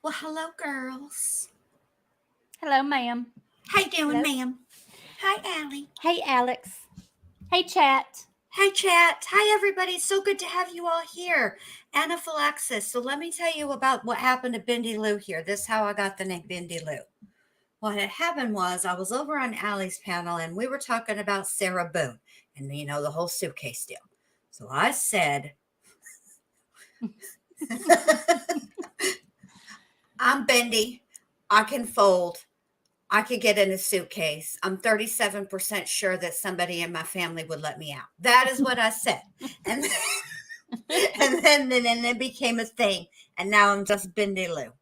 Well, hello, girls. Hello, ma'am. How you doing, Hello. ma'am? Hi, Allie. Hey, Alex. Hey, chat. Hi, chat. Hi, everybody. So good to have you all here. Anaphylaxis. So let me tell you about what happened to Bendy Lou here. This is how I got the name Bendy Lou. What had happened was I was over on Allie's panel and we were talking about Sarah Boone and, the whole suitcase deal. So I said, I'm Bendy. I can fold. I could get in a suitcase. I'm 37% sure that somebody in my family would let me out. That is what I said. And then it became a thing. And now I'm just Bendy Lou.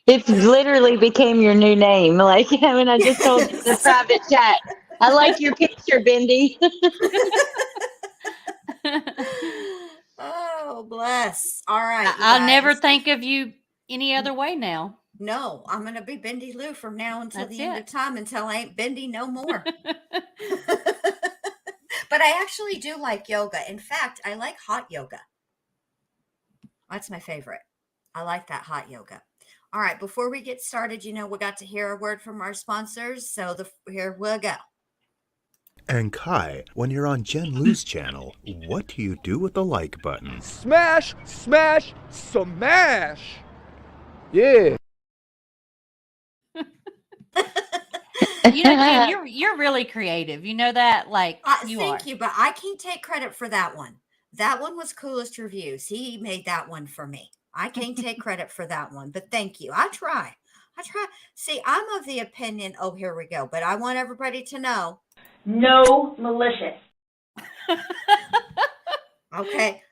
It's literally became your new name. Like when I just told you in the Yes. private chat, I like your picture, Bendy. Oh, bless. All right, you I'll never guys. think of you any other way now. No, I'm going to be Bendy Lou from now until That's the end it. of time until I ain't Bendy no more. But I actually do like yoga. In fact, I like hot yoga. That's my favorite. I like that hot yoga. All right, before we get started, we got to hear a word from our sponsors. So here we'll go. And Kai, when you're on Jen Lou's channel, what do you do with the like button? Smash, smash, smash. Yeah. Jen, you're really creative. You know that, like you Thank are. you, but I can't take credit for that one. That one was Coolest Reviews. He made that one for me. I can't take credit for that one, but thank you. I try. See, I'm of the opinion, oh, here we go, but I want everybody to know. No malicious. Okay.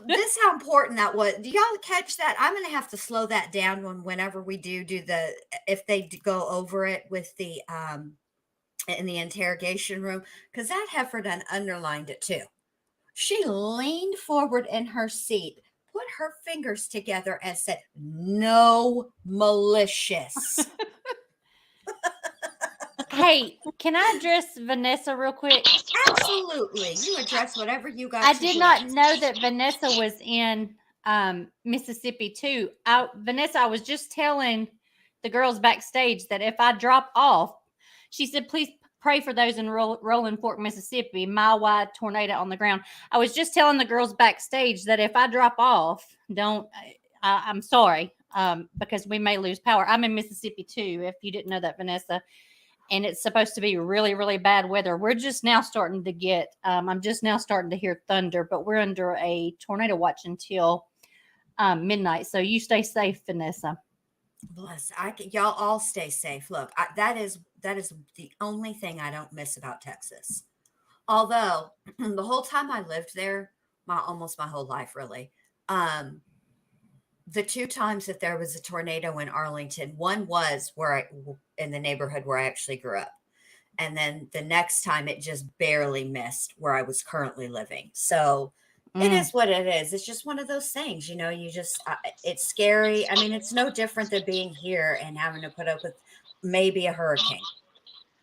This is how important that was. Do y'all catch that? I'm going to have to slow that down whenever we do if they go over it with the, in the interrogation room, because that heifer done underlined it too. She leaned forward in her seat, put her fingers together, and said, "No malicious." Hey, can I address Vanessa real quick? Absolutely. You address whatever you got I to did do. not know that Vanessa was in Mississippi too. Vanessa, I was just telling the girls backstage that if I drop off, she said, please pray for those in Rolling Fork, Mississippi, mile wide tornado on the ground. I was just telling the girls backstage that if I drop off, I'm sorry, because we may lose power. I'm in Mississippi too, if you didn't know that, Vanessa. And it's supposed to be really, really bad weather. We're just now starting to get, I'm just now starting to hear thunder, but we're under a tornado watch until midnight. So you stay safe, Vanessa. Bless. Y'all all stay safe. Look, that is the only thing I don't miss about Texas. Although the whole time I lived there, almost my whole life really, the two times that there was a tornado in Arlington, one was in the neighborhood where I actually grew up. And then the next time it just barely missed where I was currently living. So it is what it is. It's just one of those things, it's scary. I mean, it's no different than being here and having to put up with maybe a hurricane.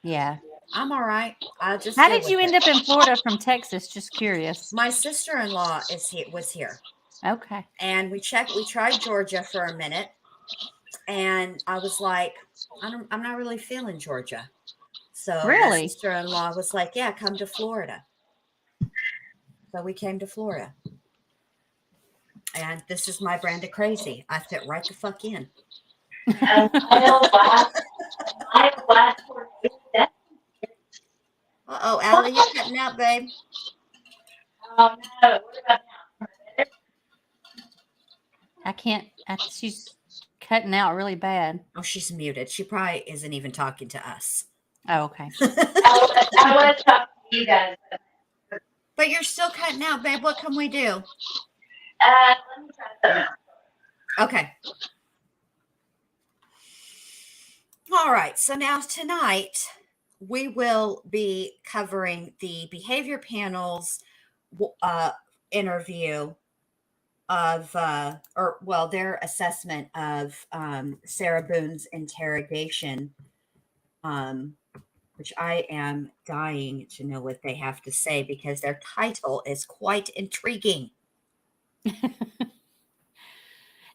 Yeah. I'm all right. I'll just How deal did you with end it. up in Florida from Texas? Just curious. My sister-in-law was here. Okay. And we tried Georgia for a minute. And I was like, I'm not really feeling Georgia. So my Really? sister-in-law was like, yeah, come to Florida. So we came to Florida. And this is my brand of crazy. I fit right the fuck in. Uh-oh, Allie, you're cutting out, babe. Oh no, what about now? I can't, she's cutting out really bad. Oh, she's muted. She probably isn't even talking to us. Oh, okay. I was talking to you guys. But you're still cutting out, babe. What can we do? Let me try something else. Okay. All right. So now tonight we will be covering the behavior panel's interview of, their assessment of Sarah Boone's interrogation, which I am dying to know what they have to say because their title is quite intriguing.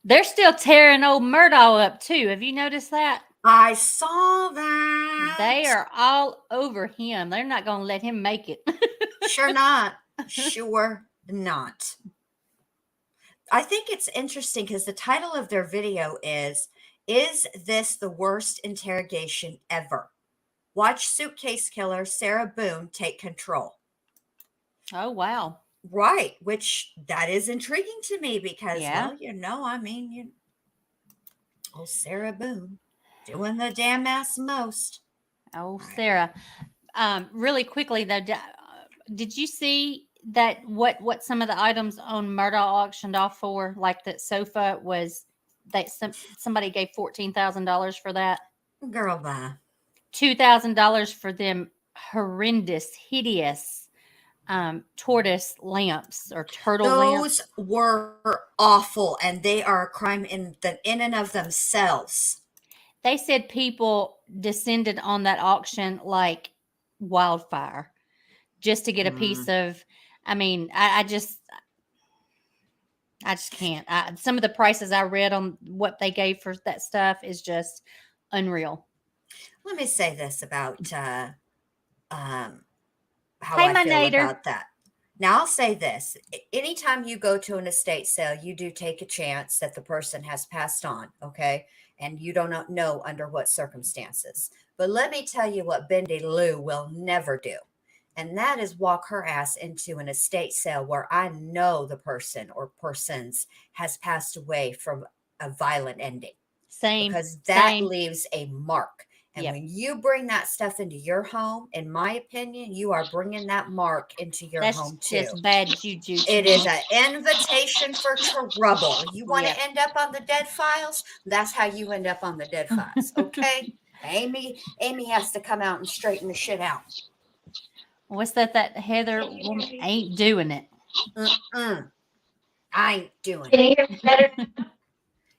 They're still tearing old Murdaugh up too. Have you noticed that? I saw that. They are all over him. They're not going to let him make it. Sure not. Sure not. I think it's interesting because the title of their video is this the worst interrogation ever? Watch suitcase killer Sarah Boone take control. Oh, wow. Right, which that is intriguing to me because, Yeah. well, I mean, oh, Sarah Boone doing the damn ass most. Oh, Right. Sarah. Really quickly though, did you see that what some of the items on Murdaugh auctioned off for? Like that sofa was that somebody gave $14,000 for that. Girl, bye. $2,000 for them horrendous, hideous tortoise lamps or turtle lamps. Those were awful, and they are a crime in and of themselves. They said people descended on that auction like wildfire just to get a piece of. I mean, I just can't. Some of the prices I read on what they gave for that stuff is just unreal. Let me say this about how Hey, I my feel nader. about that. Now, I'll say this. Anytime you go to an estate sale, you do take a chance that the person has passed on, okay? And you don't know under what circumstances. But let me tell you what Bendy Lou will never do. And that is walk her ass into an estate sale where I know the person or persons has passed away from a violent ending. Same. Because that Same. leaves a mark. And Yep. when you bring that stuff into your home, in my opinion, you are bringing that mark into your That's home too. just bad juju. to It me. is an invitation for trouble. You want Yep. to end up on the dead files? That's how you end up on the dead files. Okay. Amy has to come out and straighten the shit out. What's that? That Heather woman ain't doing it. I ain't doing Can it. you hear me better?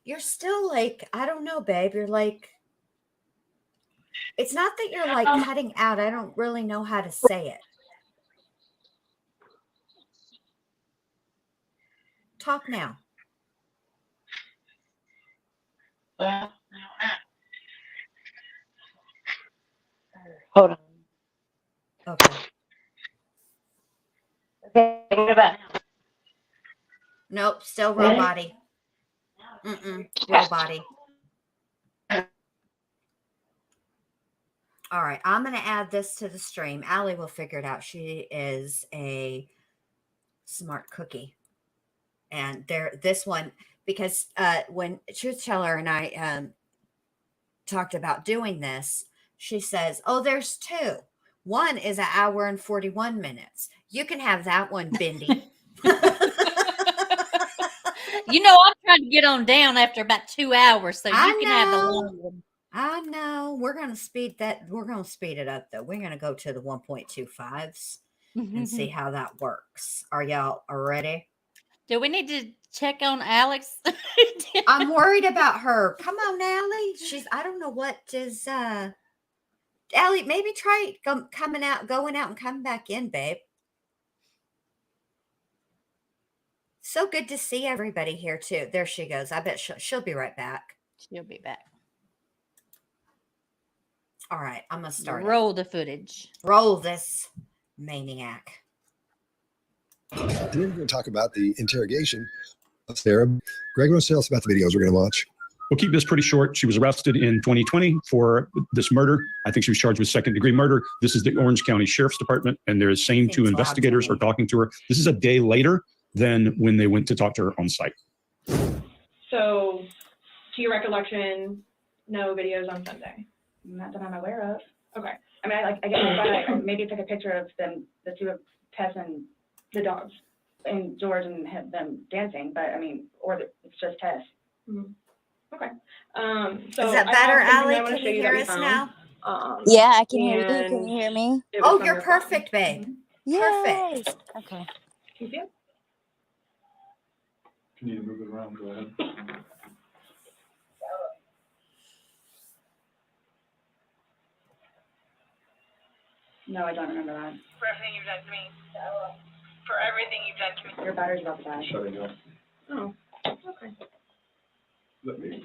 You're still like, I don't know, babe. You're like, it's not that you're like cutting out. I don't really know how to say it. Talk now. Well, Hold on. Okay. okay, what about now? Nope. Still Ready? robot-y. Robot-y. All right. I'm going to add this to the stream. Allie will figure it out. She is a smart cookie. And this one, because when Truth Teller and I talked about doing this, she says, oh, there's two. One is an hour and 41 minutes. You can have that one, Bendy. You know, I'm trying to get on down after about 2 hours, so you I can have the know. long one. I know. We're going to speed that. We're going to speed it up, though. We're going to go to the 1.25s and see how that works. Are y'all ready? Do we need to check on Alex? I'm worried about her. Come on, Allie. I don't know what is, Allie, maybe try going out and coming back in, babe. So good to see everybody here, too. There she goes. I bet she'll be right back. She'll be back. All right. I'm going to start. Roll the footage. Roll this maniac. We're going to talk about the interrogation of Sarah. Greg, wants to tell us about the videos we're going to watch. We'll keep this pretty short. She was arrested in 2020 for this murder. I think she was charged with second-degree murder. This is the Orange County Sheriff's Department, and their same two investigators are talking to her. This is a day later than when they went to talk to her on site. So, to your recollection, no videos on Sunday? Not that I'm aware of. Okay. I mean, I guess maybe take a picture of them, the two of Tess and the dogs, and George and them dancing. But I mean, it's just Tess. Mm-hmm. Okay. So is that better, Allie? Can you hear us now? Yeah, I can hear you. Can you hear me? Oh, you're perfect, babe. Yay. Perfect. Okay. Can you see it? If you need to move it around, go ahead. No, I don't remember that. For everything you've done to me. For everything you've done to me. Your battery's about to die. Shutting up. Oh, okay. Let me.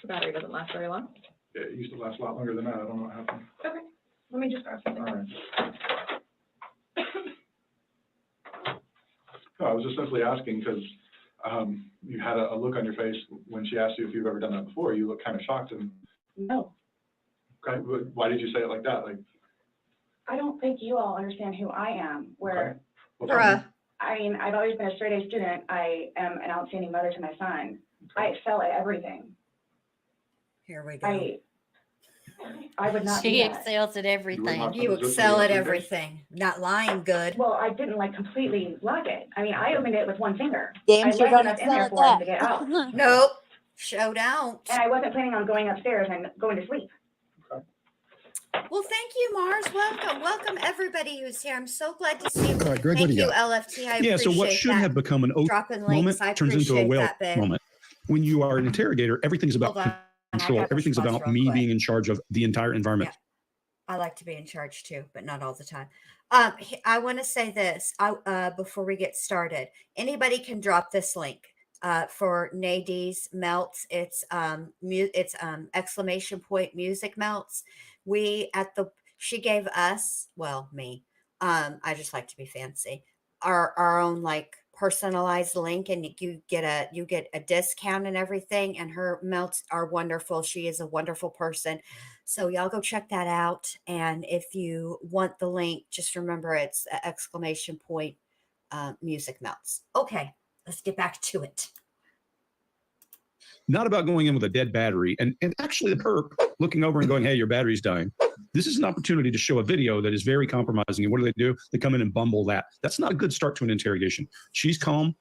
The battery doesn't last very long. Yeah, it used to last a lot longer than that. I don't know what happened. Okay, let me just grab something. All right. No, I was just simply asking because you had a look on your face when she asked you if you've ever done that before. You looked kind of shocked. And No, okay, why did you say it like that? Like, I don't think you all understand who I am, where, well, tell me. Bruh. I mean, I've always been a straight A student. I am an outstanding mother to my son. I excel at everything. Here we go. I would not She do that. excels at everything. not- You excel at everything. Not lying good. Well, I didn't like completely lock it. I mean, I opened it with one finger. Damn I sure left don't enough in there excel for him at to get out. that. Nope. Show don't. And I wasn't planning on going upstairs and going to sleep. Well, thank you, Mars. Welcome. Welcome everybody who's here. I'm so glad to see you. All right, Greg, what Thank do you you, got? LFT. I Yeah, so what appreciate should that. have become an oath Dropping moment links. I turns into a appreciate whale that, babe. moment. When you are an interrogator, everything's about Hold on. I control. got the Everything's schmutz about real me quick. being in charge of the entire environment. I like to be in charge too, but not all the time. I want to say this before we get started. Anybody can drop this link for Nadine's melts. It's exclamation point music melts. She gave us, well, me. I just like to be fancy. Our own like personalized link, and you get a discount and everything. And her melts are wonderful. She is a wonderful person. So y'all go check that out. And if you want the link, just remember it's exclamation point music melts. Okay, let's get back to it. Not about going in with a dead battery and actually the perp looking over and going, hey, your battery's dying. This is an opportunity to show a video that is very compromising. And what do? They come in and bumble that. That's not a good start to an interrogation. She's calm.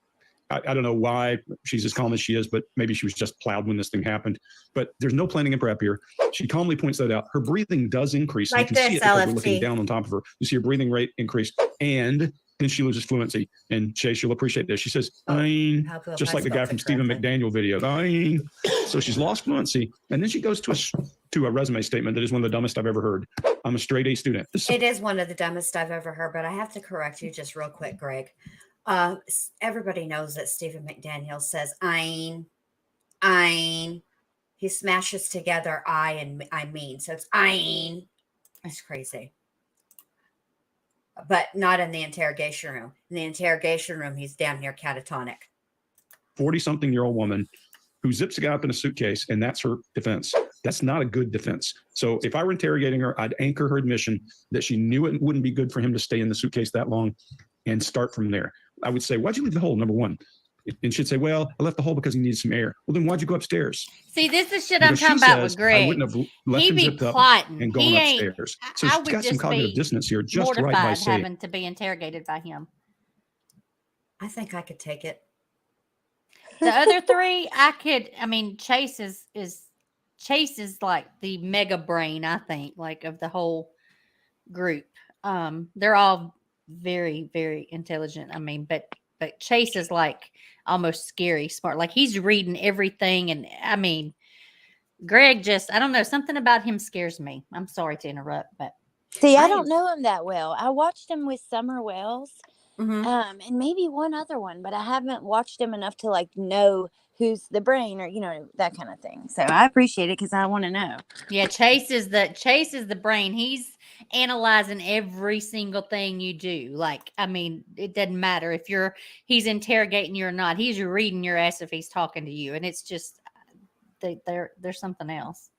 I don't know why she's as calm as she is, but maybe she was just plowed when this thing happened. But there's no planning and prep here. She calmly points that out. Her breathing does increase. Like you can see this, it because we're LFT. looking down on top of her. You see her breathing rate increase, and then she loses fluency. And Chase, you'll appreciate this. She says, just like the guy from Stephen McDaniel video. So she's lost fluency, and then she goes to a resume statement that is one of the dumbest I've ever heard. I'm a straight A student. It is one of the dumbest I've ever heard, but I have to correct you just real quick, Greg. Everybody knows that Stephen McDaniel says ein. He smashes together I and I mean, so it's ein. It's crazy. But not in the interrogation room. In the interrogation room, he's damn near catatonic. 40-something-year-old woman who zips a guy up in a suitcase, and that's her defense. That's not a good defense. So if I were interrogating her, I'd anchor her admission that she knew it wouldn't be good for him to stay in the suitcase that long and start from there. I would say, why'd you leave the hole, number one? And she'd say, well, I left the hole because he needed some air. Well, then why'd you go upstairs? See, this is shit Because I'm talking she about says, with Greg. I wouldn't have left He him be zipped up plotting. and gone He ain't. upstairs. So I she's would got some just cognitive be dissonance here, just right by mortified saying. having to be interrogated by him. I think I could take it. The other three, I mean, Chase is like the mega brain, I think, like of the whole group. They're all very, very intelligent. I mean, but Chase is like almost scary smart. Like he's reading everything. And I mean, Greg just, I don't know, something about him scares me. I'm sorry to interrupt, but See, I don't know him that well. I watched him with Summer Wells, Mm-hmm. and maybe one other one, but I haven't watched him enough to like know who's the brain or that kind of thing. So I appreciate it because I want to know. yeah, Chase is the brain. He's analyzing every single thing you do. Like, I mean, it doesn't matter if he's interrogating you or not. He's reading your ass if he's talking to you, and it's just there's something else.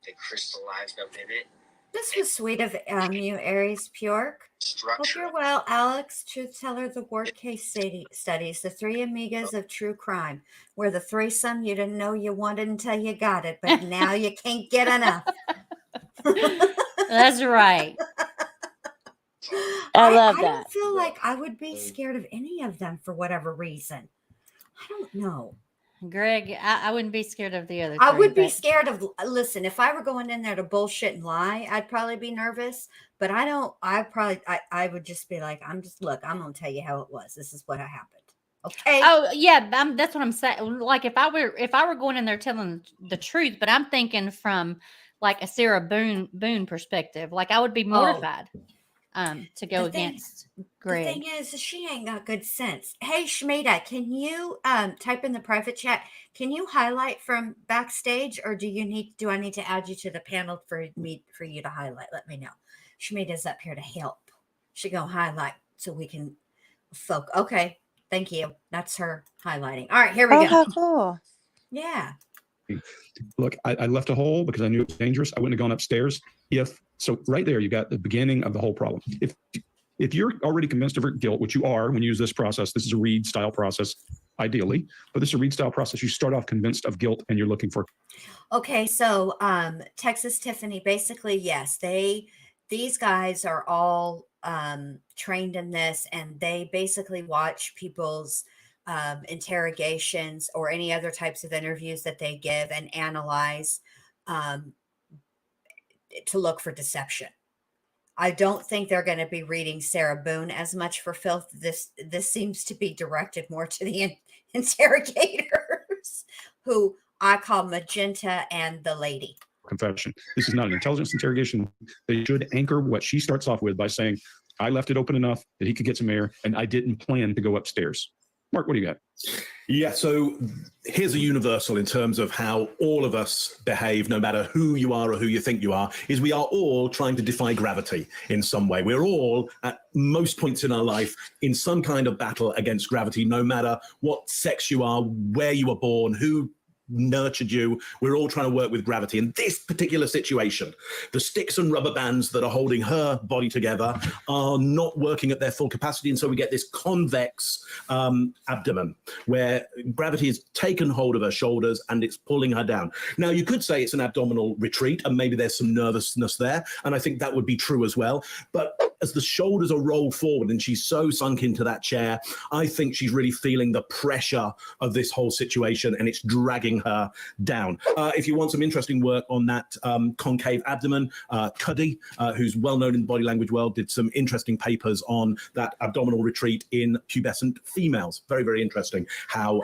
They crystallized up in it. This was sweet of you, Aries Pure. Hope you're well, Alex, truth teller, the ward case studies, the three amigas of true crime, where the threesome you didn't know you wanted until you got it, but now you can't get enough. That's right. I love I that. don't feel like I would be scared of any of them for whatever reason. I don't know. Greg, I wouldn't be scared of the other I three, would be but scared of, listen, if I were going in there to bullshit and lie, I'd probably be nervous, but I would just be like, I'm going to tell you how it was. This is what happened. Okay. Oh yeah, that's what I'm saying. Like if I were going in there telling the truth, but I'm thinking from like a Sarah Boone perspective, like I would be mortified to go against. Greg. The thing is, she ain't got good sense. Hey, Shmita, can you type in the private chat? Can you highlight from backstage, or do I need to add you to the panel for you to highlight? Let me know. Shmita's up here to help. She gonna highlight so we can Okay, thank you. That's her highlighting. All right, here we Oh, go. how cool. Yeah. Look, I left a hole because I knew it was dangerous. I wouldn't have gone upstairs. So right there, you got the beginning of the whole problem. If you're already convinced of her guilt, which you are when you use this process, this is a Reed style process, ideally, but this is a Reed style process. You start off convinced of guilt and you're looking for. Okay, so Texas Tiffany, basically, yes, these guys are all trained in this, and they basically watch people's interrogations or any other types of interviews that they give and analyze to look for deception. I don't think they're going to be reading Sarah Boone as much for filth. This seems to be directed more to the interrogators, who I call Magenta and the lady. Confession. This is not an intelligence interrogation. They should anchor what she starts off with by saying, I left it open enough that he could get some air, and I didn't plan to go upstairs. Mark, what do you got? Yeah, so here's a universal in terms of how all of us behave, no matter who you are or who you think you are, is we are all trying to defy gravity in some way. We're all, at most points in our life, in some kind of battle against gravity, no matter what sex you are, where you were born, who nurtured you. We're all trying to work with gravity. In this particular situation, the sticks and rubber bands that are holding her body together are not working at their full capacity, and so we get this convex abdomen where gravity has taken hold of her shoulders and it's pulling her down. Now, you could say it's an abdominal retreat and maybe there's some nervousness there, and I think that would be true as well, but as the shoulders are rolled forward and she's so sunk into that chair, I think she's really feeling the pressure of this whole situation, and it's dragging her down. If you want some interesting work on that concave abdomen, Cuddy, who's well known in the body language world, did some interesting papers on that abdominal retreat in pubescent females. Very, very interesting how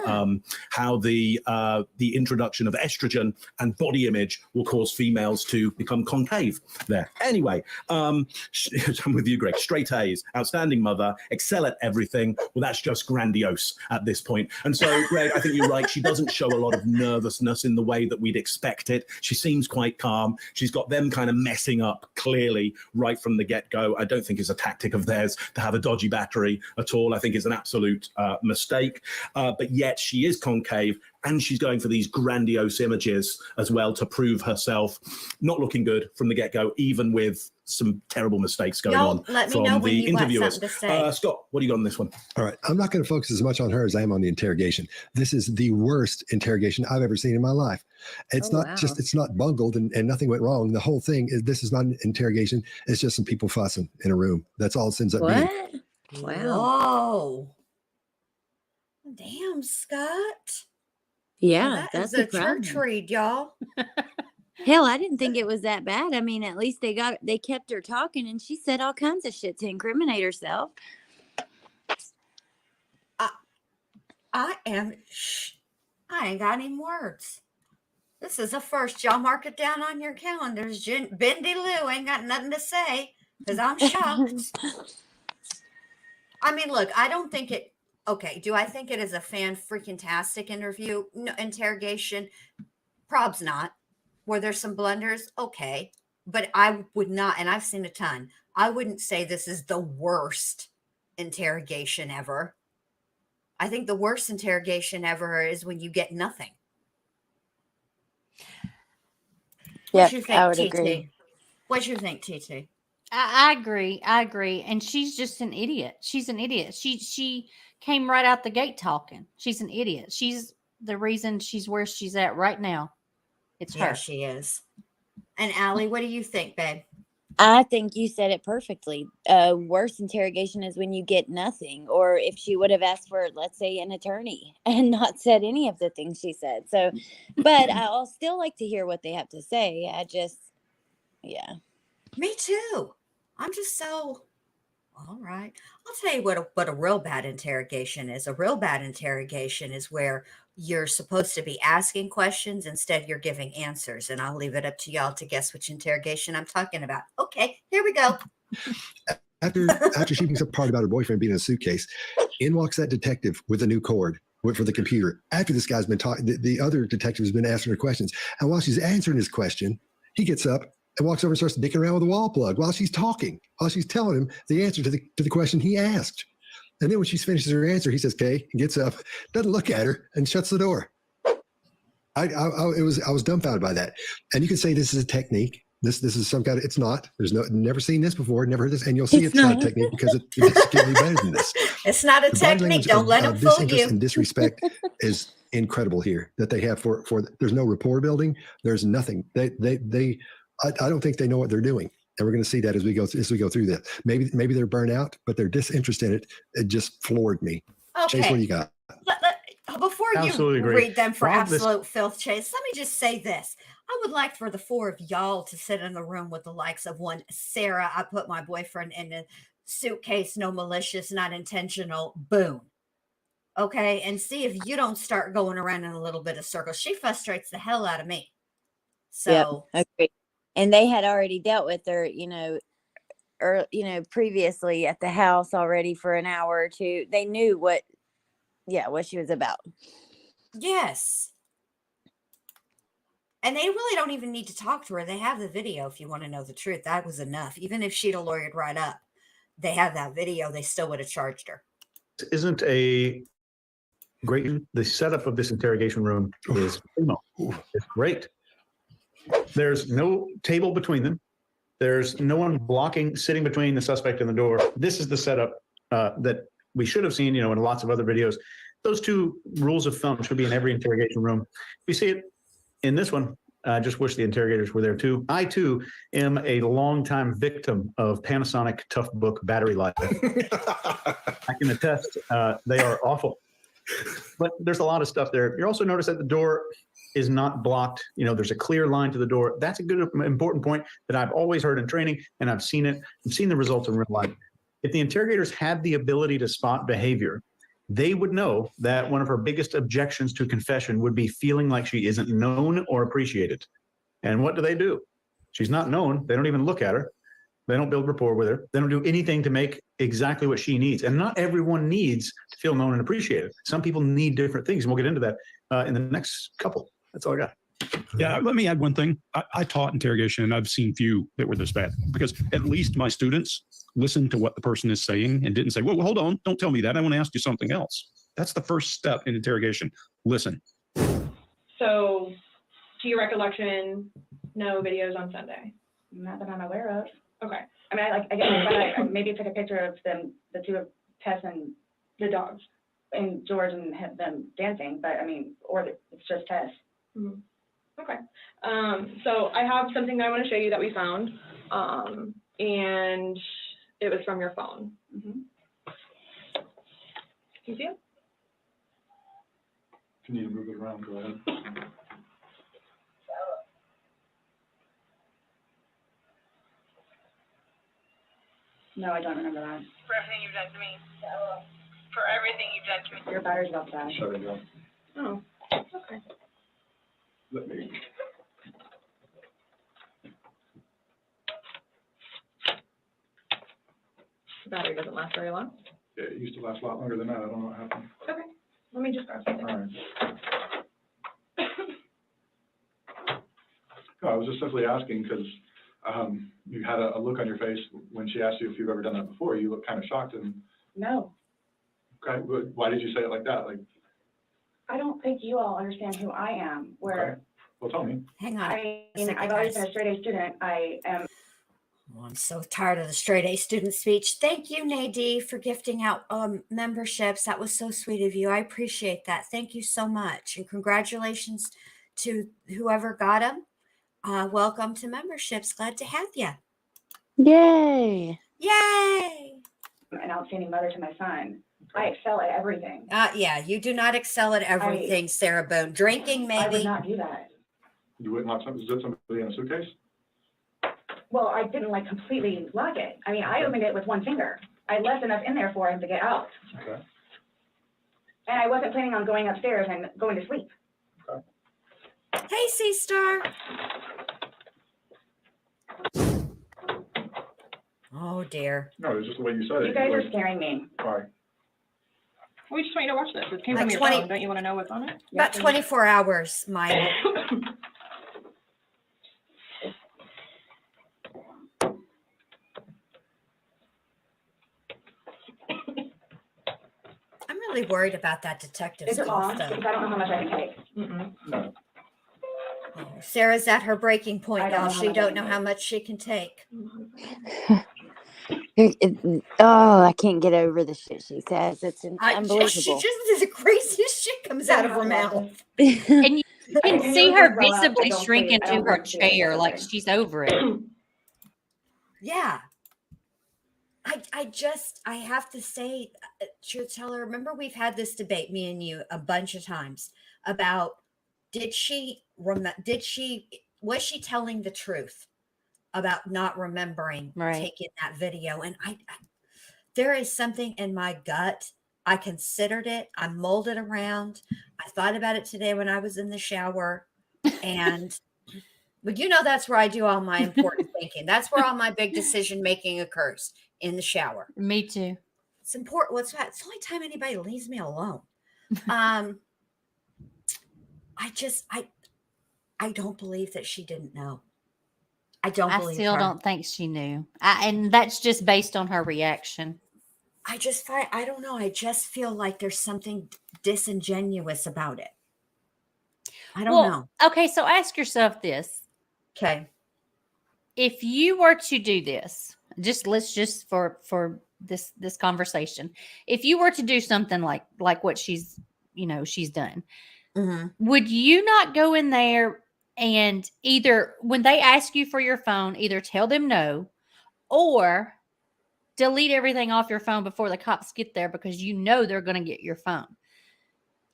the introduction of estrogen and body image will cause females to become concave there. Anyway, I'm with you, Greg. Straight A's, outstanding mother, excel at everything. Well, that's just grandiose at this point. And so, Greg, I think you're right. She doesn't show a lot of nervousness in the way that we'd expect it. She seems quite calm. She's got them kind of messing up clearly right from the get-go. I don't think it's a tactic of theirs to have a dodgy battery at all. I think it's an absolute mistake. But yet she is concave, and she's going for these grandiose images as well to prove herself. Not looking good from the get-go, even with some terrible mistakes going on from the interviewers. Scott, what do you got on this one? All right. I'm not going to focus as much on her as I am on the interrogation. This is the worst interrogation I've ever seen in my life. It's it's not bungled and nothing went wrong. The whole thing is, this is not an interrogation. It's just some people fussing in a room. That's all it ends up being. Wow. Damn, Scott. Yeah, That is a church read, y'all. Hell, I didn't think it was that bad. I mean, at least they kept her talking, and she said all kinds of shit to incriminate herself. I ain't got any words. This is a first. Y'all mark it down on your calendars. Bendy Lou ain't got nothing to say because I'm shocked. I mean, look, I don't think it. Okay, do I think it is a fan-freaking-tastic interview? No, interrogation? Prob's not. Were there some blunders? Okay. But I would not, and I've seen a ton, I wouldn't say this is the worst interrogation ever. I think the worst interrogation ever is when you get nothing. Yeah, I would agree. What do you think, TT? I agree. I agree. And she's just an idiot. She's an idiot. She came right out the gate talking. She's an idiot. She's the reason she's where she's at right now. It's her. Yeah, she is. And Allie, what do you think, babe? I think you said it perfectly. Worst interrogation is when you get nothing, or if she would have asked for, let's say, an attorney and not said any of the things she said. So, but I'll still like to hear what they have to say. Yeah. Me too. I'm just so, all right. I'll tell you what a real bad interrogation is. A real bad interrogation is where you're supposed to be asking questions. Instead, you're giving answers. And I'll leave it up to y'all to guess which interrogation I'm talking about. Okay, here we go. After she makes a part about her boyfriend being in a suitcase, in walks that detective with a new cord for the computer. After this guy's been talking, the other detective has been asking her questions. And while she's answering his question, he gets up and walks over and starts dicking around with a wall plug while she's talking, while she's telling him the answer to the question he asked. And then when she finishes her answer, he says, "Okay," and gets up, doesn't look at her, and shuts the door. I was dumbfounded by that. And you could say this is a technique. This is some kind of, it's not. There's never seen this before, never heard this. And you'll see it's not a technique because it just can't be better than this. It's not a technique. Don't let them fool you. And disrespect is incredible here that they have for there's no rapport building. There's nothing. I don't think they know what they're doing. And we're going to see that as we go through this. Maybe they're burnt out, but their disinterest in it just floored me. Okay. Chase, what do you got? Before Absolutely you agree. read them for Rob, absolute filth, Chase, let me just say this. I would like for the four of y'all to sit in the room with the likes of one Sarah. I put my boyfriend in a suitcase, no malicious, not intentional, Boone. Okay. And see if you don't start going around in a little bit of circles. She frustrates the hell out of me. So, yep, agree. And they had already dealt with her, previously at the house already for an hour or two. They knew what she was about. yes. And they really don't even need to talk to her. They have the video if you want to know the truth. That was enough. Even if she'd have lawyered right up, they have that video. They still would have charged her. Isn't a great, the setup of this interrogation room is phenomenal. It's great. There's no table between them. There's no one sitting between the suspect and the door. This is the setup that we should have seen, in lots of other videos. Those two rules of thumb should be in every interrogation room. We see it in this one. I just wish the interrogators were there too. I too am a longtime victim of Panasonic Toughbook battery life. I can attest, they are awful. But there's a lot of stuff there. You also notice that the door is not blocked. There's a clear line to the door. That's a good, important point that I've always heard in training, and I've seen it. I've seen the results in real life. If the interrogators had the ability to spot behavior, they would know that one of her biggest objections to confession would be feeling like she isn't known or appreciated. And what do? She's not known. They don't even look at her. They don't build rapport with her. They don't do anything to make exactly what she needs. And not everyone needs to feel known and appreciated. Some people need different things. And we'll get into that in the next couple. That's all I got. Yeah, let me add one thing. I taught interrogation, and I've seen few that were this bad, because at least my students listened to what the person is saying and didn't say, well, hold on, don't tell me that. I want to ask you something else. That's the first step in interrogation. Listen. So, to your recollection, no videos on Sunday? Not that I'm aware of. Okay. I mean, I maybe took a picture of them, the two of Tess and The dogs. and George, and had them dancing, but it's just Tess. Mm-hmm. Okay. So I have something that I want to show you that we found, and it was from your phone. Mm-hmm. Can you see it? If you need to move it around, go ahead. No, I don't remember that. For everything you've done to me. For everything you've done to me. Your battery's about to die. Shut it down. Oh, okay. Let me. The battery doesn't last very long. Yeah, it used to last a lot longer than that. I don't know what happened. Okay. Let me just grab something. All right. No, I was just simply asking because you had a look on your face when she asked you if you've ever done that before. You looked kind of shocked. And No. okay, but why did you say it like that? I don't think you all understand who I am. Okay. Well, tell me. Hang on. I've always been a straight A student. I am. Oh, I'm so tired of the straight A student speech. Thank you, Nadie, for gifting out memberships. That was so sweet of you. I appreciate that. Thank you so much. And congratulations to whoever got them. Welcome to memberships. Glad to have you. Yay. Yay. An outstanding mother to my son. I excel at everything. Yeah, you do not excel at everything, Sarah Boone. Drinking, maybe. I would not do that. You wouldn't lock something? Is that somebody in a suitcase? Well, I didn't completely lock it. I mean, I opened it with one finger. I left enough in there for him to get out. Okay. And I wasn't planning on going upstairs and going to sleep. Okay. Hey, C-Star. Oh dear. No, it's just the way you said it. You guys You're are like, scaring me. why? We just want you to watch this. It came Like from your 20 phone. Don't you want to know what's on it? About 24 hours, Mike. I'm really worried about that detective's Is it cough, on? though. Because I don't know how much I can take. No. Oh, Sarah's at her breaking point, I don't y'all. know how She much I don't can know take. how much she can take. Oh, I can't get over the shit she says. It's She unbelievable. just the craziest shit comes out of her mouth. And you can And see yours her work well out, so visibly don't shrink sleep. I into don't her want to do it. chair It's like okay. she's over it. Yeah. I have to say, Teller, remember we've had this debate, me and you, a bunch of times about was she telling the truth about not remembering taking that video? And I there is something in my gut. I considered it. I mulled it around. I thought about it today when I was in the shower. And but that's where I do all my important thinking. That's where all my big decision making occurs, in the shower. Me too. It's important. What's that? It's the only time anybody leaves me alone. I don't believe that she didn't know. I still her. don't think she knew. And that's just based on her reaction. I don't know. I just feel like there's something disingenuous about it. I don't know. Okay, so ask yourself this. Okay. If you were to do this, let's just for this conversation, if you were to do something like what she's done, would you not go in there and either when they ask you for your phone, either tell them no or delete everything off your phone before the cops get there because they're going to get your phone?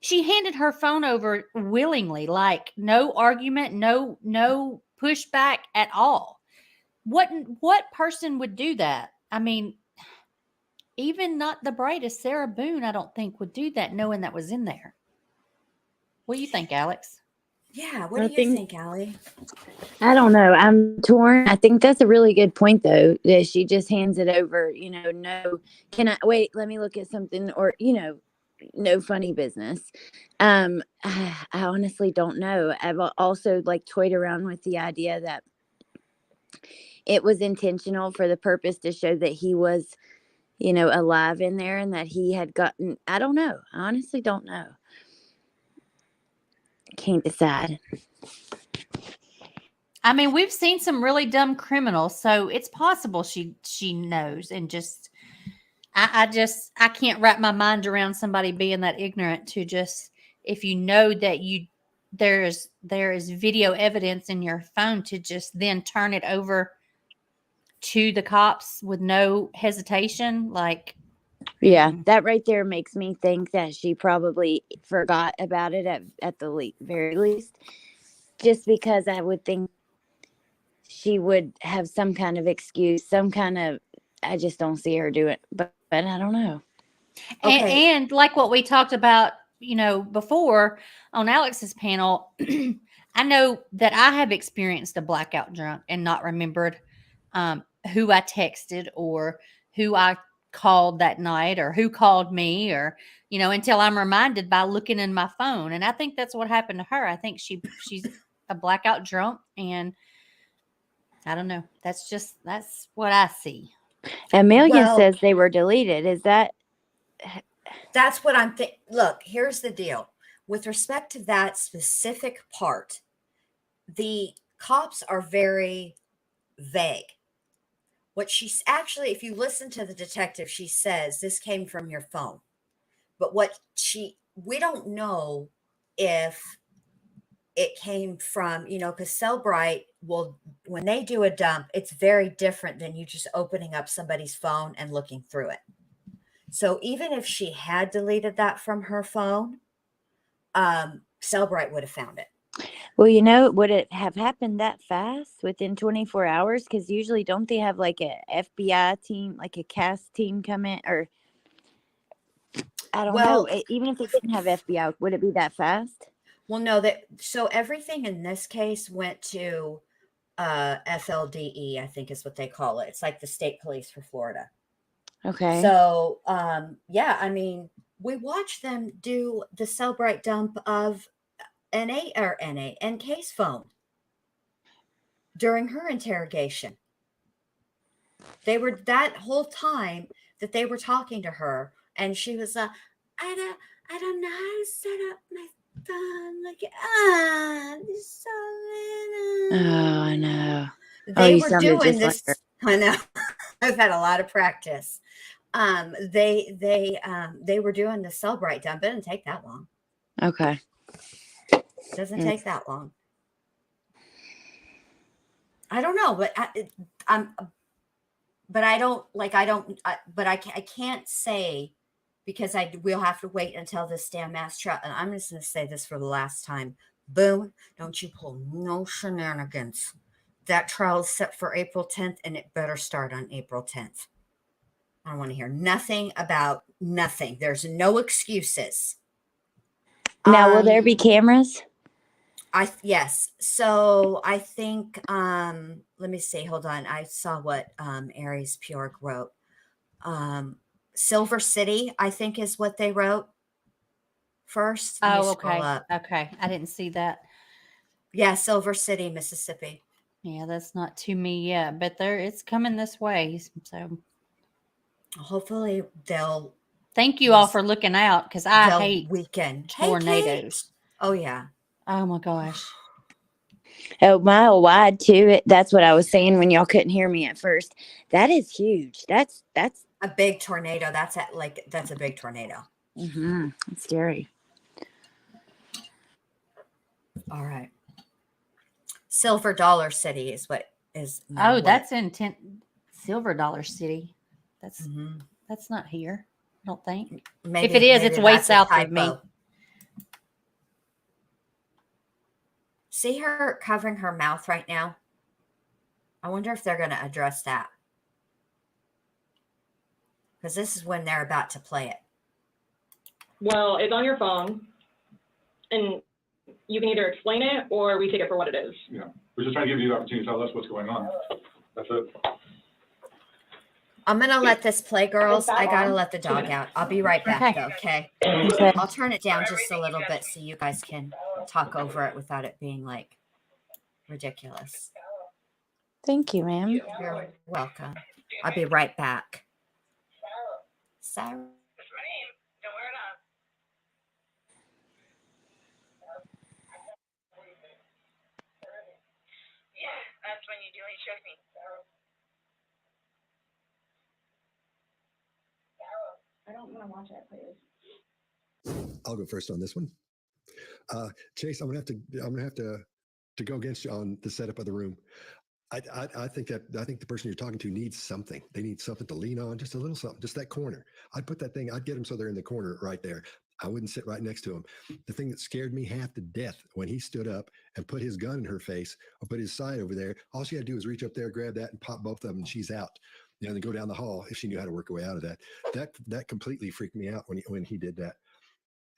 She handed her phone over willingly, like no argument, no pushback at all. What person would do that? I mean, even not the brightest Sarah Boone, I don't think would do that, knowing that was in there. What do you think, Alex? Yeah, what do you think, Allie? I don't know. I'm torn. I think that's a really good point, though, that she just hands it over. No, can I wait? Let me look at something, or no funny business. I honestly don't know. I've also toyed around with the idea that it was intentional for the purpose to show that he was, alive in there and that he had gotten. I don't know. I honestly don't know. Can't decide. I mean, we've seen some really dumb criminals, so it's possible she knows and just. I can't wrap my mind around somebody being that ignorant to just, if you know that there is video evidence in your phone, to just then turn it over to the cops with no hesitation. Yeah, that right there makes me think that she probably forgot about it at the very least, just because I would think she would have some kind of excuse, I just don't see her do it, but I don't know. Okay. And like what we talked about, before on Alex's panel, I know that I have experienced a blackout drunk and not remembered who I texted or who I called that night or who called me or, until I'm reminded by looking in my phone. And I think that's what happened to her. I think she's a blackout drunk, and I don't know. That's what I see. Amelia says they were deleted. Is that? That's what I'm thinking. Look, here's the deal. With respect to that specific part, the cops are very vague. What she's actually, if you listen to the detective, she says this came from your phone. But we don't know if it came from, because Cellbrite will, when they do a dump, it's very different than you just opening up somebody's phone and looking through it. So even if she had deleted that from her phone, Cellbrite would have found it. Well, would it have happened that fast within 24 hours? Because usually don't they have a FBI team, a CAS team come in? Or I don't know. Even if they didn't have FBI, would it be that fast? Well, no, so everything in this case went to FLDE, I think is what they call it. It's like the state police for Florida. Okay. So, yeah, I mean, we watched them do the Cellbrite dump of NK's phone during her interrogation. They were that whole time that they were talking to her, and she was I don't know how to set up my phone. Like, this Oh, I know. They you were sounded doing just like this. her. I know. I've had a lot of practice. They were doing the Cellbrite dump. It didn't take that long. Okay. Doesn't take that long. I don't know, but I can't say, because we'll have to wait until this damn mass trial. And I'm just going to say this for the last time. Boone, don't you pull no shenanigans. That trial is set for April 10th, and it better start on April 10th. I don't want to hear nothing about nothing. There's no excuses. Now, will there be cameras? Yes. So I think let me see. Hold on. I saw what Aries Pjork wrote. Silver City, I think, is what they wrote first. Oh, okay. Okay. I didn't see that. Yeah, Silver City, Mississippi. Yeah, that's not to me yet, but it's coming this way. So hopefully they'll. Thank you all for looking out, because I hate tornadoes. Oh yeah. Oh my gosh. Oh, mile wide too. That's what I was saying when y'all couldn't hear me at first. That is huge. That's a big tornado. That's a big tornado. Mm-hmm. It's scary. All right. Silver Dollar City is what is. That's in Silver Dollar City. That's not here. I don't think. Maybe, if it is, it's way south of me. See her covering her mouth right now? I wonder if they're going to address that. Because this is when they're about to play it. Well, it's on your phone, and you can either explain it or we take it for what it is. Yeah, we're just trying to give you the opportunity to tell us what's going on. That's it. I'm going to let this play, girls. I got to let the dog out. I'll be right back, though, okay? I'll turn it down just a little bit so you guys can talk over it without it being, like, ridiculous. Thank you, ma'am. You're welcome. I'll be right back. Sarah. That's when you do it. Show me. I don't want to watch it, please. I'll go first on this one. Chase, I'm gonna have to go against you on the setup of the room. I think the person you're talking to needs something. They need something to lean on, just a little something, just that corner. I'd get them so they're in the corner right there. I wouldn't sit right next to him. The thing that scared me half to death when he stood up and put his gun in her face or put his side over there, all she had to do was reach up there, grab that, and pop both of them, and she's out. And then go down the hall if she knew how to work her way out of that. That completely freaked me out when he did that.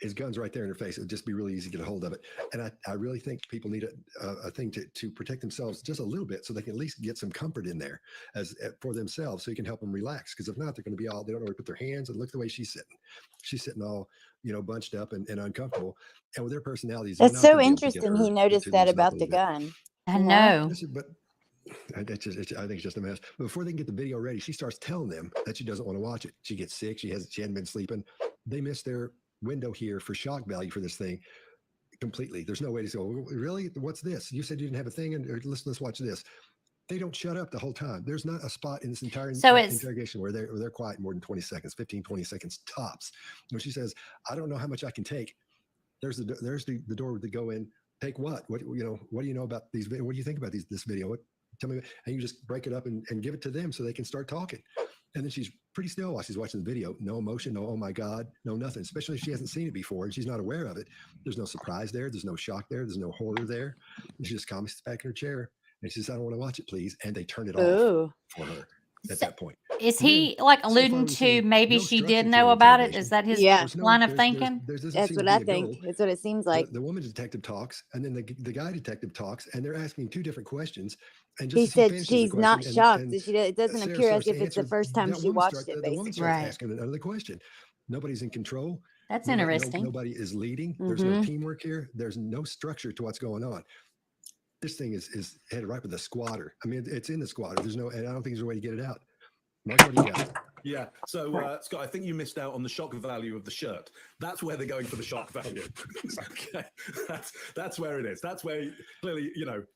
His gun's right there in her face. It would just be really easy to get a hold of it. And I really think people need a thing to protect themselves just a little bit so they can at least get some comfort in there for themselves so you can help them relax. Because if not, they're going to be they don't know where to put their hands. And look at the way she's sitting. She's sitting all, bunched up and uncomfortable. And with their personalities. That's so interesting. He noticed that about the gun. I know. But I think it's just a mess. But before they can get the video ready, she starts telling them that she doesn't want to watch it. She gets sick. She hadn't been sleeping. They missed their window here for shock value for this thing completely. There's no way to go, really? What's this? You said you didn't have a thing, and let's watch this. They don't shut up the whole time. There's not a spot in this entire interrogation where they're quiet more than 20 seconds, 15, 20 seconds tops. When she says, I don't know how much I can take. There's the door to go in. Take what? What do you know about these? What do you think about this video? Tell me. And you just break it up and give it to them so they can start talking. And then she's pretty still while she's watching the video. No emotion, no, oh my God, no nothing, especially if she hasn't seen it before and she's not aware of it. There's no surprise there. There's no shock there. There's no horror there. And she just calmly sits back in her chair and she says, I don't want to watch it, please. And they turn it off for her. at that point. Is And then, he like so far alluding we've to seen maybe no she structure did to know the about it? interrogation. Is that his Yeah. line of thinking? There doesn't That's seem what to I be a think. goal. That's what it seems like. The woman detective talks, and then the guy detective talks, and they're asking two different questions. And He just as he said finishes she's the not question, shocked. and It doesn't Sarah appear as starts to if it's the answer, first time that she woman watched it, the woman basically. starts Right. asking another question. Nobody's in control. That's interesting. Nobody is leading. There's no teamwork here. There's no structure to what's going on. This thing is headed right with the squatter. I mean, it's in the squatter. And I don't think there's a way to get it out. Mark, what do you got? Yeah. So, Scott, I think you missed out on the shock value of the shirt. That's where they're going for the shock value. Okay. That's where it is. That's where clearly,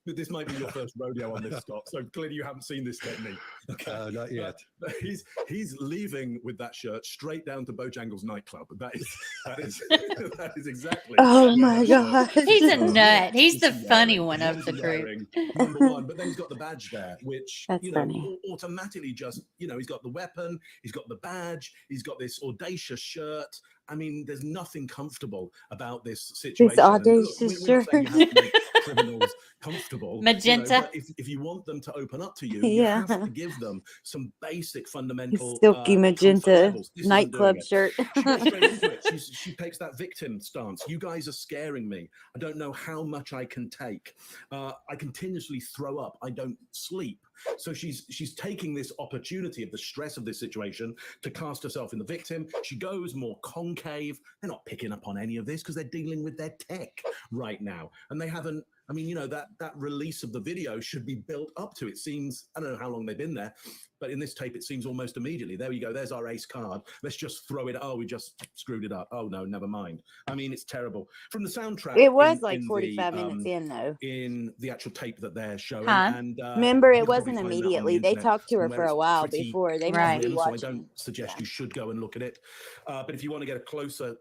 this might be your first rodeo on this, Scott. So clearly you haven't seen this technique. Okay. Not yet. But he's leaving with that shirt straight down to Bojangles nightclub. That is exactly. Oh my God. He's a nut. He's the What's he funny wearing? one of What's the he group. wearing? Number one, but then he's got the badge there, which That's funny. automatically just he's got the weapon, he's got the badge, he's got this audacious shirt. I mean, there's nothing comfortable about this situation. This audacious we're not saying you have to make shirt. criminals comfortable. Magenta. But if you want them to open up to you, Yeah. you have to give them some basic fundamental Silky comfort magenta levels. This isn't nightclub doing it. shirt. She goes straight into it. She takes that victim stance. You guys are scaring me. I don't know how much I can take. I continuously throw up. I don't sleep. So she's taking this opportunity of the stress of this situation to cast herself in the victim. She goes more concave. They're not picking up on any of this because they're dealing with their tech right now. And they haven't, that release of the video should be built up to. It seems, I don't know how long they've been there, but in this tape, it seems almost immediately. There we go. There's our ace card. Let's just throw it. Oh, we just screwed it up. Oh, no, never mind. I mean, it's terrible. From the soundtrack. It was like 45 minutes in, though. In the actual tape that they're showing. Huh? And Remember, you it can probably wasn't find that on the immediately. They internet talked to her somewhere. for a It's while pretty before. They Right. must be grim, so I watching. don't suggest you should go and look at it. But if you want to get a closer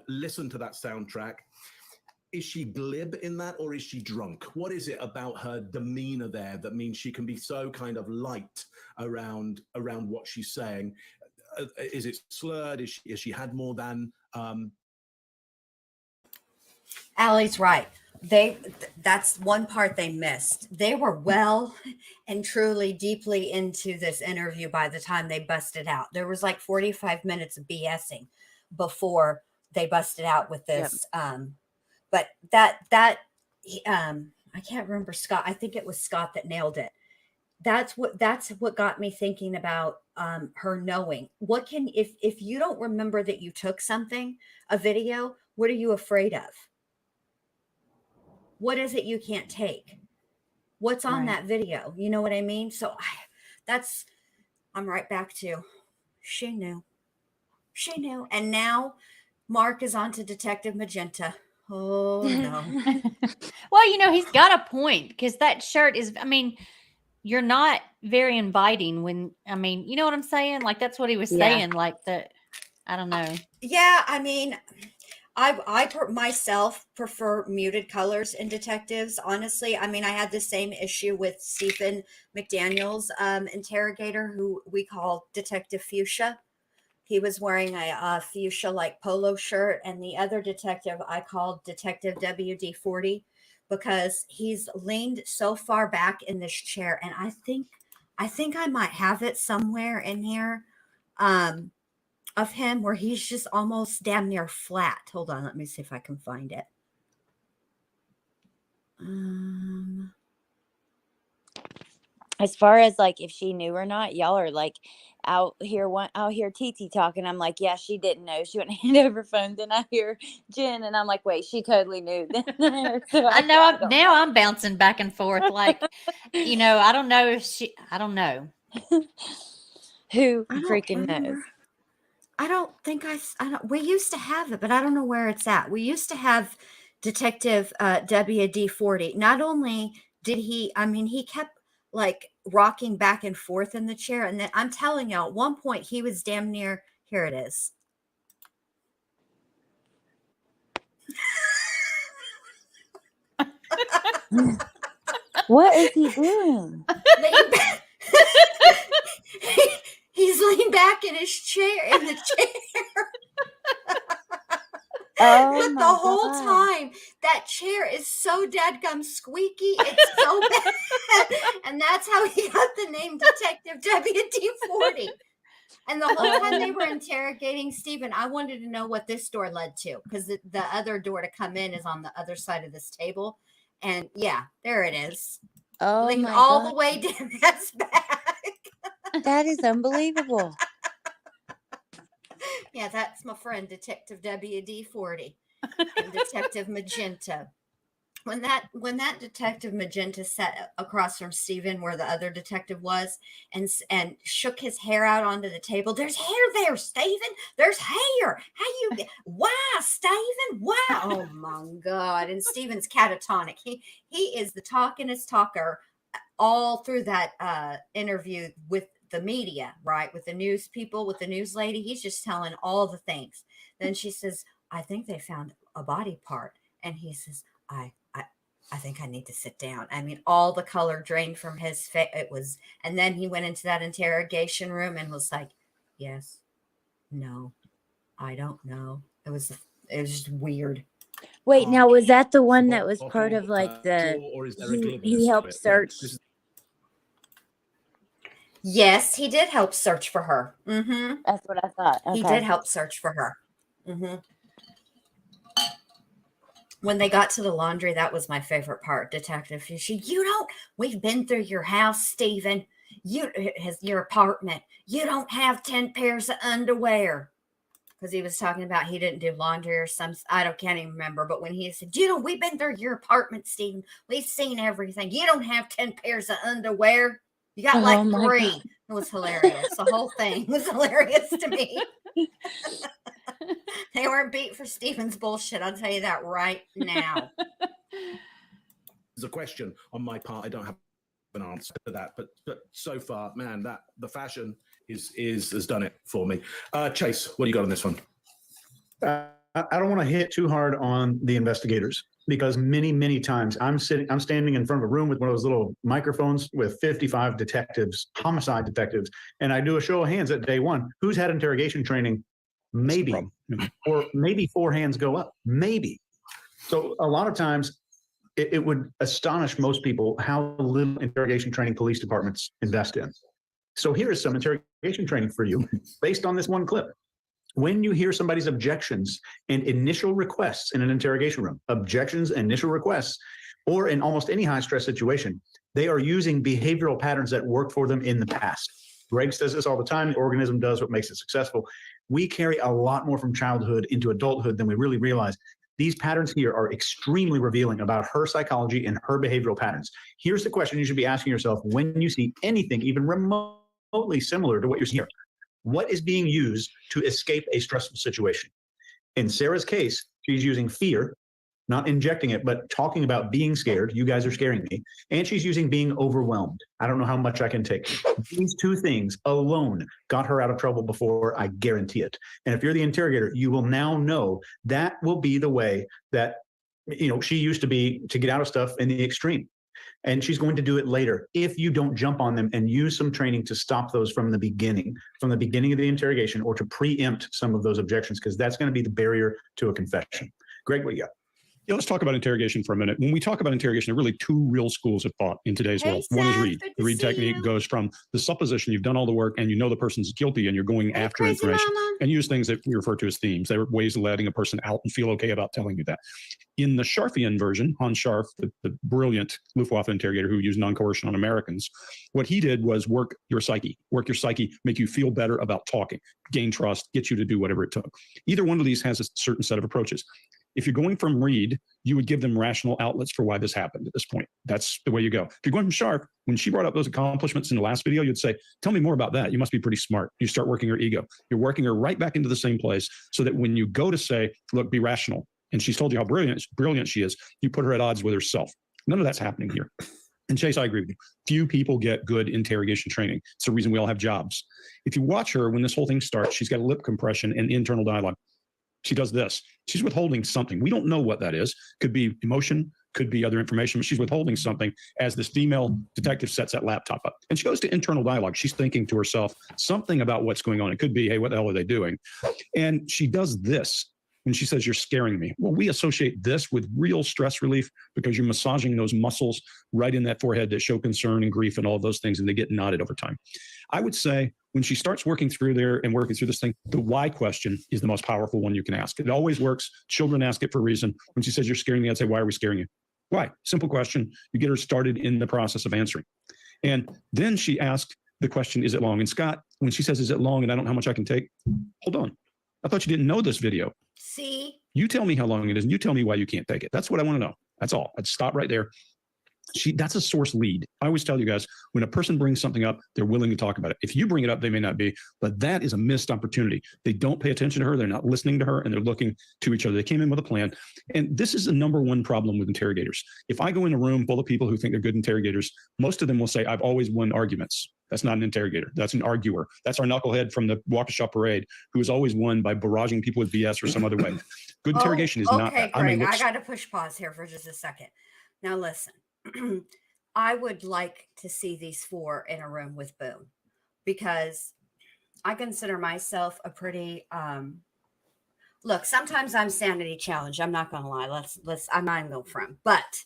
listen to that soundtrack, is she glib in that, or is she drunk? What is it about her demeanor there that means she can be so kind of light around what she's saying? Is it slurred? Is she had more than? Allie's right. That's one part they missed. They were well and truly deeply into this interview by the time they busted out. There was like 45 minutes of BSing before they busted out with this. But that I can't remember Scott. I think it was Scott that nailed it. That's what got me thinking about her knowing. What can, if you don't remember that you took something, a video, what are you afraid of? What is it you can't take? What's on that video? You know what I mean? So I'm right back to she knew. And now Mark is on to Detective Magenta. Oh no. Well, he's got a point, because that shirt is, you're not very inviting when, you know what I'm saying? Like, that's what he was saying. Like, I don't know. Yeah, I myself prefer muted colors in detectives. Honestly, I had the same issue with Stephen McDaniel's interrogator, who we call Detective Fuchsia. He was wearing a fuchsia like polo shirt, and the other detective I called Detective WD-40 because he's leaned so far back in this chair, and I think I might have it somewhere in here. Of him where he's just almost damn near flat. Hold on, let me see if I can find it. As far as like if she knew or not, y'all are like out here TT talking. I'm like, yeah, she didn't know. She went hand over phone. Then I hear Jen, and I'm like, wait, she totally knew. So I know. I'm bouncing back and forth. Like, I don't know if I don't know. Who freaking knows? I don't think we used to have it, but I don't know where it's at. We used to have Detective WD-40. Not only did he kept like rocking back and forth in the chair. And then I'm telling y'all, at one point he was damn near, here it is. What is he doing? He's leaning back in his chair, Oh But the my whole God. time, that chair is so dadgum squeaky. It's so bad. And that's how he got the name Detective WD-40. And the whole time they were interrogating Stephen, I wanted to know what this door led to, because the other door to come in is on the other side of this table. And yeah, there it is. Oh Leading my all God. the way down his back. That is unbelievable. Yeah, that's my friend, Detective WD-40 and Detective Magenta. When that Detective Magenta sat across from Stephen, where the other detective was, and shook his hair out onto the table. There's hair there, Stephen. There's hair. Why, Stephen? Why? Oh my God! And Stephen's catatonic. He is the talkingest talker all through that interview with the media, right? With the news people, with the news lady. He's just telling all the things. Then she says, "I think they found a body part," and he says, I think I need to sit down. I mean, all the color drained from his face. It was, and then he went into that interrogation room and was like, "Yes, no, I don't know." It was just weird. Wait, now was that the one that was Bottle, part of like the or is there a he glibness to helped it? Yeah, search? this is- Yes, he did help search for her. Mm-hmm. That's what I thought. He Okay. did help search for her. Mm-hmm. When they got to the laundry, that was my favorite part. Detective, we've been through your house, Stephen. Your apartment. You don't have 10 pairs of underwear. Because he was talking about he didn't do laundry or can't even remember. But when he said, we've been through your apartment, Stephen. We've seen everything. You don't have 10 pairs of underwear. You got like Oh my 3. God. It was hilarious. The whole thing was hilarious to me. They weren't beat for Stephen's bullshit. I'll tell you that right now. There's a question on my part. I don't have an answer to that, but so far, man, that the fashion has done it for me. Chase, what do you got on this one? I don't want to hit too hard on the investigators because many times I'm standing in front of a room with one of those little microphones with 55 detectives, homicide detectives, and I do a show of hands at day one. Who's had interrogation training? Maybe, or maybe 4 hands go up, maybe. So a lot of times it would astonish most people how little interrogation training police departments invest in. So here is some interrogation training for you based on this one clip. When you hear somebody's objections and initial requests in an interrogation room, objections, initial requests, or in almost any high stress situation, they are using behavioral patterns that worked for them in the past. Greg says this all the time. The organism does what makes it successful. We carry a lot more from childhood into adulthood than we really realize. These patterns here are extremely revealing about her psychology and her behavioral patterns. Here's the question you should be asking yourself when you see anything even remotely similar to what you're seeing here. What is being used to escape a stressful situation? In Sarah's case, she's using fear, not injecting it, but talking about being scared. You guys are scaring me. And she's using being overwhelmed. I don't know how much I can take. These 2 things alone got her out of trouble before, I guarantee it. And if you're the interrogator, you will now know that will be the way that, she used to be to get out of stuff in the extreme. And she's going to do it later if you don't jump on them and use some training to stop those from the beginning of the interrogation, or to preempt some of those objections, because that's going to be the barrier to a confession. Greg, what do you got? Yeah, let's talk about interrogation for a minute. When we talk about interrogation, there are really 2 real schools of thought in today's world. One is read. The read technique goes from the supposition you've done all the work and you know the person's guilty and you're going after information, and use things that we refer to as themes. They were ways of letting a person out and feel okay about telling you that. In the Scharfian version, Hans Scharf, the brilliant Luftwaffe interrogator who used non-coercion on Americans, what he did was work your psyche, make you feel better about talking, gain trust, get you to do whatever it took. Either one of these has a certain set of approaches. If you're going from read, you would give them rational outlets for why this happened at this point. That's the way you go. If you're going from Scharf, when she brought up those accomplishments in the last video, you'd say, tell me more about that. You must be pretty smart. You start working her ego. You're working her right back into the same place so that when you go to say, look, be rational, and she's told you how brilliant she is, you put her at odds with herself. None of that's happening here. And Chase, I agree with you. Few people get good interrogation training. It's the reason we all have jobs. If you watch her, when this whole thing starts, she's got lip compression and internal dialogue. She does this. She's withholding something. We don't know what that is. Could be emotion, could be other information, but she's withholding something as this female detective sets that laptop up. And she goes to internal dialogue. She's thinking to herself something about what's going on. It could be, hey, what the hell are they doing? And she does this. when she says, you're scaring me. Well, we associate this with real stress relief because you're massaging those muscles right in that forehead that show concern and grief and all those things, and they get knotted over time. I would say when she starts working through there and working through this thing, the why question is the most powerful one you can ask. It always works. Children ask it for a reason. When she says, you're scaring me, I'd say, why are we scaring you? Why? Simple question. You get her started in the process of answering. And then she asked the question, is it long? And Scott, when she says, is it long and I don't know how much I can take? Hold on. I thought you didn't know this video. See? You tell me how long it is and you tell me why you can't take it. That's what I want to know. That's all. I'd stop right there. That's a source lead. I always tell you guys, when a person brings something up, they're willing to talk about it. If you bring it up, they may not be, but that is a missed opportunity. They don't pay attention to her. They're not listening to her, and they're looking to each other. They came in with a plan. And this is the number one problem with interrogators. If I go in a room full of people who think they're good interrogators, most of them will say, I've always won arguments. That's not an interrogator. That's an arguer. That's our knucklehead from the Waukesha parade who has always won by barraging people with BS or some other way. Good interrogation is not that. Okay, Greg, I got to push pause here for just a second. Now listen. I would like to see these four in a room with Boone, because I consider myself a pretty look, sometimes I'm sanity challenged. I'm not gonna lie. I'm not even going front, but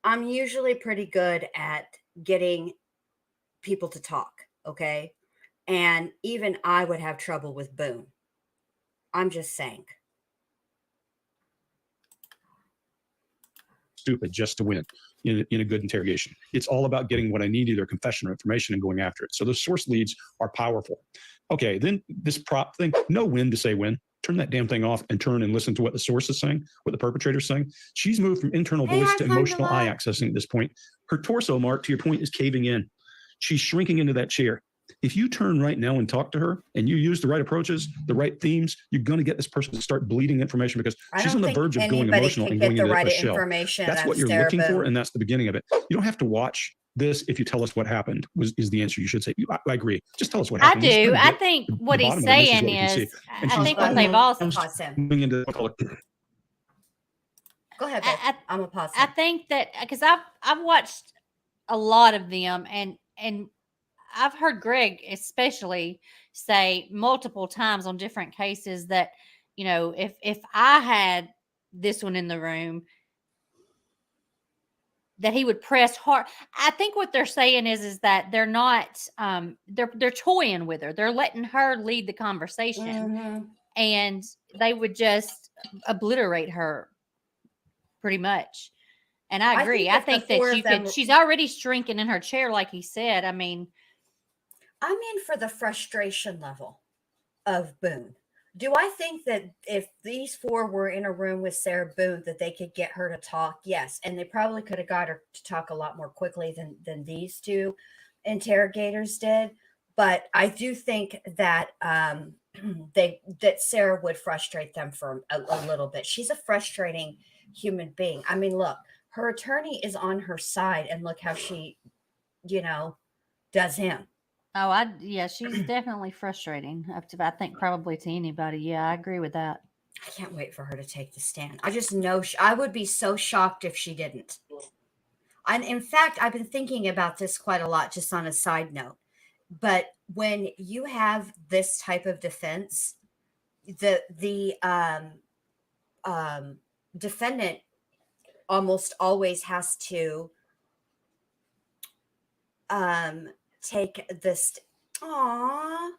I'm usually pretty good at getting people to talk. Okay. And even I would have trouble with Boone. I'm just saying. Stupid just to win in a good interrogation. It's all about getting what I need, either confession or information, and going after it. So those source leads are powerful. Okay, then this prop thing, know when to say when. Turn that damn thing off and turn and listen to what the source is saying, what the perpetrator's saying. She's moved from internal voice to emotional eye accessing at this point. Her torso, Mark, to your point, is caving in. She's shrinking into that chair. If you turn right now and talk to her and you use the right approaches, the right themes, you're going to get this person to start bleeding information because she's on the verge of going emotional and going into a shell. That's what you're looking for, and that's the beginning of it. You don't have to watch this if you tell us what happened is the answer you should say. I agree. Just tell us what happened. I do. I think what he's saying is, I think what they've all Go ahead, babe. I'm gonna pause. I think that because I've watched a lot of them, and I've heard Greg especially say multiple times on different cases that, you know, if I had this one in the room, that he would press hard. I think what they're saying is that they're not they're toying with her. They're letting her lead the conversation, and they would just obliterate her pretty much. And I agree. I think that she's already shrinking in her chair, like he said. I mean, for the frustration level of Boone, do I think that if these four were in a room with Sarah Boone, that they could get her to talk? Yes. And they probably could have got her to talk a lot more quickly than these two interrogators did. But I do think that that Sarah would frustrate them for a little bit. She's a frustrating human being. I mean, look, her attorney is on her side, and look how she, does him. Oh, yeah, she's definitely frustrating I think probably to anybody. Yeah, I agree with that. I can't wait for her to take the stand. I just know I would be so shocked if she didn't. And in fact, I've been thinking about this quite a lot, just on a side note. But when you have this type of defense, the defendant almost always has to take this. Aw,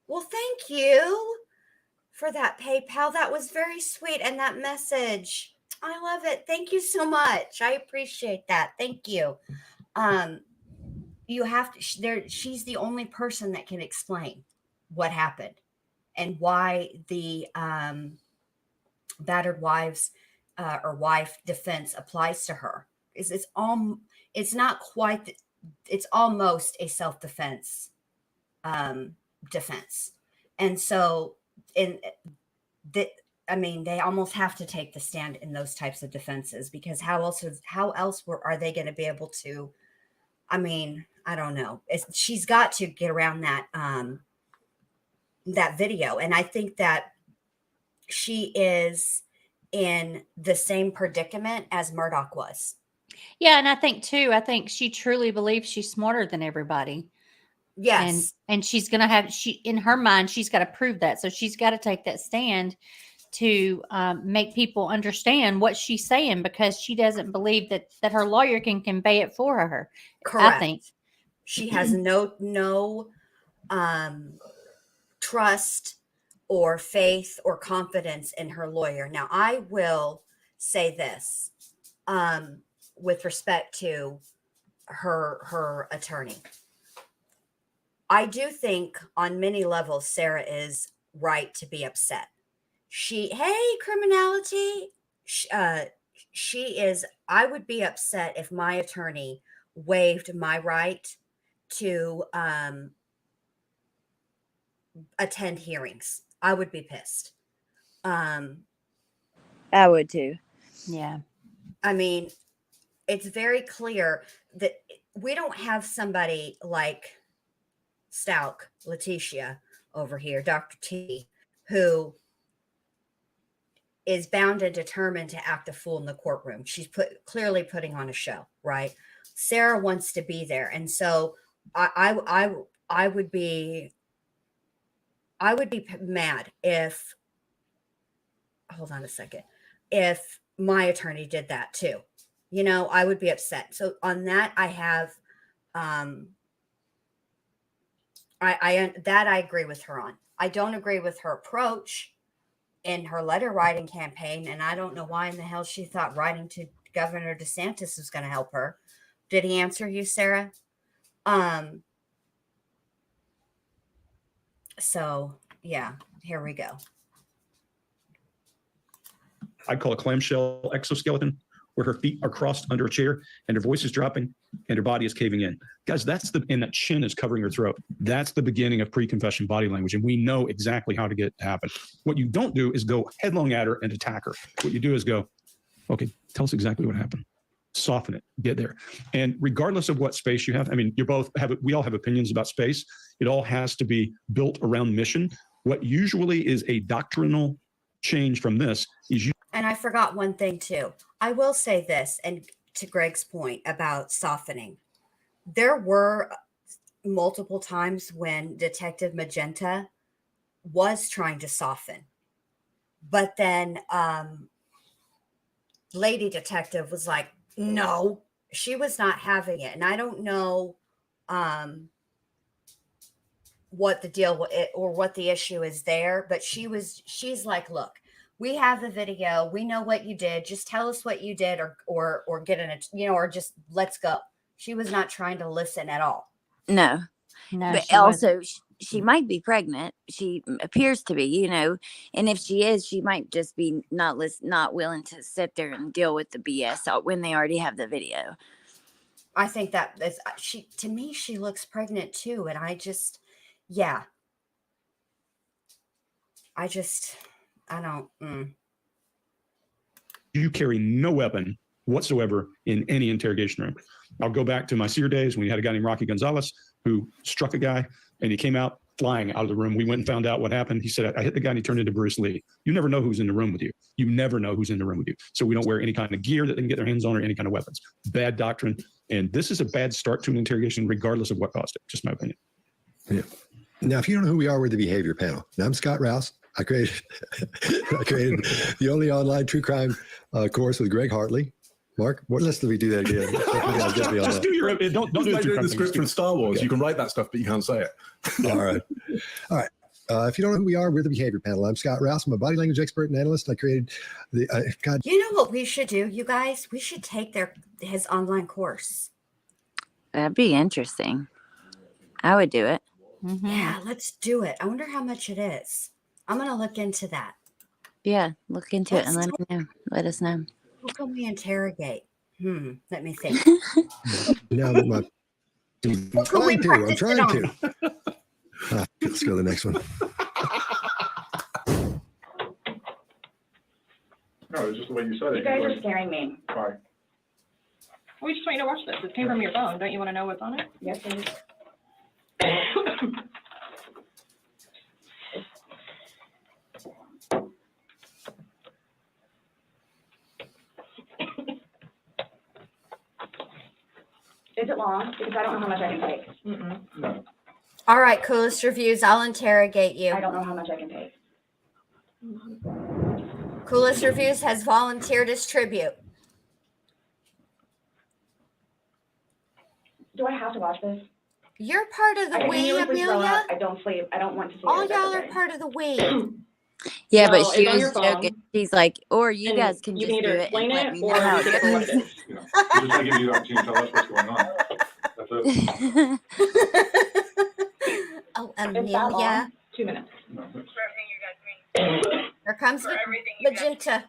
well, thank you for that PayPal. That was very sweet, and that message, I love it. Thank you so much. I appreciate that. Thank you. You have to. She's the only person that can explain what happened and why the battered wives or wife defense applies to her. It's not quite. It's almost a self-defense defense. And so they almost have to take the stand in those types of defenses, because how else are they going to be able to, I don't know. She's got to get around that that video. And I think that she is in the same predicament as Murdoch was. Yeah, and I think she truly believes she's smarter than everybody. Yes. And she's going to in her mind, she's got to prove that. So she's got to take that stand to make people understand what she's saying because she doesn't believe that her lawyer can convey it for her. Correct. I think she has no trust or faith or confidence in her lawyer. Now, I will say this with respect to her attorney. I do think on many levels, Sarah is right to be upset. Criminality. She is, I would be upset if my attorney waived my right to attend hearings. I would be pissed. I would too. Yeah. I mean, it's very clear that we don't have somebody like Stalk, Letitia over here, Dr. T, who is bound and determined to act a fool in the courtroom. She's clearly putting on a show, right? Sarah wants to be there. And so I would be mad if, hold on a second, if my attorney did that too. You know, I would be upset. So on that, I have, I agree with her on. I don't agree with her approach in her letter writing campaign, and I don't know why in the hell she thought writing to Governor DeSantis was going to help her. Did he answer you, Sarah? So yeah, here we go. I'd call a clamshell exoskeleton, where her feet are crossed under a chair and her voice is dropping and her body is caving in. Guys, and that chin is covering her throat. That's the beginning of pre-confession body language. And we know exactly how to get it to happen. What you don't do is go headlong at her and attack her. What you do is go, okay, tell us exactly what happened. Soften it, get there. And regardless of what space you have, I mean, we all have opinions about space. It all has to be built around mission. What usually is a doctrinal change from this is and I forgot one thing too. I will say this, and to Greg's point about softening, there were multiple times when Detective Magenta was trying to soften, but then Lady Detective was like, no, she was not having it. And I don't know what the deal or what the issue is there, but she's like, look, we have the video. We know what you did. Just tell us what you did or get in it, or just let's go. She was not trying to listen at all. No, but also she might be pregnant. She appears to be, and if she is, she might just be not willing to sit there and deal with the BS when they already have the video. I think that is, to me, she looks pregnant too. And I don't. You carry no weapon whatsoever in any interrogation room. I'll go back to my SEER days when we had a guy named Rocky Gonzalez who struck a guy and he came out flying out of the room. We went and found out what happened. He said, I hit the guy and he turned into Bruce Lee. You never know who's in the room with you. You never know who's in the room with you. So we don't wear any kind of gear that they can get their hands on or any kind of weapons. Bad doctrine. And this is a bad start to an interrogation, regardless of what caused it. Just my opinion. Yeah. Now, if you don't know who we are, we're the Behavior Panel. Now, I'm Scott Rouse. I created the only online true crime course with Greg Hartley. Mark, let's do that again. Just do your own. Don't do the script from Star Wars. Okay. You can write that stuff, but you can't say it. All right. If you don't know who we are, we're the Behavior Panel. I'm Scott Rouse. I'm a body language expert and analyst. I created the. You know what we should do, you guys? We should take his online course. That'd be interesting. I would do it. Mm-hmm. Yeah, let's do it. I wonder how much it is. I'm going to look into that. Yeah, look into it and let me know. Let us know. Who can we interrogate? Let me think. Now that I'm trying to. Let's go to the next one. No, it's just the way you said it. You guys are scaring me. Why? We just want you to watch this. It came from your phone. Don't you want to know what's on it? Yes, please. Is it long? Because I don't know how much I can take. No. All right, coolest reviews. I'll interrogate you. I don't know how much I can take. Coolest Reviews has volunteered as tribute. Do I have to watch this? You're part of the I we, continuously throw Amelia. up. I don't sleep. I don't want to see All it. That's y'all are okay. part of the we. Yeah, Well, but she it's on your was joking. phone, She's like, or you and guys can you just can do either it and explain let it me know or how take it it for what it goes. is. You know, we're just trying to give you the opportunity to tell us what's going on. That's it. Oh, It's that Amelia. long? 2 minutes. No, it's- Here comes Magenta.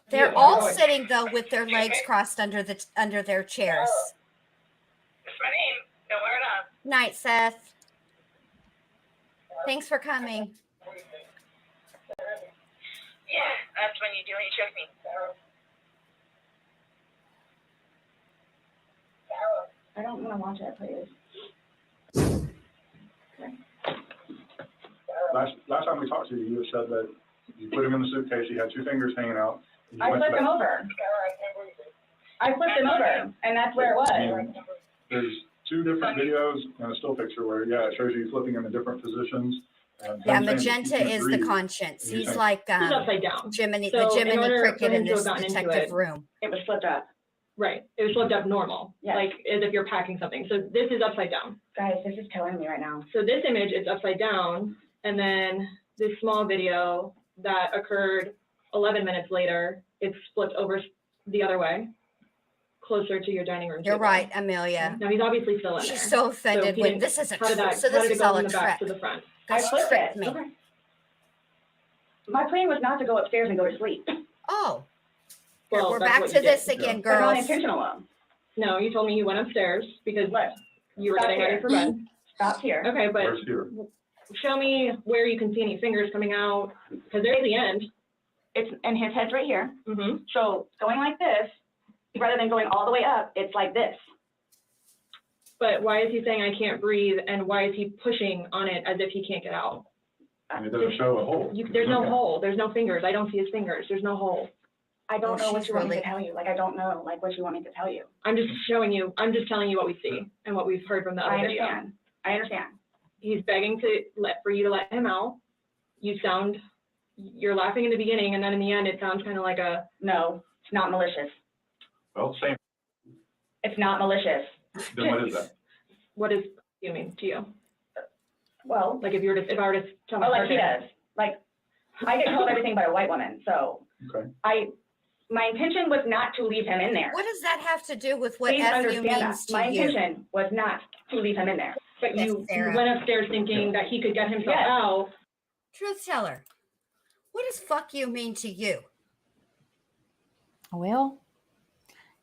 They're all sitting though with their legs crossed under their chairs. Night, Seth. Thanks for coming. Yeah, that's when you do when you choke me. I don't want to watch it, please. Last time we talked to you, you had said that you put him in the suitcase, he had two fingers hanging out. You I went to flipped him that- over. I flipped him over, and that's where it was. There's two different videos and a still picture where, yeah, it shows you flipping into different positions. And Yeah, him saying that he Magenta can't is the breathe. conscience. And you're He's saying- like He's upside down. Jiminy, So the in Jiminy order for Cricket him in to have this gotten into detective it- room. It was flipped up. Right. It was flipped up normal, Yes. like as if you're packing something. So this is upside down. Guys, this is killing me right now. So this image is upside down, and then this small video that occurred 11 minutes later, it's flipped over the other way, closer to your dining room You're table. right, Amelia. Now he's obviously still in there. She's so offended he with didn't- this is a how did trick. that, So how this did it is go all from a the back trick. to the front? I Guys, flipped tricked it. me. Okay. My plan was not to go upstairs and go to sleep. Oh, here, Well, we're that's back what to you did. this again, But not girls. intentional one. No, you told me you went upstairs because What? you were Stop getting ready here. for bed. Stop here. Okay, but Where's here? show me where you can see any fingers coming out, because they're at the end. It's, and his head's right here. Mm-hmm. So going like this, rather than going all the way up, it's like this. But why is he saying I can't breathe, and why is he pushing on it as if he can't get out? And it doesn't show a hole. There's no hole. There's no fingers. I don't see his fingers. There's no hole. I don't Oh, know what she's you want me really- to tell you. Like, I don't know, like, what you want me to tell you. I'm just showing you. I'm just telling you what we see and what we've heard from the other I video. understand. I understand. He's begging for you to let him out. You're laughing in the beginning, and then in the end, it sounds kind of like a. No, it's not malicious. Well, same. It's not malicious. Then what is that? What does you mean to you? Well, Like if I were to tell my oh, like he partner- does. Like, I get told everything by a white woman, so Okay. my intention was not to leave him in there. What does that have to do with what Please FU understand means that. My to you? intention was not to leave him in there. But Yes, you Sarah. went upstairs thinking that he could get himself Yes. out. Truth teller, what does fuck you mean to you? Well,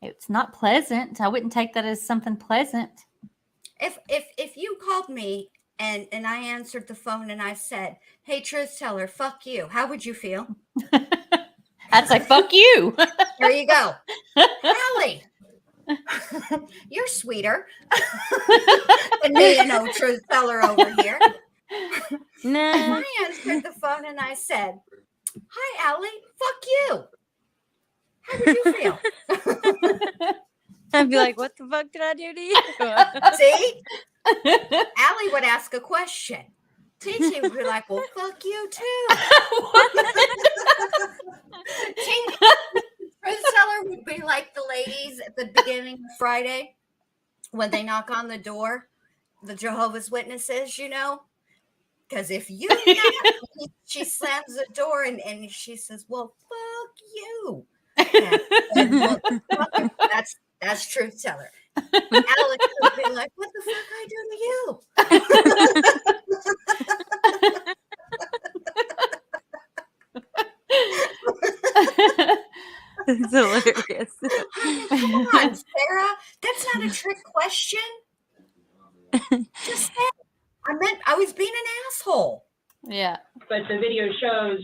it's not pleasant. I wouldn't take that as something pleasant. If you called me and I answered the phone and I said, "Hey, truth teller, fuck you," how would you feel? I'd say, fuck you. There you go. Allie, you're sweeter than me and no truth teller over here. No. I answered the phone and I said, "Hi, Allie, fuck you." How would you feel? I'd be like, what the fuck did I do to you? See? Allie would ask a question. TT would be like, "Well, fuck you too." Truth teller would be like the ladies at the beginning of Friday when they knock on the door, the Jehovah's Witnesses, you know? Because if you knock, she slams the door and she says, "Well, fuck you." And that's truth teller. Alex would be like, "What the fuck I do to you?" It's hilarious. Come on, Sarah. That's not a trick question. Just say, I was being an asshole. Yeah. But the video shows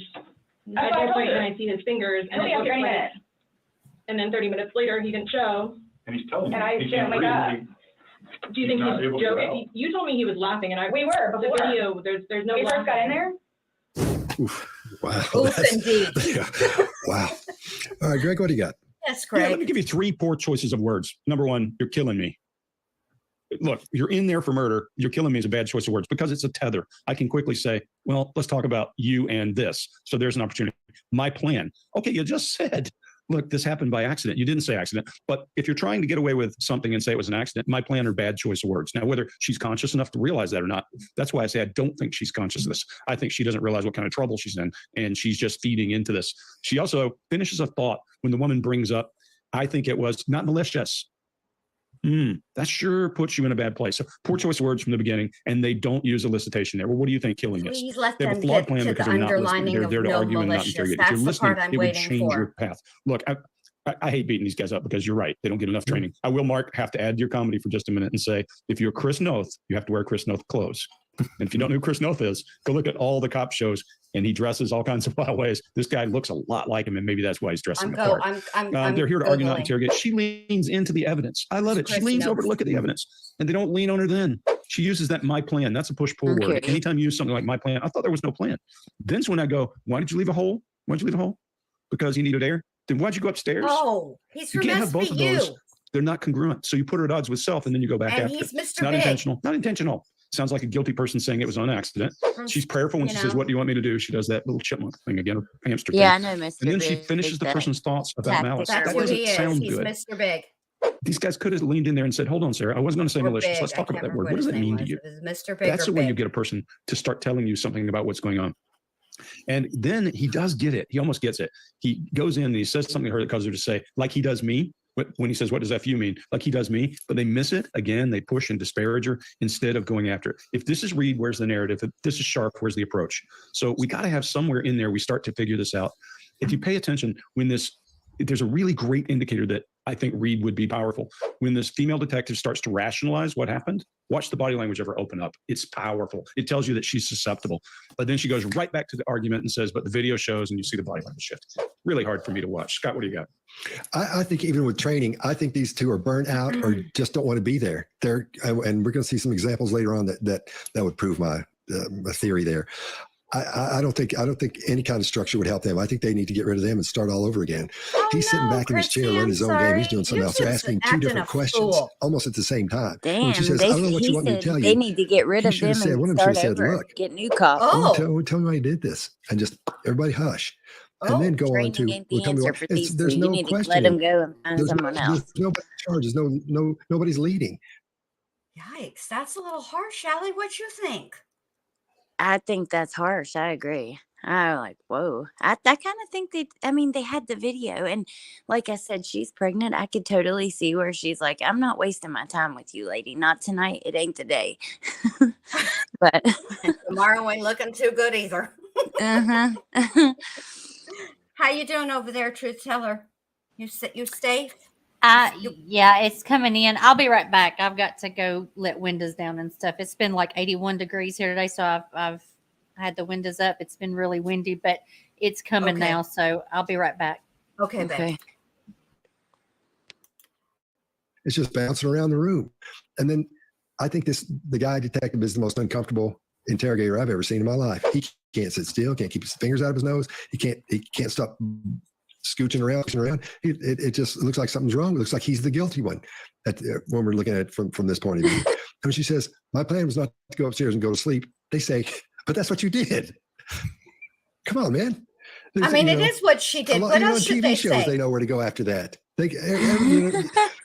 That's at what I no told point you. can I see his fingers, and He'll it be up looks here any like, minute. and then 30 minutes later he didn't show. And he's telling you. And I he didn't can't wake up. breathe. Do you He's think not he's able to get joking? You told me he was laughing, and We were the before. video. There's no When we first got in laughing. there, Wow. Oof, that's- indeed. Wow. All right, Greg, what do you got? That's Yeah, let me great. give you three poor choices of words. Number one, you're killing me. look, you're in there for murder. You're killing me is a bad choice of words because it's a tether. I can quickly say, well, let's talk about you and this. So there's an opportunity. My plan. Okay, you just said, look, this happened by accident. You didn't say accident, but if you're trying to get away with something and say it was an accident, my plan or bad choice of words. Now, whether she's conscious enough to realize that or not, that's why I say I don't think she's conscious of this. I think she doesn't realize what kind of trouble she's in, and she's just feeding into this. She also finishes a thought when the woman brings up, I think it was not malicious. That sure puts you in a bad place. So poor choice of words from the beginning, and they don't use elicitation there. Well, what do you think killing is? Please let They have them a flawed get plan to because the they're not listening. underlining They're of there to no argue and not malicious. interrogate. If That's you're the listening, part I'm it would waiting change for. your path. Look, I hate beating these guys up because you're right. They don't get enough training. I will, Mark, have to add to your comedy for just a minute and say, if you're Chris Noth, you have to wear Chris Noth clothes. And if you don't know who Chris Noth is, go look at all the cop shows, and he dresses all kinds of wild ways. This guy looks a lot like him, and maybe that's why he's dressing the part. They're here to argue, not interrogate. She leans into the evidence. I love it. She leans over to look at the evidence, and they don't lean on her then. She uses that my plan. That's a push-pull word. Anytime you use something like my plan, I thought there was no plan. Then's when I go, why did you leave a hole? Why'd you leave a hole? Because you needed air? Then why'd you go upstairs? Oh, he's You from can't have both of those. They're not congruent. So you put her at odds with self, and then you go back And after he's it. Mr. It's not Big. intentional. Not intentional. Sounds like a guilty person saying it was on accident. She's prayerful when she says, what do you want me to do? She does that little chipmunk thing again, or hamster thing. Yeah, I know, Mr. And then she Big, finishes the that person's thoughts about malice. That's That who doesn't he is. sound He's good. Mr. Big. These guys could have leaned in there and said, hold on, Sarah, I wasn't going to say Or malicious. Big. Let's I talk can't about that remember word. What does his that name mean to was. you? It was Mr. Big That's or the way you Big. get a person to start telling you something about what's going on. And then he does get it. He almost gets it. He goes in and he says something to her that causes her to say, like he does me. When he says, what does FU mean? Like he does me, but they miss it. Again, they push and disparage her instead of going after it. If this is Reed, where's the narrative? If this is Sharp, where's the approach? So we got to have somewhere in there we start to figure this out. If you pay attention, there's a really great indicator that I think Reed would be powerful. When this female detective starts to rationalize what happened, watch the body language of her open up. It's powerful. It tells you that she's susceptible. But then she goes right back to the argument and says, but the video shows, and you see the body language shift. Really hard for me to watch. Scott, what do you got? I think even with training, I think these two are burnt out or just don't want to be there. And we're going to see some examples later on that would prove my theory there. I don't think any kind of structure would help them. I think they need to get rid of them and start all over again. He's sitting back in his chair learning his own game. He's doing something else. They're asking two different questions almost at the same time. Damn, She says, I don't know what you want me to tell you. They need to get rid of them said, and one of start them should have said, over. look, Get new cops. tell me why you did this. And just everybody hush. And then go on to Training ain't the answer for these there's two. no You need question. to let them go and find someone else. There's nobody charges. Nobody's leading. Yikes, that's a little harsh, Allie. What you think? I think that's harsh. I agree. I'm like, whoa. I kind of think they had the video. And like I said, she's pregnant. I could totally see where she's like, I'm not wasting my time with you, lady. Not tonight. It ain't the day. But tomorrow ain't looking too good either. uh-huh. How you doing over there, Truth Teller? You safe? Yeah, it's coming in. I'll be right back. I've got to go let windows down and stuff. It's been like 81 degrees here today, so I've had the windows up. It's been really windy, but it's coming now, so I'll be right back. Okay, babe. It's just bouncing around the room. And then I think the guy detective is the most uncomfortable interrogator I've ever seen in my life. He can't sit still, can't keep his fingers out of his nose. He can't stop scooching around. It just looks like something's wrong. It looks like he's the guilty one when we're looking at it from this point of view. And when she says, my plan was not to go upstairs and go to sleep, they say, but that's what you did. Come on, man. It is what she did. What else should they say? They know where to go after that.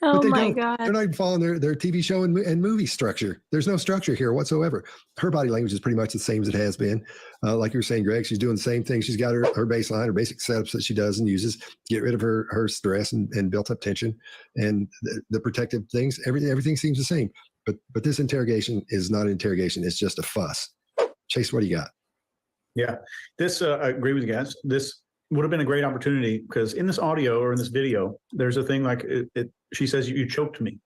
Oh they my don't. God. They're not even following their TV show and movie structure. There's no structure here whatsoever. Her body language is pretty much the same as it has been. Like you were saying, Greg, she's doing the same thing. She's got her baseline, her basic setups that she does and uses to get rid of her stress and built up tension and the protective things. Everything seems the same. But this interrogation is not an interrogation. It's just a fuss. Chase, what do you got? Yeah, I agree with you guys. This would have been a great opportunity because in this audio or in this video, there's a thing like she says, you choked me.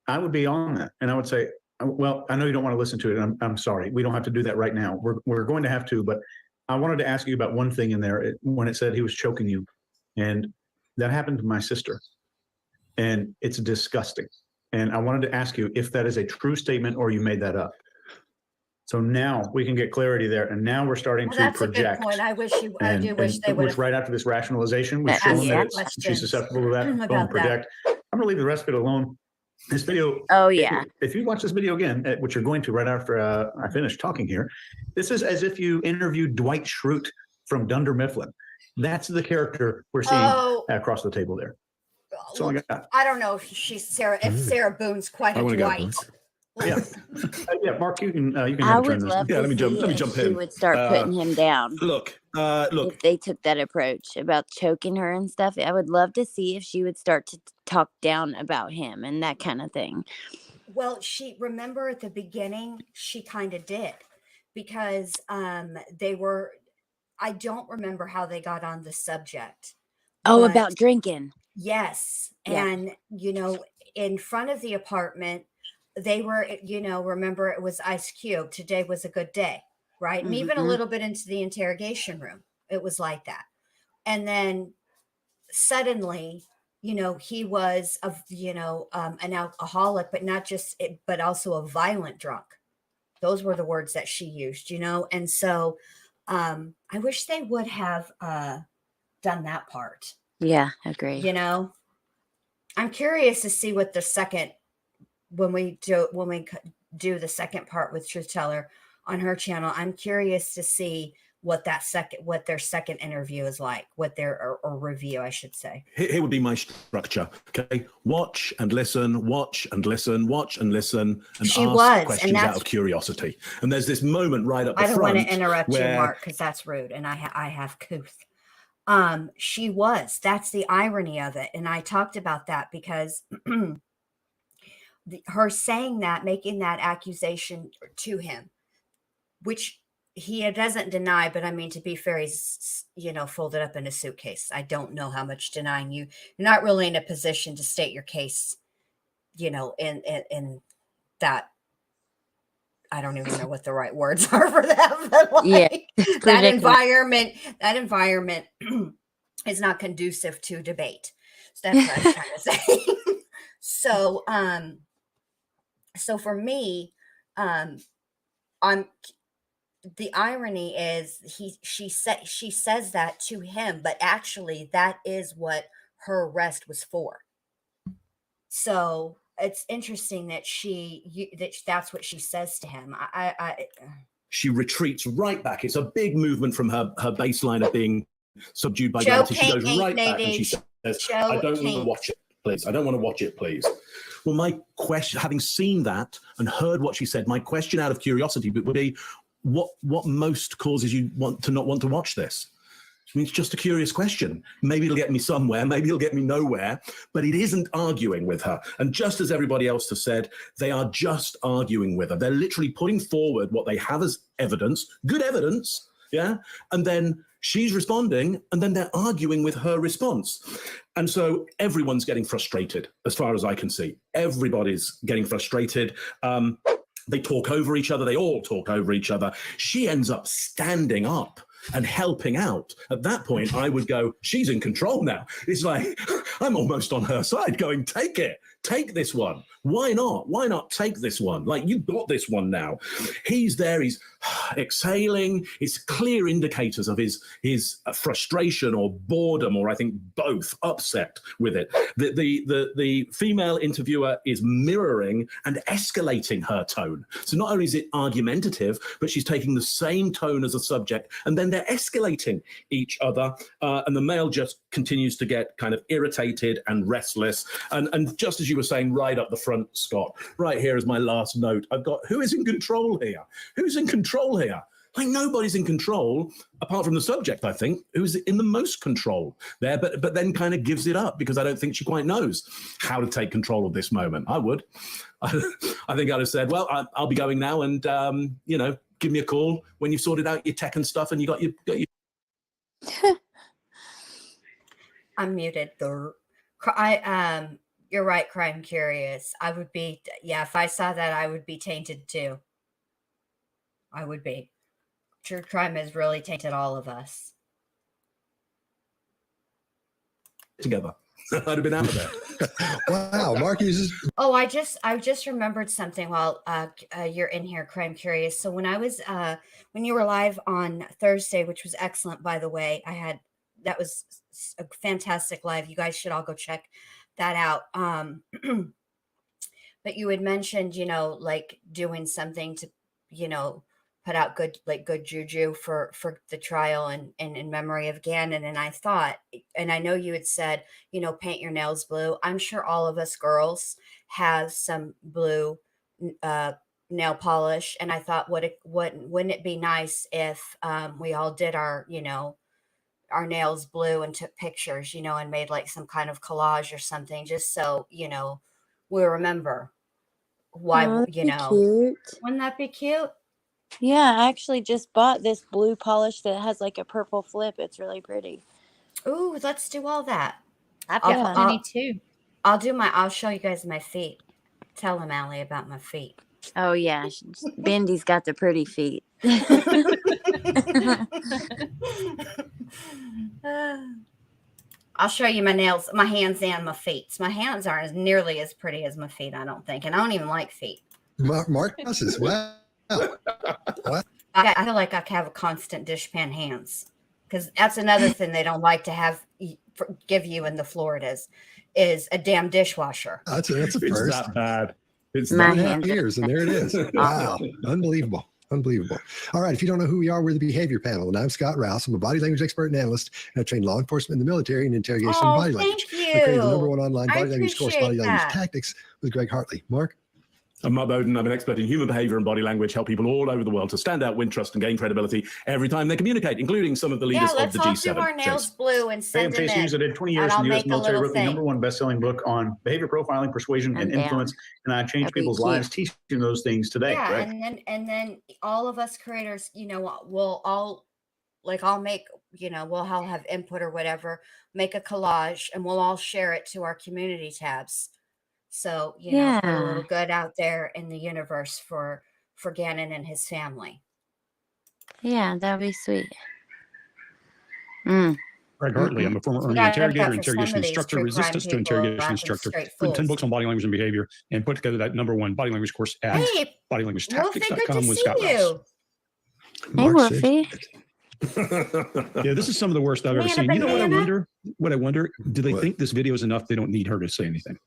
I would be on that. And I would say, well, I know you don't want to listen to it. And I'm sorry. We don't have to do that right now. We're going to have to, but I wanted to ask you about one thing in there when it said he was choking you. And that happened to my sister. And it's disgusting. And I wanted to ask you if that is a true statement or you made that up. So now we can get clarity there, and now we're starting to project. That's a good point. I do wish they would. Which right after this rationalization, we've shown that she's susceptible to that. Boom, project. I'm going to leave the rest of it alone. This video. Oh, yeah. If you watch this video again, which you're going to right after I finish talking here, this is as if you interviewed Dwight Schrute from Dunder Mifflin. That's the character we're seeing across the table there. So I don't know if she's Sarah. If Sarah Boone's quite a Dwight. Yeah, Mark, you can. I would love to let me jump she in. would start putting him down. Look. If they took that approach about choking her and stuff, I would love to see if she would start to talk down about him and that kind of thing. Well, remember at the beginning, she kind of did, because they were. I don't remember how they got on the subject. Oh, about drinking. Yes, Yeah. and in front of the apartment. They were, remember it was Ice Cube. Today was a good day, right? And even a little bit into the interrogation room, it was like that. And then suddenly, he was an alcoholic, but not just it, but also a violent drunk. Those were the words that she used, And so I wish they would have done that part. Yeah, agree. I'm curious to see what the second. When we do the second part with Truth Teller on her channel, I'm curious to see what their second interview is like, what their or review, I should say. Here would be my structure. Okay, watch and listen, watch and listen, watch and listen, and ask questions out of curiosity. And there's this moment right up the front. I don't want to interrupt you, Mark, because that's rude, and I have couth. That's the irony of it, and I talked about that because. Her saying that, making that accusation to him, which he doesn't deny, but I mean, to be fair, he's, folded up in a suitcase. I don't know how much denying you're not really in a position to state your case, in that. I don't even know what the right words are for that, but that environment is not conducive to debate. So that's what I'm trying to say. So for me, the irony is she says that to him, but actually that is what her arrest was for. So it's interesting that that's what she says to him. She retreats right back. It's a big movement from her baseline of being subdued by gravity. She goes right back and she says, I don't want to watch it, please. I don't want to watch it, please. Well, my question, having seen that and heard what she said, my question out of curiosity would be, what most causes you not want to watch this? I mean, it's just a curious question. Maybe it'll get me somewhere, maybe it'll get me nowhere, but it isn't arguing with her. And just as everybody else has said, they are just arguing with her. They're literally putting forward what they have as evidence, good evidence, yeah? And then she's responding, and then they're arguing with her response. And so everyone's getting frustrated, as far as I can see. Everybody's getting frustrated. They talk over each other. They all talk over each other. She ends up standing up and helping out. At that point, I would go, she's in control now. It's like, I'm almost on her side going, take it. Take this one. Why not? Why not take this one? Like, you've got this one now. He's there. He's exhaling. It's clear indicators of his frustration or boredom, or I think both, upset with it. The female interviewer is mirroring and escalating her tone. So not only is it argumentative, but she's taking the same tone as the subject, and then they're escalating each other. And the male just continues to get kind of irritated and restless. And just as you were saying right up the front, Scott, right here is my last note. I've got, who is in control here? Who's in control here? Like, nobody's in control apart from the subject, I think, who's in the most control there, but then kind of gives it up because I don't think she quite knows how to take control of this moment. I would. I think I'd have said, well, I'll be going now, and, give me a call when you've sorted out your tech and stuff and you got your... I'm muted. You're right, Crime Curious. I would be, if I saw that, I would be tainted too. I would be. True crime has really tainted all of us. Together. I'd have been out of there. Wow, Mark uses. Oh, I just remembered something while you're in here, Crime Curious. So when I was when you were live on Thursday, which was excellent, by the way, that was a fantastic live. You guys should all go check that out. But you had mentioned, like doing something to, put out good juju for the trial and in memory of Gannon. And I thought, and I know you had said, paint your nails blue. I'm sure all of us girls have some blue nail polish, and I thought, wouldn't it be nice if we all did our our nails blue and took pictures, and made like some kind of collage or something, just so we remember why, Oh, that'd be cute. Wouldn't that be cute? Yeah, I actually just bought this blue polish that has like a purple flip. It's really pretty. Ooh, let's do all that. I've got plenty too. I'll show you guys my feet. Tell him, Allie, about my feet. Oh yeah, Bendy's got the pretty feet. I'll show you my nails, my hands, and my feet. My hands aren't as nearly as pretty as my feet, I don't think, and I don't even like feet. Marcus, wow. What? I feel like I have a constant dishpan hands, because that's another thing they don't like to have give you in the Floridas is a damn dishwasher. That's a It's first. that bad. It's My that bad. years, and there it is. Wow, unbelievable. Unbelievable. All right. If you don't know who we are, we're the Behavior Panel. And I'm Scott Rouse. I'm a body language expert and analyst, and I train law enforcement in the military in interrogation and body language. Thank I created the you. #1 online I body language course, Body appreciate Language that. Tactics, with Greg Hartley. Mark? I'm Mark Bowden. I'm an expert in human behavior and body language, help people all over the world to stand out, win trust, and gain credibility every time they communicate, including some of the leaders Yeah, of let's the all G7. do our nails Jace. blue and Hey, I'm send them Chase Hughes. I in. did 20 And years I'll in the U.S. make a military, little wrote the thing. #1 best-selling book on behavior profiling, persuasion, and I'm down. influence, and I change That'd be people's cute. lives teaching those things today. Yeah, Right? and then all of us creators, we'll all I'll make, we'll all have input or whatever, make a collage, and we'll all share it to our community tabs. So, put a Yeah. little good out there in the universe for Gannon and his family. Yeah, that'd be sweet. Mm. Greg Hartley. I'm a former Army got it interrogator, for some interrogation of these instructor, true resistance to crime people, interrogation acting instructor. straight Written 10 fools. books on body language and behavior, and put together that #1 body language course at Hey, Wolfie, good to bodylanguagetactics.com with see Scott Rouse. you. Hey, Wolfie. Yeah, this is some of the worst I've ever Banana, seen. You know what I banana. wonder? Do they What? think this video is enough? They don't need her to say anything.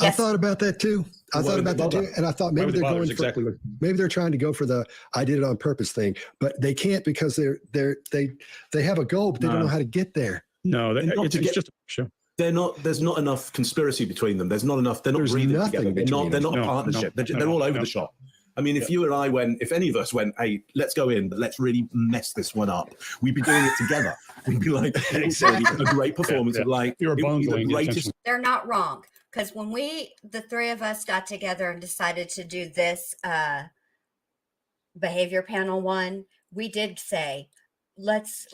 I thought about that too. And I thought Why maybe would they they're bother? going Is for, exactly what. maybe they're trying to go for the "I did it on purpose" thing, but they can't because they have a goal, but they don't No. know how to get there. No, They're not it's to get- just a show. There's not enough conspiracy between them. They're not There's breathing nothing together. They're between not them. a partnership. No, They're all over no. the shop. I mean, if you and I if any of us went, hey, let's go in, but let's really mess this one up, we'd be doing it together. We'd be like, it's a great performance of like, You're it would be the bungling, greatest. essentially. They're not wrong, because when the three of us got together and decided to do this behavior panel one, we did say, let's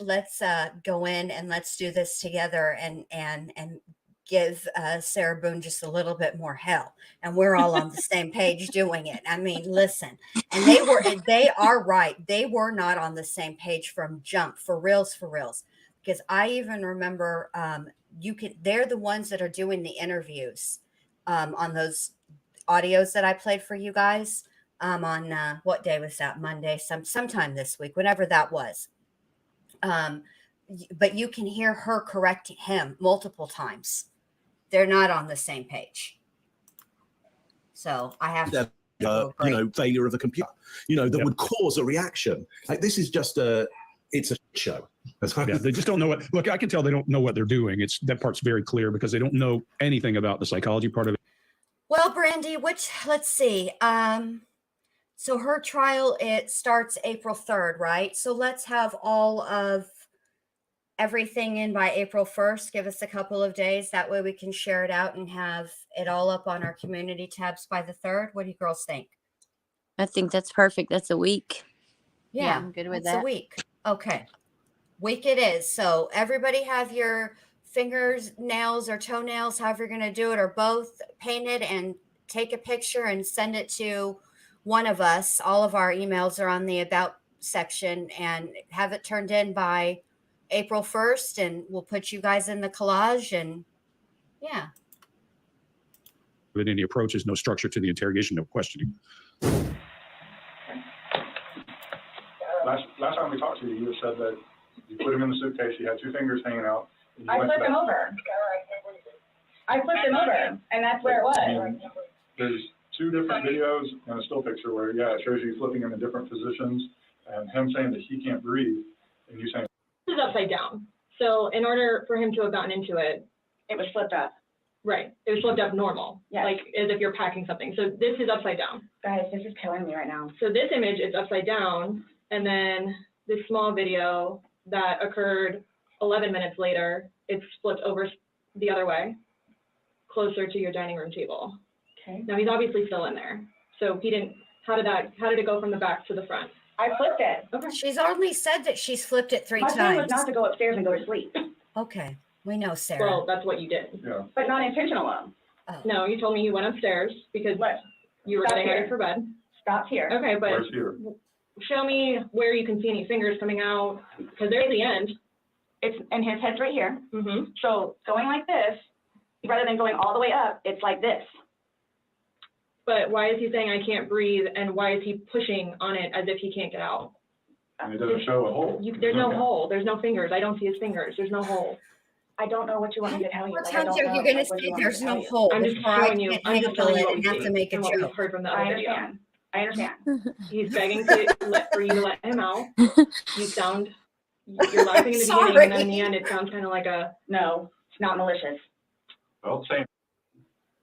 go in and let's do this together and give Sarah Boone just a little bit more hell, and we're all on the same page doing it. I mean, listen, and they are right. They were not on the same page from jump, for reals, because I even remember they're the ones that are doing the interviews on those audios that I played for you guys on what day was that? Monday, sometime this week, whenever that was. But you can hear her correcting him multiple times. They're not on the same page. So I have to failure of a computer, that would cause a reaction. Like, this is just it's a show. Yeah, they just don't know what. Look, I can tell they don't know what they're doing. That part's very clear because they don't know anything about the psychology part of it. Well, Brandy, let's see. So her trial, it starts April 3rd, right? So let's have all of everything in by April 1st. Give us a couple of days. That way we can share it out and have it all up on our community tabs by the 3rd. What do you girls think? I think that's perfect. That's a week. Yeah, I'm good with it's that. a week. Okay. Week it is. So everybody have your fingers, nails, or toenails, however you're going to do it, or both, painted, and take a picture and send it to one of us. All of our emails are on the About section, and have it turned in by April 1st, and we'll put you guys in the collage. And yeah. With any approaches, no structure to the interrogation, no questioning. Last time we talked to you, you said that you put him in the suitcase, he had two fingers hanging out. and you I went flipped to him that- over. I flipped him over, and that's where it was. There's two different videos and a still picture where, yeah, it shows you flipping into different positions and him saying that he can't breathe and you saying. This is upside down. So in order for him to have gotten into it, It was flipped up. right, it was flipped up normal, Yes. like as if you're packing something. So this is upside down. Guys, this is killing me right now. So this image is upside down, and then this small video that occurred 11 minutes later, it's flipped over the other way, closer to your dining room table. Okay. Now he's obviously still in there. So he didn't, how did it go from the back to the front? I flipped it. Okay. She's only said that she's flipped it 3 My plan was times. not to go upstairs and go to sleep, Okay, we know, Sarah. Well, that's what you did. Yeah. but not intentional. Oh. No, you told me you went upstairs because What? you were Stop getting ready here. for bed. Stopped here. Okay, but Where's here? show me where you can see any fingers coming out, because they're at the end. It's, and his head's right here. Mm-hmm. So going like this, rather than going all the way up, it's like this. But why is he saying I can't breathe, and why is he pushing on it as if he can't get out? And it doesn't show a hole. There's no hole. There's no fingers. I don't see his fingers. There's no hole. I don't know what you want me to tell you. What Like, I times don't are you know, gonna like, what say you want me there's to no tell you. hole I'm just before I showing you. can't I'm just handle telling you it what and we have see to make a and what we've joke? heard from the I other video. understand. I understand. He's begging for you to let him out. You sound, you're laughing in the beginning, Sorry. and then in the end, it sounds kind of like a. No, it's not malicious. Well, same.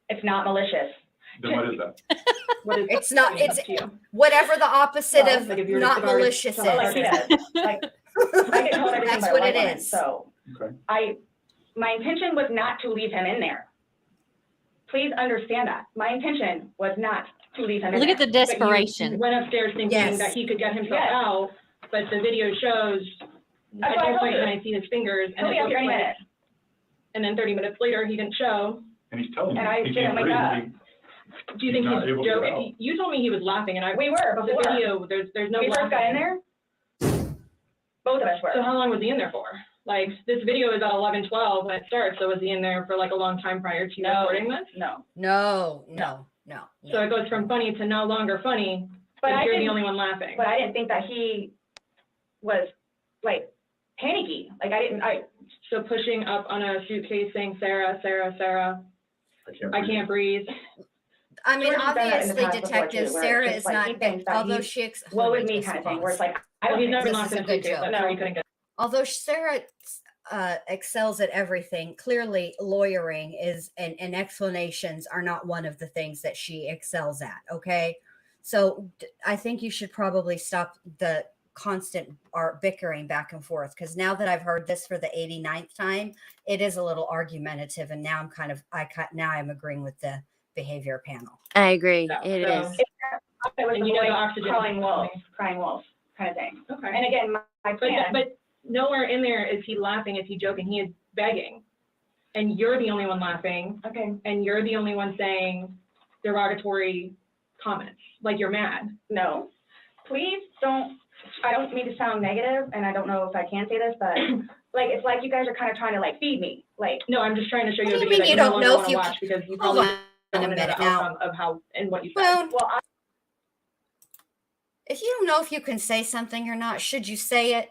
It's not malicious. Then what is that? What is? It's not, up it's to you. whatever the opposite Well, of like if you were not to start- malicious start Like he is. does. Like, I get told everything That's by a what white it woman, is. so Okay. my intention was not to leave him in there. Please understand that. My intention was not to leave him in Look there. at the But you desperation. went upstairs thinking Yes. that he could get himself Yes. out, but the video shows That's at what I no told point you. can I see his fingers, and He'll it be up looks here any like, minute. and then 30 minutes later, he didn't show. And he's telling you. And I he didn't can't wake breathe. up. Do you He's think not he's able to get out. joking? You told me he was laughing, and We were the before. video, there's no When we first got in laughing. there, both of us were. So how long was he in there for? Like, this video is at 11:12 when it starts, so was he in there for like a long time prior to you No. recording this? No. No. So it goes from funny to no longer funny, But and I you're the didn't- only one laughing. But I didn't think that he was like panicky. Like So pushing up on a suitcase saying, Sarah, Sarah, Sarah, I I can't breathe. I mean, George has done that in the obviously, past before, Detective too, where it's Sarah just is like he not, thinks that although he's she, woe is let me just kind of thing, where it's pause. like, I Well, don't he's think never this locked is in a a good suitcase, joke. that's why he couldn't get. Although Sarah excels at everything, clearly lawyering is and explanations are not one of the things that she excels at. Okay, so I think you should probably stop the constant bickering back and forth, because now that I've heard this for the 89th time, it is a little argumentative, and now I'm agreeing with the behavior panel. I agree. Yeah, It so- is. it was And the you know boy the oxygen crying wolf coming. kind of thing. Okay. And again, my plan. But nowhere in there is he laughing, is he joking, he is begging. And you're the only one laughing, Okay, and you're the only one saying derogatory comments, like you're mad. no, please don't, I don't mean to sound negative, and I don't know if I can say this, but like, it's like you guys are kind of trying to like feed me, like, No, I'm just trying to show you What a do you video mean that you no don't longer know want if to you watch because you Hold probably on don't a want to know minute the now. outcome of how and what you said. Boone, well, if you don't know if you can say something or not, should you say it?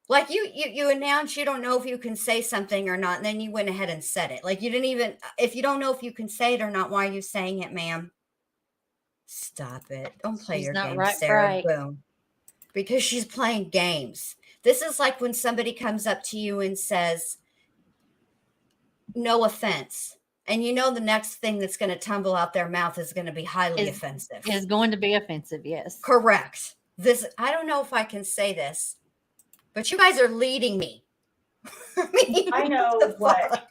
Like you announced you don't know if you can say something or not, and then you went ahead and said it. Like you didn't even, if you don't know if you can say it or not, why are you saying it, ma'am? Stop it. Don't play She's your not games, right, Sarah right. Boone. Because she's playing games. This is like when somebody comes up to you and says, no offense. And you know the next thing that's going to tumble out their mouth is going to be highly offensive. Is going to be offensive, yes. Correct. I don't know if I can say this, but you guys are leading me. I know what.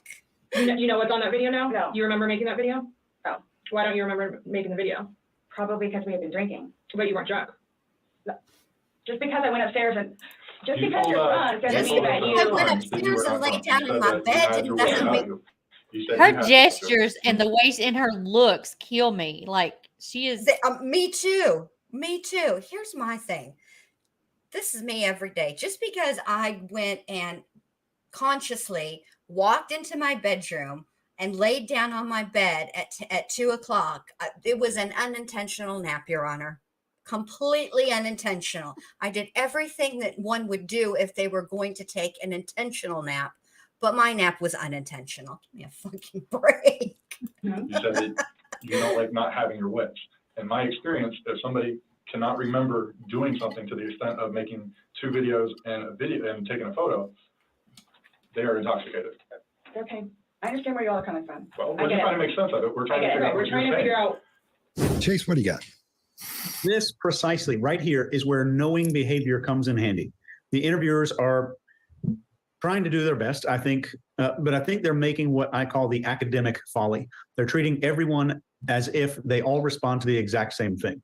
You know what's on that video now? No. You remember making that video? No. Why don't you remember making the video? Probably because we had been drinking. But you weren't drunk. Just because I went upstairs and, just You because told you're us- drunk doesn't you mean told that us you. I went that you upstairs were and not laid drunk. down You in said my that you bed, had and your that's way what out. we- You said you Her had to go. gestures and the way in her looks kill me. Like she is. Me too. Me too. Here's my thing. This is me every day. Just because I went and consciously walked into my bedroom and laid down on my bed at 2:00, it was an unintentional nap, Your Honor. Completely unintentional. I did everything that one would do if they were going to take an intentional nap, but my nap was unintentional. Give me a fucking break. You said that you don't like not having your wits. In my experience, if somebody cannot remember doing something to the extent of making 2 videos and a video and taking a photo, they are intoxicated. Okay, I understand where you all are coming from. Well, we're just trying to make sense of it. We're trying to figure out what you're saying. out. Chase, what do you got? This precisely right here is where knowing behavior comes in handy. The interviewers are trying to do their best, I think, but I think they're making what I call the academic folly. They're treating everyone as if they all respond to the exact same thing.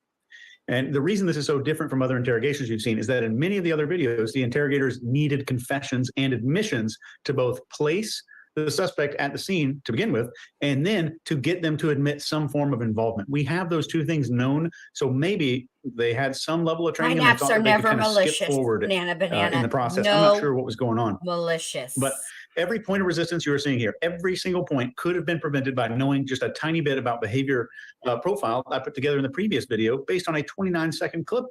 And the reason this is so different from other interrogations you've seen is that in many of the other videos, the interrogators needed confessions and admissions to both place the suspect at the scene to begin with, and then to get them to admit some form of involvement. We have those 2 things known, so maybe they had some level of training. Pineapples are never malicious, skip forward banana in the process. No, I'm not sure what was going on. Malicious. But every point of resistance you are seeing here, every single point could have been prevented by knowing just a tiny bit about behavior profile I put together in the previous video based on a 29-second clip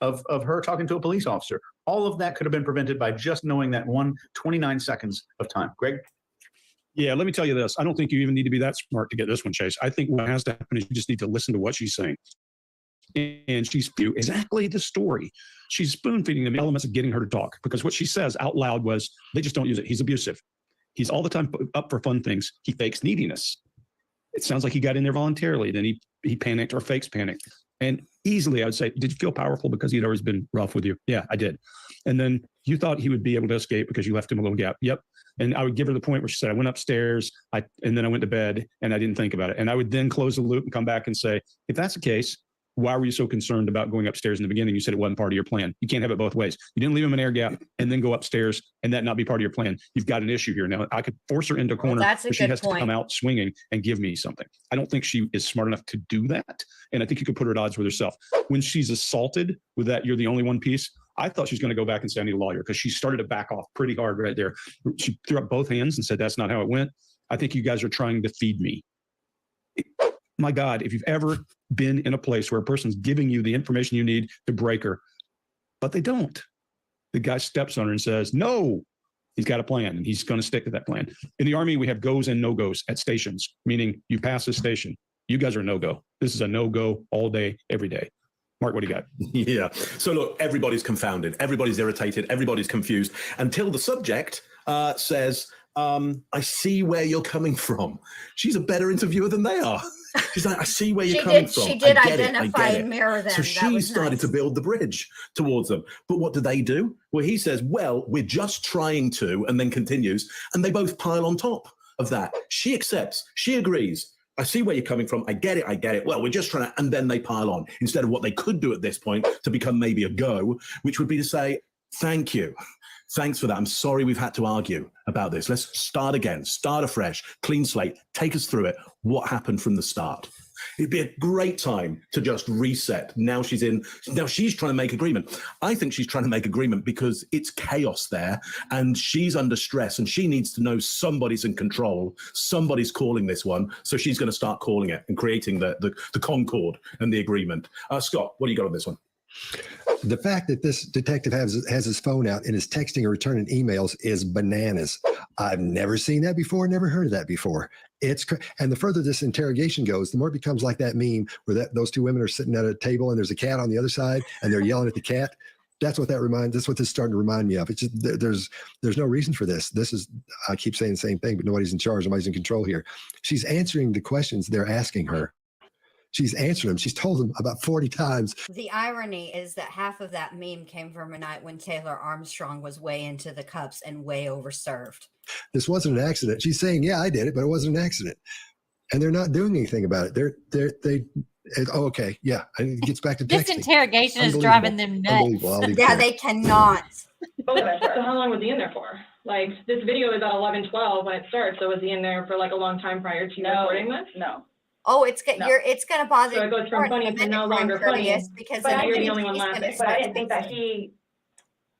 of her talking to a police officer. All of that could have been prevented by just knowing that 29 seconds of time. Greg? Yeah, let me tell you this. I don't think you even need to be that smart to get this one, Chase. I think what has to happen is you just need to listen to what she's saying. And she's exactly the story. She's spoon feeding them elements of getting her to talk, because what she says out loud was, they just don't use it. He's abusive. He's all the time up for fun things. He fakes neediness. It sounds like he got in there voluntarily. Then he panicked or fakes panic. And easily I would say, did you feel powerful because he'd always been rough with you? Yeah, I did. And then you thought he would be able to escape because you left him a little gap. Yep. And I would give her the point where she said, I went upstairs, and then I went to bed and I didn't think about it. And I would then close the loop and come back and say, if that's the case, why were you so concerned about going upstairs in the beginning? You said it wasn't part of your plan. You can't have it both ways. You didn't leave him an air gap and then go upstairs and that not be part of your plan. You've got an issue here. Now, I could force her into a corner, but she has to come out swinging and give me something. I don't think she is smart enough to do that. And I think you could put her at odds with herself. When she's assaulted with that, you're the only one piece, I thought she was going to go back and say, I need a lawyer, because she started to back off pretty hard right there. She threw up both hands and said, that's not how it went. I think you guys are trying to feed me. My God, if you've ever been in a place where a person's giving you the information you need to break her, but they don't. The guy steps on her and says, no, he's got a plan and he's going to stick to that plan. In the Army, we have goes and no-goes at stations, meaning you pass a station. You guys are no-go. This is a no-go all day, every day. Mark, what do you got? Yeah. So look, everybody's confounded. Everybody's irritated. Everybody's confused until the subject says, I see where you're coming from. She's a better interviewer than they are. She's like, I see where you're coming from. She did identify and mirror them. So she started to build the bridge towards them. But what do? Well, he says, well, we're just trying to, and then continues, and they both pile on top of that. She accepts. She agrees. I see where you're coming from. I get it. Well, we're just trying to, and then they pile on instead of what they could do at this point to become maybe a go, which would be to say, thank you. Thanks for that. I'm sorry we've had to argue about this. Let's start again, start afresh, clean slate, take us through it. What happened from the start? It'd be a great time to just reset. Now she's trying to make agreement. I think she's trying to make agreement because it's chaos there and she's under stress and she needs to know somebody's in control. Somebody's calling this one. So she's going to start calling it and creating the concord and the agreement. Scott, what do you got on this one? The fact that this detective has his phone out and is texting or returning emails is bananas. I've never seen that before, never heard of that before. And the further this interrogation goes, the more it becomes like that meme where those two women are sitting at a table and there's a cat on the other side and they're yelling at the cat. That's what that's what this is starting to remind me of. It's just, there's no reason for this. I keep saying the same thing, but nobody's in charge, nobody's in control here. She's answering the questions they're asking her. She's answered them. She's told them about 40 times. The irony is that half of that meme came from a night when Taylor Armstrong was way into the cups and way overserved. This wasn't an accident. She's saying, yeah, I did it, but it wasn't an accident. And they're not doing anything about it. Okay. Yeah. And it gets back to texting. This interrogation is driving them nuts. Yeah, they cannot. Both of us. So how long was he in there for? Like, this video is at 11:12 when it starts. So was he in there for like a long time prior to recording this? No. Oh, it's going to bother you. So it goes from funny to no longer funny. Because but you're the only one laughing. But I didn't think that he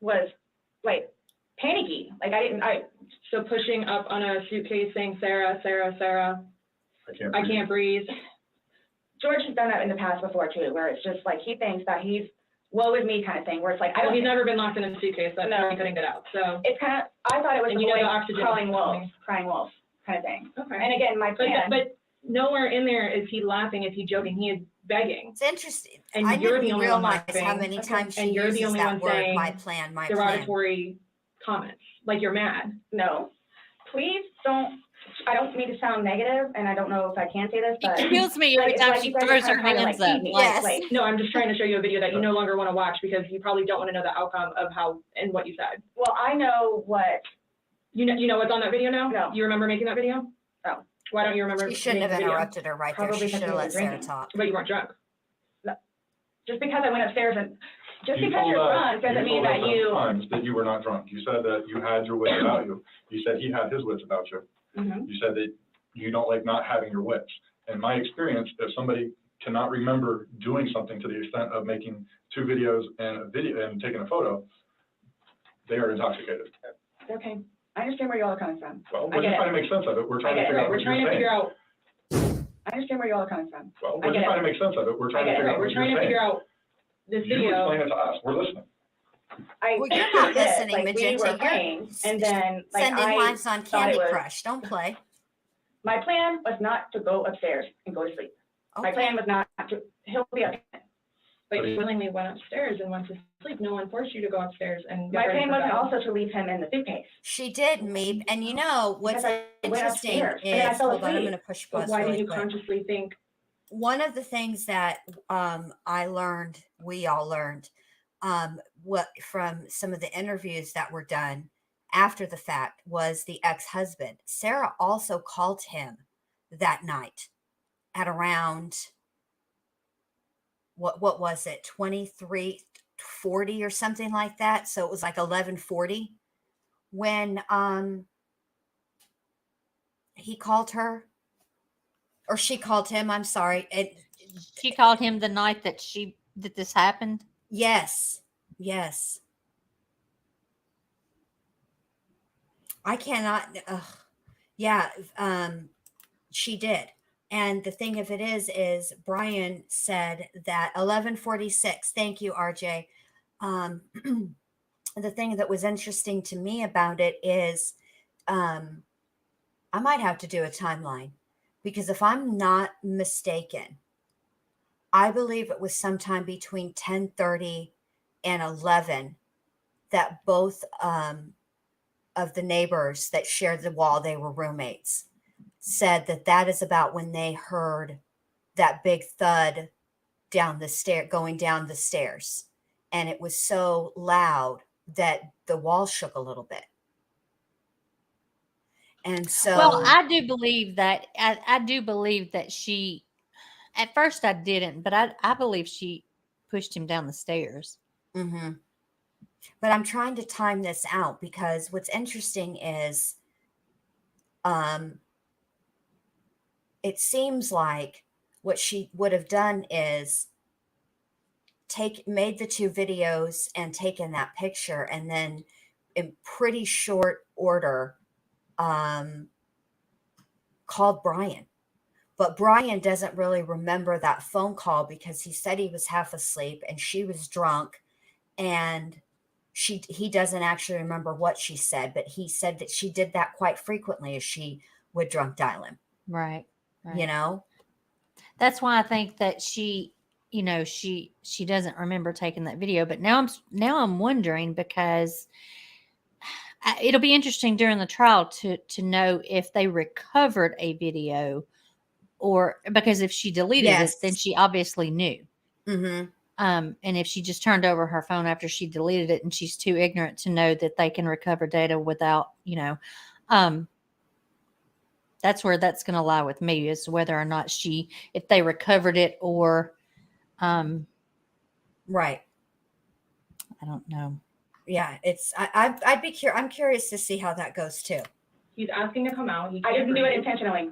was like panicky. Like So pushing up on a suitcase saying, Sarah, I can't breathe. George has done that in the past before too, where it's just like he thinks that he's woe is me kind of thing, where it's like he's never been locked in a suitcase. That's why he couldn't get out. So it's kind of, I thought it was the boy crying wolf kind of thing. Okay. And again, my plan. But nowhere in there is he laughing, is he joking, he is begging. It's interesting. And I you're the didn't only one realize laughing. how many times she and you're the uses only that one word, saying my plan, my plan. derogatory comments, like you're mad. No, please don't. I don't mean to sound negative, and I don't know if I can say this, but It kills me every it's time like she you guys are throws her trying to, hands like, up. feed me. Yes. Like, No, I'm just trying to show you a video that you no longer want to watch because you probably don't want to know the outcome of how and what you said. well, I know what. You know what's on that video now? No. You remember making that video? No. Why don't you remember? She shouldn't have making the video? interrupted her right there. Probably She because should have we were let Sarah drinking. talk. But you weren't drunk. Just because I went upstairs and just You because told you're us- drunk doesn't mean told us that several you. times that you were not drunk. You said that you had your wits about you. You said he had his wits about you. Mhm. You said that you don't like not having your wits. In my experience, if somebody cannot remember doing something to the extent of making 2 videos and a video and taking a photo, they are intoxicated. Okay, I understand where you all are coming from. Well, I we're get just it. trying to make sense of it. We're trying to I get it. figure out We're what trying you're to saying. figure out. I understand where you all are coming from. Well, I we're get just it. trying to make sense of it. We're trying I to get it. figure out We're what trying you're to saying. figure out this You video. explain it to us. We're listening. Well, you're not listening, like, we Magenta. were You're playing, and then like Sending I lives on thought it Candy was- Crush. Don't play. My plan was not to go upstairs and go to sleep. My Okay. plan was not to. He'll be okay. But you willingly went upstairs and went to sleep. No one forced you to go upstairs and. My get ready plan for wasn't bed. also to leave him in the suitcase. She did, Meep. And you know what's Because I went interesting upstairs, and then I is, fell hold on, I'm asleep. going to push But pause why really did you quick. consciously think? One of the things that I learned, we all learned, what from some of the interviews that were done after the fact was the ex-husband. Sarah also called him that night at around what was it, 23:40 or something like that. So it was like 11:40 when he called her, or she called him, I'm sorry. She called him the night that this happened. Yes. Yes. I cannot. Yeah. She did. And the thing of it is Brian said that 11:46. Thank you, RJ. The thing that was interesting to me about it is, I might have to do a timeline, because if I'm not mistaken, I believe it was sometime between 10:30 and 11 that both of the neighbors that shared the wall, they were roommates, said that is about when they heard that big thud down the stair, going down the stairs. And it was so loud that the wall shook a little bit. And so, Well, I do believe that. I do believe that she. At first, I didn't, but I believe she pushed him down the stairs. mm-hmm. But I'm trying to time this out, because what's interesting is, it seems like what she would have done is made the 2 videos and taken that picture, and then in pretty short order called Brian. But Brian doesn't really remember that phone call, because he said he was half asleep and she was drunk, and he doesn't actually remember what she said, but he said that she did that quite frequently as she would drunk dial him. Right. You know? That's why I think that she doesn't remember taking that video. But now I'm wondering, because it'll be interesting during the trial to know if they recovered a video, or because if she deleted it, then she obviously knew. Mm-hmm. And if she just turned over her phone after she deleted it, and she's too ignorant to know that they can recover data without, that's where that's going to lie with me, is whether or not if they recovered it, or, right. I don't know. Yeah, I'd be curious. I'm curious to see how that goes too. He's asking to come out. I didn't do it intentionally.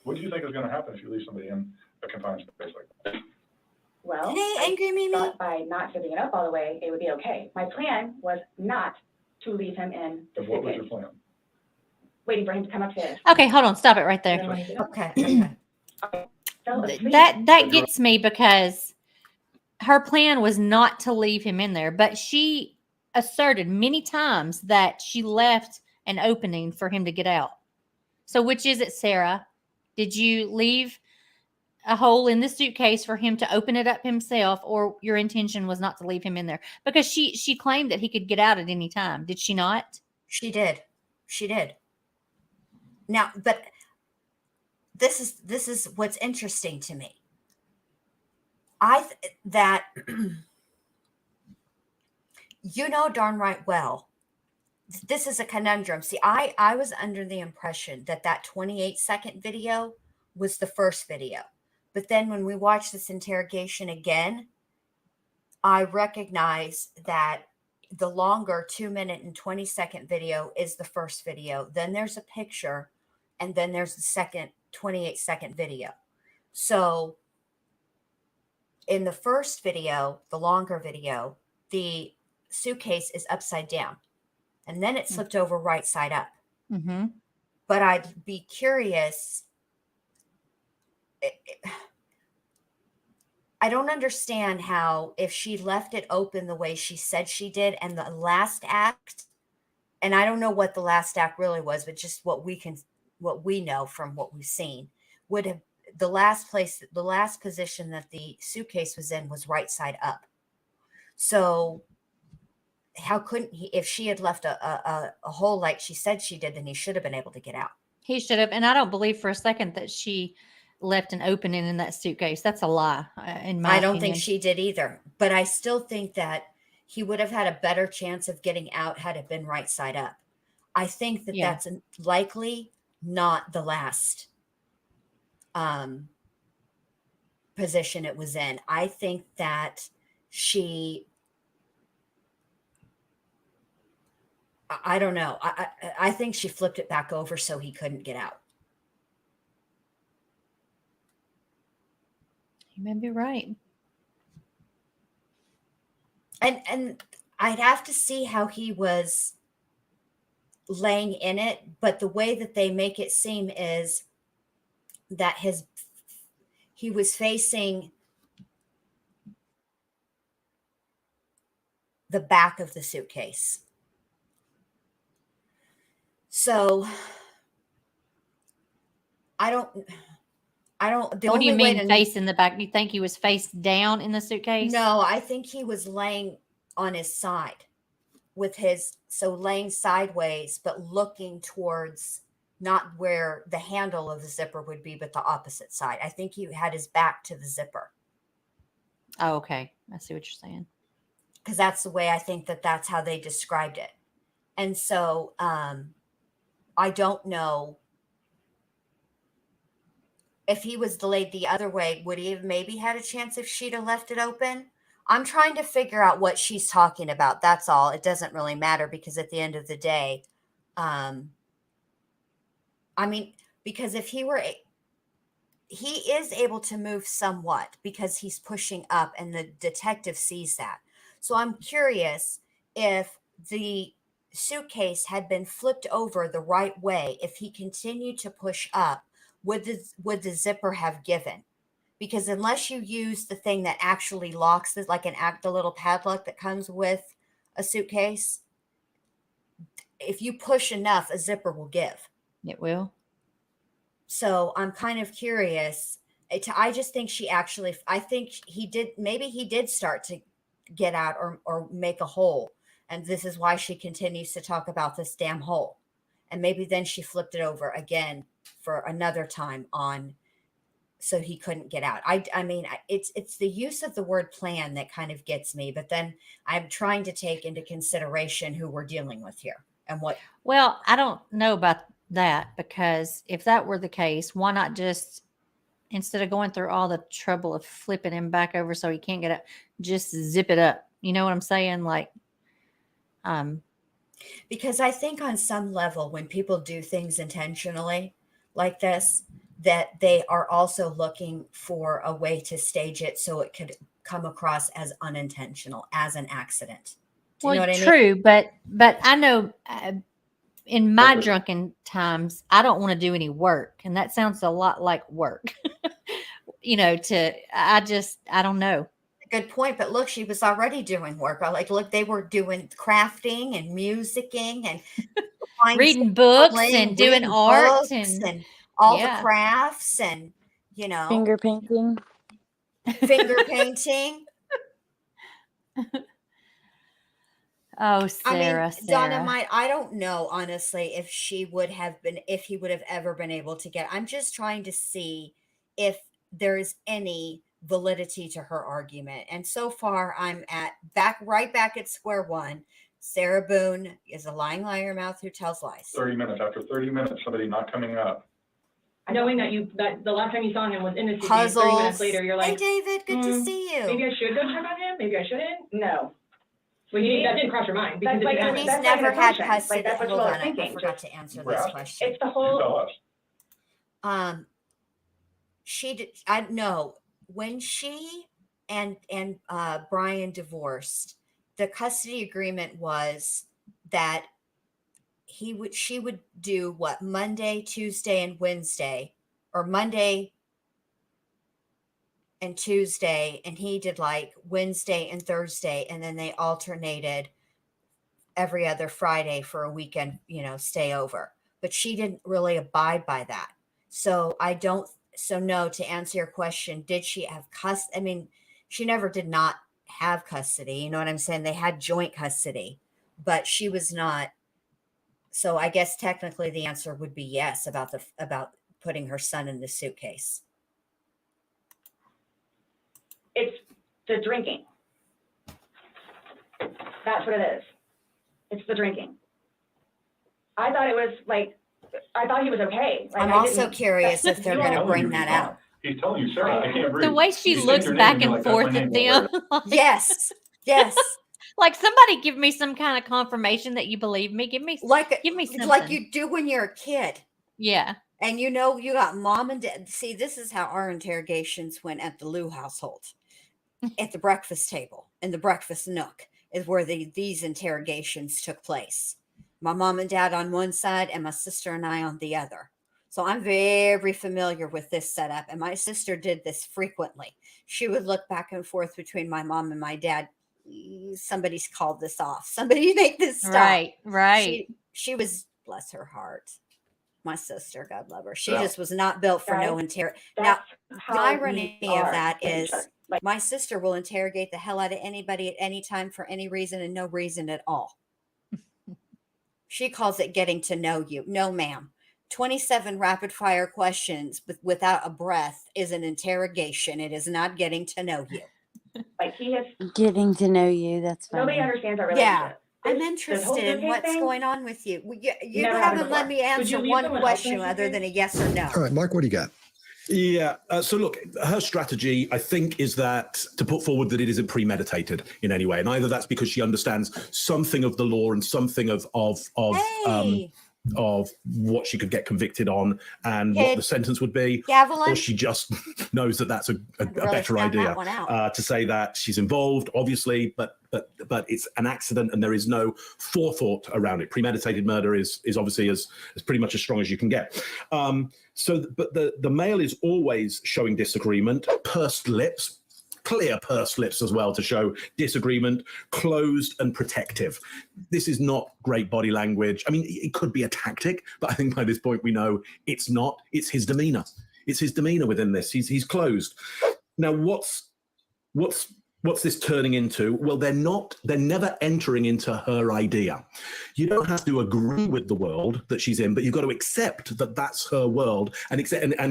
What do you think is going to happen if you leave somebody in a confined space like that? Well, hey, Angry Mimi, thought by not zipping it up all the way, it would be okay. My plan was not to leave him in the What was suitcase. your plan? Waiting for him to come upstairs. Okay, hold on. Stop it right there. Okay. Fell asleep. That gets me, because her plan was not to leave him in there, but she asserted many times that she left an opening for him to get out. So which is it, Sarah? Did you leave a hole in the suitcase for him to open it up himself, or your intention was not to leave him in there? Because she claimed that he could get out at any time. Did she not? She did. She did. Now, but this is what's interesting to me. That you know darn right well, this is a conundrum. See, I was under the impression that 28-second video was the first video. But then when we watch this interrogation again, I recognize that the longer 2-minute and 20-second video is the first video. Then there's a picture, and then there's the second 28-second video. So in the first video, the longer video, the suitcase is upside down, and then it's flipped over right side up. Mm-hmm. But I'd be curious. I don't understand how, if she left it open the way she said she did, and the last act, and I don't know what the last act really was, but just what we know from what we've seen, would have the last position that the suitcase was in was right side up. So how couldn't he, if she had left a hole like she said she did, then he should have been able to get out. He should have. And I don't believe for a second that she left an opening in that suitcase. That's a lie, in my I don't opinion. think she did either. But I still think that he would have had a better chance of getting out had it been right side up. I think that that's likely not the last position it was in. I think that I don't know. I think she flipped it back over so he couldn't get out. You may be right. And I'd have to see how he was laying in it, but the way that they make it seem is that he was facing the back of the suitcase. So I don't. What do you mean face in the back? You think he was face down in the suitcase? No, I think he was laying on his side laying sideways, but looking towards not where the handle of the zipper would be, but the opposite side. I think he had his back to the zipper. Oh, okay. I see what you're saying. Because that's the way I think that's how they described it. And so I don't know if he was delayed the other way, would he have maybe had a chance if she'd have left it open? I'm trying to figure out what she's talking about. That's all. It doesn't really matter because at the end of the day, because if he is able to move somewhat because he's pushing up and the detective sees that. So I'm curious if the suitcase had been flipped over the right way, if he continued to push up, would the zipper have given? Because unless you use the thing that actually locks it, like the little padlock that comes with a suitcase, if you push enough, a zipper will give. It will. So I'm kind of curious. I just think I think maybe he did start to get out or make a hole. And this is why she continues to talk about this damn hole. And maybe then she flipped it over again for another time so he couldn't get out. I mean, it's the use of the word plan that kind of gets me, but then I'm trying to take into consideration who we're dealing with here and what. Well, I don't know about that, because if that were the case, why not just, instead of going through all the trouble of flipping him back over so he can't get up, just zip it up. You know what I'm saying? Like, because I think on some level, when people do things intentionally like this, that they are also looking for a way to stage it so it could come across as unintentional, as an accident. Do you know what I mean? True, but I know in my drunken times, I don't want to do any work, and that sounds a lot like work. I don't know. Good point. But look, she was already doing work. Look, they were doing crafting and musicking and reading books and doing art and all Yeah. the crafts and, you know, Finger painting. finger painting. Oh, Sarah, Sarah. Dynamite, I don't know, honestly, if he would have ever been able to get. I'm just trying to see if there's any validity to her argument. And so far, I'm right back at square one. Sarah Boone is a lying liar mouth who tells lies. 30 minutes. After 30 minutes, somebody not coming up. Knowing that the last time you saw him was in the city, and 30 Puzzles. minutes later, you're like, Hey, David, good to see you. maybe I should go check on him. Maybe I shouldn't. No. Well, that didn't cross your mind because That's like- it happened. He's That's never like an had assumption. custody. Like, that's what Hold you were on, I thinking. forgot to answer We're this asking. question. It's the You whole. tell us. She did. I know when she and Brian divorced, the custody agreement was that she would do what, Monday, Tuesday, and Wednesday, or Monday and Tuesday, and he did like Wednesday and Thursday, and then they alternated every other Friday for a weekend, stay over. But she didn't really abide by that. So no, to answer your question, did she have custody? I mean, she never did not have custody. You know what I'm saying? They had joint custody, but she was not. So I guess technically the answer would be yes about putting her son in the suitcase. It's the drinking. That's what it is. It's the drinking. I thought he was okay. Like, I'm also curious if they're going to bring that out. He's telling you, Sarah, I can't breathe. The way she You say looks your name back and you're and like, forth "That's my at name, them. don't worry." Yes. Yes. Like, somebody give me some kind of confirmation that you believe me. Give me something. Like you do when you're a kid. Yeah. And you got mom and dad. See, this is how our interrogations went at the Lou household. At the breakfast table, in the breakfast nook, is where these interrogations took place. My mom and dad on one side and my sister and I on the other. So I'm very familiar with this setup. And my sister did this frequently. She would look back and forth between my mom and my dad. Somebody's called this off. Somebody make this stop. Right. She was, bless her heart, my sister, God love her. She Yeah. just was not built for no interrogation. Now, the irony of that is my sister will interrogate the hell out of anybody at any time for any reason and no reason at all. She calls it getting to know you. No, ma'am. 27 rapid fire questions without a breath is an interrogation. It is not getting to know you. Like he has Getting to know you. That's funny. nobody understands our relationship. Yeah. I'm This whole interested in suitcase what's thing, going on with you. You never happened haven't let before. me Would you answer leave one someone else in question the other than a yes or no. All right, Mark, what do you got? Yeah. So look, her strategy, I think, is that to put forward that it isn't premeditated in any way, and either that's because she understands something of the law and something of what she could get convicted on and what the sentence would be, Gavilan? or she just knows that that's a really better found that idea one out. to say that she's involved, obviously, but it's an accident and there is no forethought around it. Premeditated murder is obviously as pretty much as strong as you can get. But the male is always showing disagreement, pursed lips, clear pursed lips as well to show disagreement, closed and protective. This is not great body language. I mean, it could be a tactic, but I think by this point we know it's not. It's his demeanor. It's his demeanor within this. He's closed. Now, what's this turning into? Well, they're never entering into her idea. You don't have to agree with the world that she's in, but you've got to accept that that's her world. And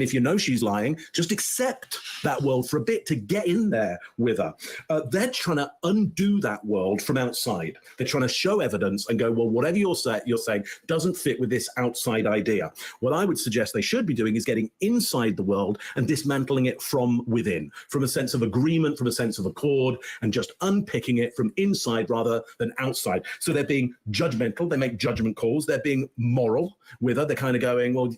if you know she's lying, just accept that world for a bit to get in there with her. They're trying to undo that world from outside. They're trying to show evidence and go, well, whatever you're saying doesn't fit with this outside idea. What I would suggest they should be doing is getting inside the world and dismantling it from within, from a sense of agreement, from a sense of accord, and just unpicking it from inside rather than outside. So they're being judgmental. They make judgment calls. They're being moral with her. They're kind of going, well,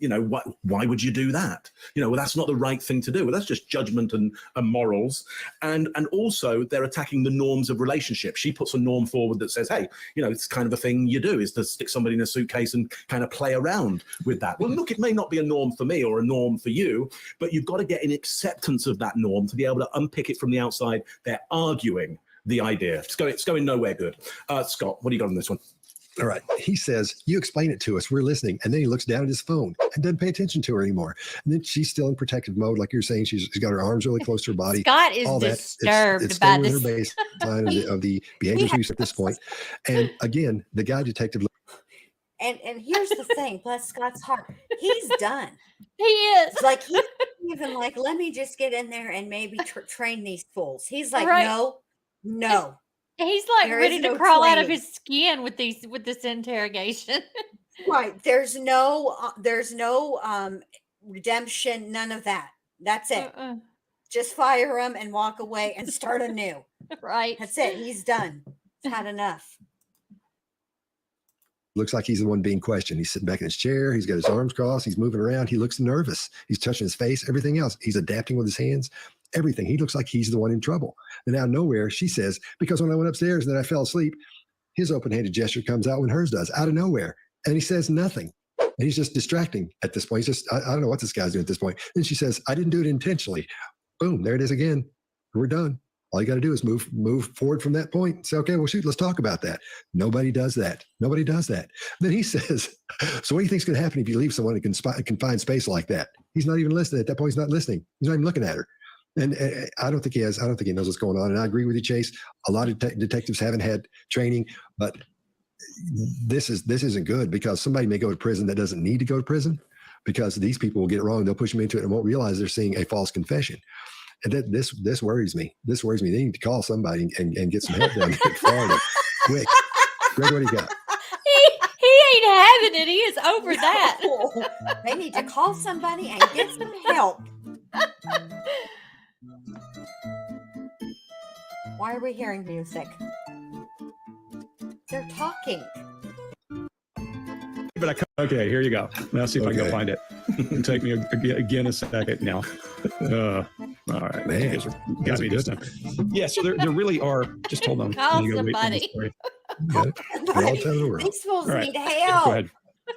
why would you do that? Well, that's not the right thing to do. Well, that's just judgment and morals. And also they're attacking the norms of relationship. She puts a norm forward that says, hey, it's kind of a thing you do is to stick somebody in a suitcase and kind of play around with that. Well, look, it may not be a norm for me or a norm for you, but you've got to get an acceptance of that norm to be able to unpick it from the outside. They're arguing the idea. It's going nowhere good. Scott, what do you got on this one? All right. He says, you explain it to us. We're listening. And then he looks down at his phone and doesn't pay attention to her anymore. And then she's still in protective mode. Like you're saying, she's got her arms really close to her body. Scott is all that. disturbed it's by staying with this. her baseline of the behaviors we use at this point. And again, the guy detective. And here's the thing, bless Scott's heart, he's done. He is. It's like he's even like, let me just get in there and maybe train these fools. He's like, Right. no. He's like There ready is to no crawl out of training. his skin with this interrogation. Right. There's no redemption, none of that. That's it. Just fire him and walk away and start anew. Right. That's it. He's done. He's had enough. Looks like he's the one being questioned. He's sitting back in his chair. He's got his arms crossed. He's moving around. He looks nervous. He's touching his face, everything else. He's adapting with his hands, everything. He looks like he's the one in trouble. And out of nowhere, she says, because when I went upstairs and then I fell asleep, his open-handed gesture comes out when hers does, out of nowhere. And he says nothing. And he's just distracting at this point. He's just, I don't know what this guy's doing at this point. Then she says, I didn't do it intentionally. Boom, there it is again. We're done. All you got to do is move forward from that point. Say, okay, well, shoot, let's talk about that. Nobody does that. Nobody does that. Then he says, so what do you think is going to happen if you leave someone in a confined space like that? He's not even listening. At that point, he's not listening. He's not even looking at her. And I don't think he has. I don't think he knows what's going on. And I agree with you, Chase. A lot of detectives haven't had training, but this isn't good because somebody may go to prison that doesn't need to go to prison because these people will get it wrong. They'll push them into it and won't realize they're seeing a false confession. And this worries me. This worries me. They need to call somebody and get some help down there in Florida. Quick. Greg, what do you got? He ain't having it. He is over that. They need to call somebody and get some help. Why are we hearing music? They're talking. But okay, here you go. Now see if I can go find it. It'll take me again a second now. All right, man, you guys got me this time. Yeah, so there really are. Just hold on. Call You gotta wait for somebody. the story. Got it. We're all telling the world. These fools All right. need Go help.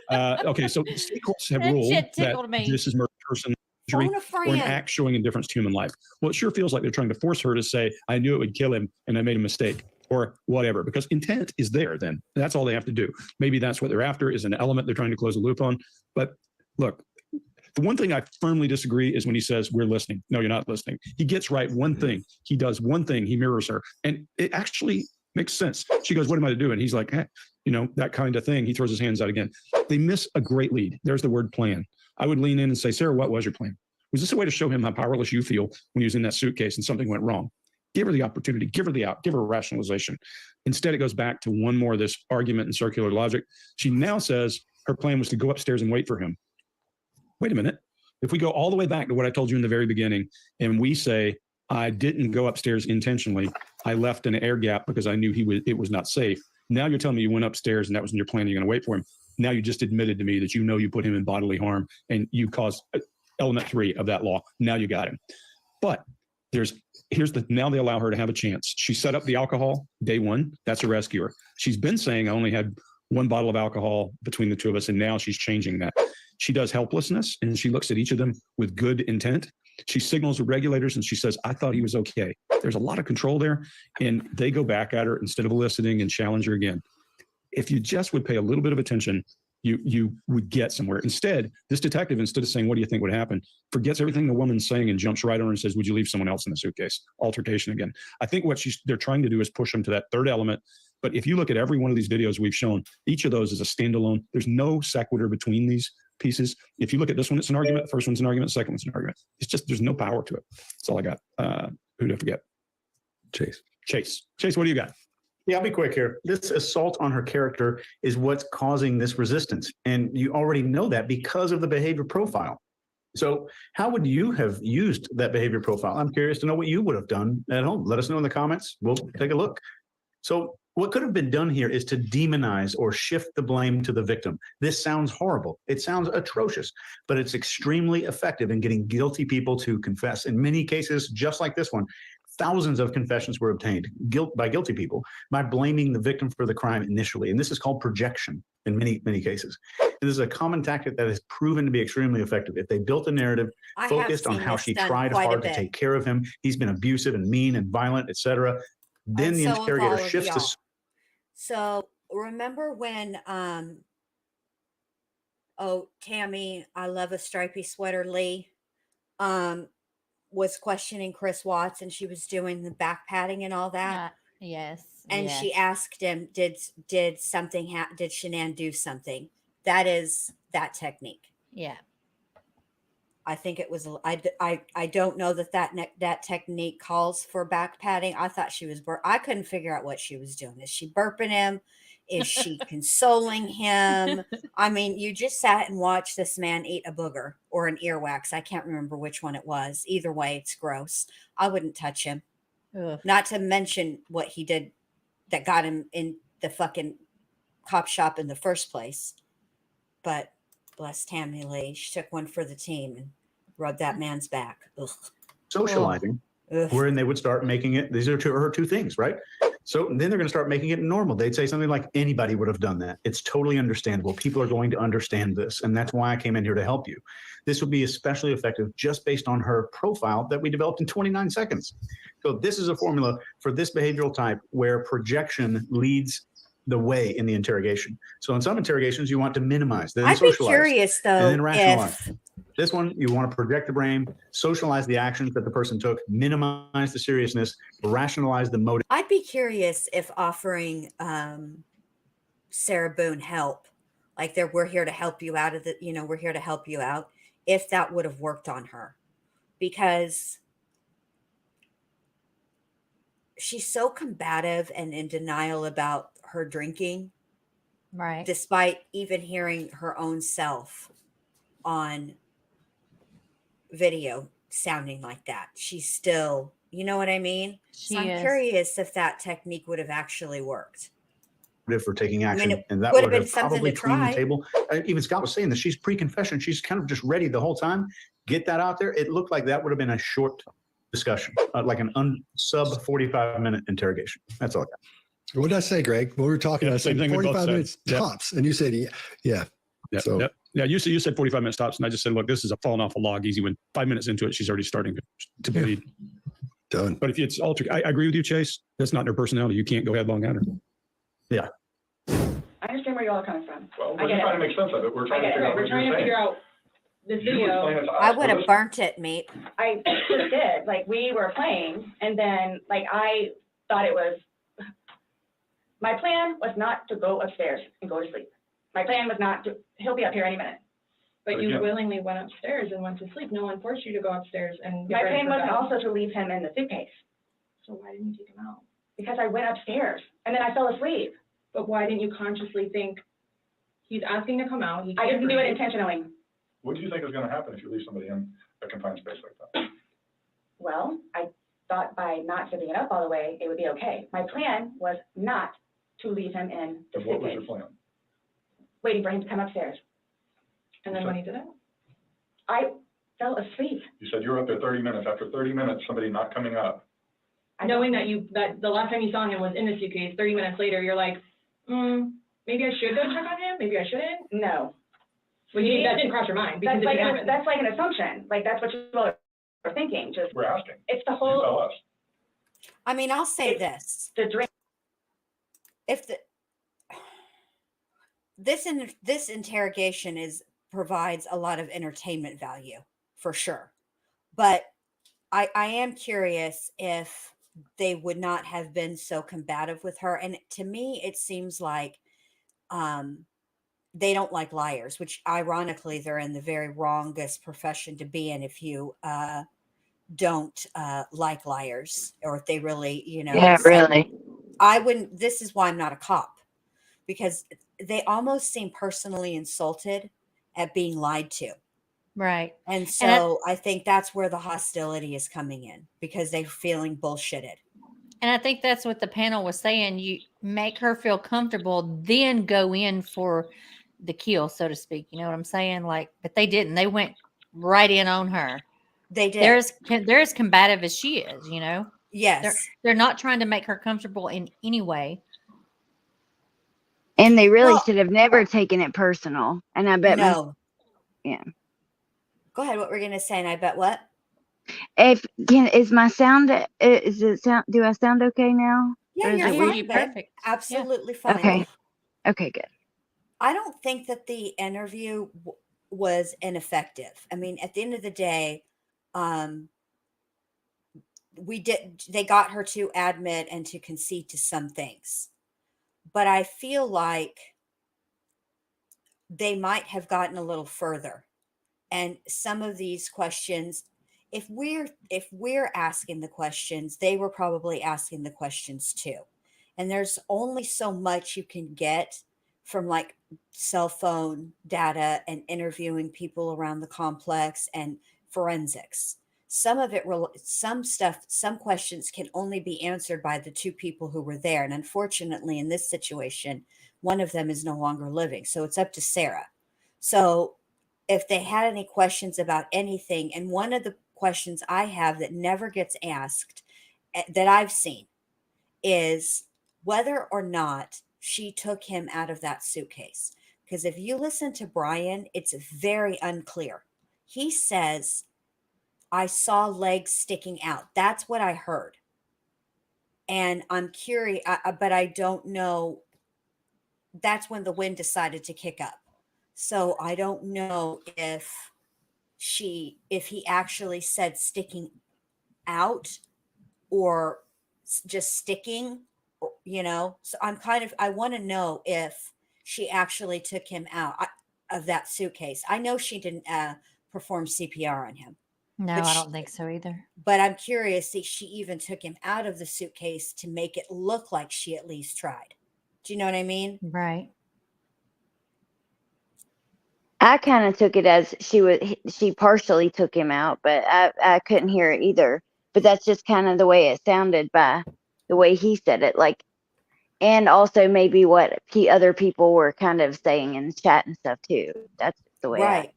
ahead. Okay, so state courts have That ruled shit that tickled me. this is murder, person injury, Phone a or an friend. act showing indifference to human life. Well, it sure feels like they're trying to force her to say, "I knew it would kill him, and I made a mistake," or whatever, because intent is there. Then that's all they have to do. Maybe that's what they're after is an element they're trying to close a loop on. But look. The one thing I firmly disagree is when he says, we're listening. No, you're not listening. He gets right one thing. He does one thing. He mirrors her. And it actually makes sense. She goes, what am I to do? And he's like, hey, that kind of thing. He throws his hands out again. They miss a great lead. There's the word plan. I would lean in and say, Sarah, what was your plan? Was this a way to show him how powerless you feel when he was in that suitcase and something went wrong? Give her the opportunity. Give her the out. Give her a rationalization. Instead, it goes back to one more of this argument and circular logic. She now says her plan was to go upstairs and wait for him. Wait a minute. If we go all the way back to what I told you in the very beginning, and we say, I didn't go upstairs intentionally, I left an air gap because I knew it was not safe. Now you're telling me you went upstairs and that was in your plan, you're going to wait for him. Now you just admitted to me that you put him in bodily harm and you caused element 3 of that law. Now you got him. But now they allow her to have a chance. She set up the alcohol day 1. That's a rescuer. She's been saying I only had 1 bottle of alcohol between the two of us, and now she's changing that. She does helplessness, and she looks at each of them with good intent. She signals the regulators, and she says, I thought he was okay. There's a lot of control there, and they go back at her instead of listening and challenge her again. If you just would pay a little bit of attention, you would get somewhere. Instead, this detective, instead of saying, what do you think would happen, forgets everything the woman's saying and jumps right on her and says, would you leave someone else in the suitcase? Altercation again. I think what they're trying to do is push them to that third element. But if you look at every one of these videos we've shown, each of those is a standalone. There's no sequitur between these pieces. If you look at this one, it's an argument. The first one's an argument. The second one's an argument. It's just, there's no power to it. That's all I got. Who did I forget? Chase, what do you got? Yeah, I'll be quick here. This assault on her character is what's causing this resistance. And you already know that because of the behavior profile. So how would you have used that behavior profile? I'm curious to know what you would have done at home. Let us know in the comments. We'll take a look. So what could have been done here is to demonize or shift the blame to the victim. This sounds horrible. It sounds atrocious, but it's extremely effective in getting guilty people to confess. In many cases, just like this one, thousands of confessions were obtained by guilty people by blaming the victim for the crime initially. And this is called projection in many, many cases. And this is a common tactic that has proven to be extremely effective. If they built a narrative focused on how she tried hard to take care of him, he's been abusive and mean and violent, etc., then the interrogator shifts the... So remember when Tammy, I love a stripy sweater, Lee, was questioning Chris Watts, and she was doing the back patting and all that. Yes. And yes. she asked him, did something did Shanann do something? That is that technique. Yeah. I think it was. I don't know that technique calls for back patting. I thought she was. I couldn't figure out what she was doing. Is she burping him? Is she consoling him? I mean, you just sat and watched this man eat a booger or an earwax. I can't remember which one it was. Either way, it's gross. I wouldn't touch him. Ugh. Not to mention what he did that got him in the fucking cop shop in the first place. But bless Tammy Lee. She took one for the team and rubbed that man's back. Ugh. Socializing, wherein they would start making it. These are her two things, right? So then they're going to start making it normal. They'd say something like, anybody would have done that. It's totally understandable. People are going to understand this. And that's why I came in here to help you. This would be especially effective just based on her profile that we developed in 29 seconds. So this is a formula for this behavioral type where projection leads the way in the interrogation. So in some interrogations, you want to minimize, then I'd be socialize, curious though, and then rationalize. This one, you want to project the brain, socialize the actions that the person took, minimize the seriousness, rationalize the motive. I'd be curious if offering Sarah Boone help, like we're here to help you out of the, we're here to help you out, if that would have worked on her, because she's so combative and in denial about her drinking, right? Despite even hearing her own self on video sounding like that, she's still, you know what I mean? So I'm curious if that technique would have actually worked. For taking action, it and that would would have have been something probably to cleaned the try. table. Even Scott was saying that she's pre-confession. She's kind of just ready the whole time. Get that out there. It looked like that would have been a short discussion, like an sub 45-minute interrogation. That's all I got. What did I say, Greg? When we were talking, I said 45 minutes tops, and you said, yeah. So yeah, you said 45 minutes tops, and I just said, look, this is a falling off a log easy. When 5 minutes into it, she's already starting to bleed. Done. But if it's altered, I agree with you, Chase. That's not their personality. You can't go headlong at her. Yeah. I understand where you all are coming from. Well, we're just trying to make sense of it. We're trying to figure out what you're saying. Out this You video. explain it to us. I would have burnt it, mate. I just did. Like, we were playing, and then, like, I thought it was, my plan was not to go upstairs and go to sleep. My plan was not to, he'll be up here any minute. But you willingly went upstairs and went to sleep. No one forced you to go upstairs and get My ready plan for was bed. also to leave him in the suitcase. So why didn't you take him out? Because I went upstairs, and then I fell asleep. But why didn't you consciously think, he's asking to come out? I didn't do it intentionally. What do you think is going to happen if you leave somebody in a confined space like that? Well, I thought by not giving it up all the way, it would be okay. My plan was not to leave him in the So what was suitcase, your plan? waiting for him to come upstairs. And then when he did it? I fell asleep. You said you were up there 30 minutes. After 30 minutes, somebody not coming up. Knowing that the last time you saw him was in the suitcase, 30 minutes later, you're like, maybe I should go check on him? Maybe I shouldn't? No. Well, that didn't cross your mind because That's it like, didn't happen. that's like an assumption. Like, that's what you all are thinking. Just, We're asking. it's the You tell whole, us. I mean, I'll say this. the drink. If this interrogation provides a lot of entertainment value for sure, but I am curious if they would not have been so combative with her. And to me, it seems like they don't like liars, which ironically they're in the very wrongest profession to be in if you don't like liars, or if they really, Yeah, really. I wouldn't. This is why I'm not a cop, because they almost seem personally insulted at being lied to. Right. And so I think that's where the hostility is coming in, because they're feeling bullshitted. And I think that's what the panel was saying. You make her feel comfortable, then go in for the kill, so to speak. You know what I'm saying? Like, but they didn't. They went right in on her. They did. They're as combative as she is, Yes. They're not trying to make her comfortable in any way. And they really should have never taken it personal. And I bet no. Yeah. Go ahead. What we're gonna say, and I bet what? Is my sound? Is it sound? Do I sound okay now? Yeah, I you're hear fine, you babe. perfect. Absolutely fine. Okay. Okay, good. I don't think that the interview was ineffective. I mean, at the end of the day, um, they got her to admit and to concede to some things. But I feel like they might have gotten a little further. And some of these questions, if we're asking the questions, they were probably asking the questions too. And there's only so much you can get from like cell phone data and interviewing people around the complex and forensics. Some of it, some questions can only be answered by the two people who were there. And unfortunately, in this situation, one of them is no longer living. So it's up to Sarah. So if they had any questions about anything, and one of the questions I have that never gets asked that I've seen is whether or not she took him out of that suitcase. Because if you listen to Brian, it's very unclear. He says, I saw legs sticking out. That's what I heard. And I'm curious, but I don't know. That's when the wind decided to kick up. So I don't know if he actually said sticking out or just sticking, so I want to know if she actually took him out of that suitcase. I know she didn't perform CPR on him. No, I don't think so either. But I'm curious if she even took him out of the suitcase to make it look like she at least tried. Do you know what I mean? Right. I kind of took it as she partially took him out, but I couldn't hear it either. But that's just kind of the way it sounded by the way he said it, like, and also maybe what other people were kind of saying in the chat and stuff too. That's the way. Right.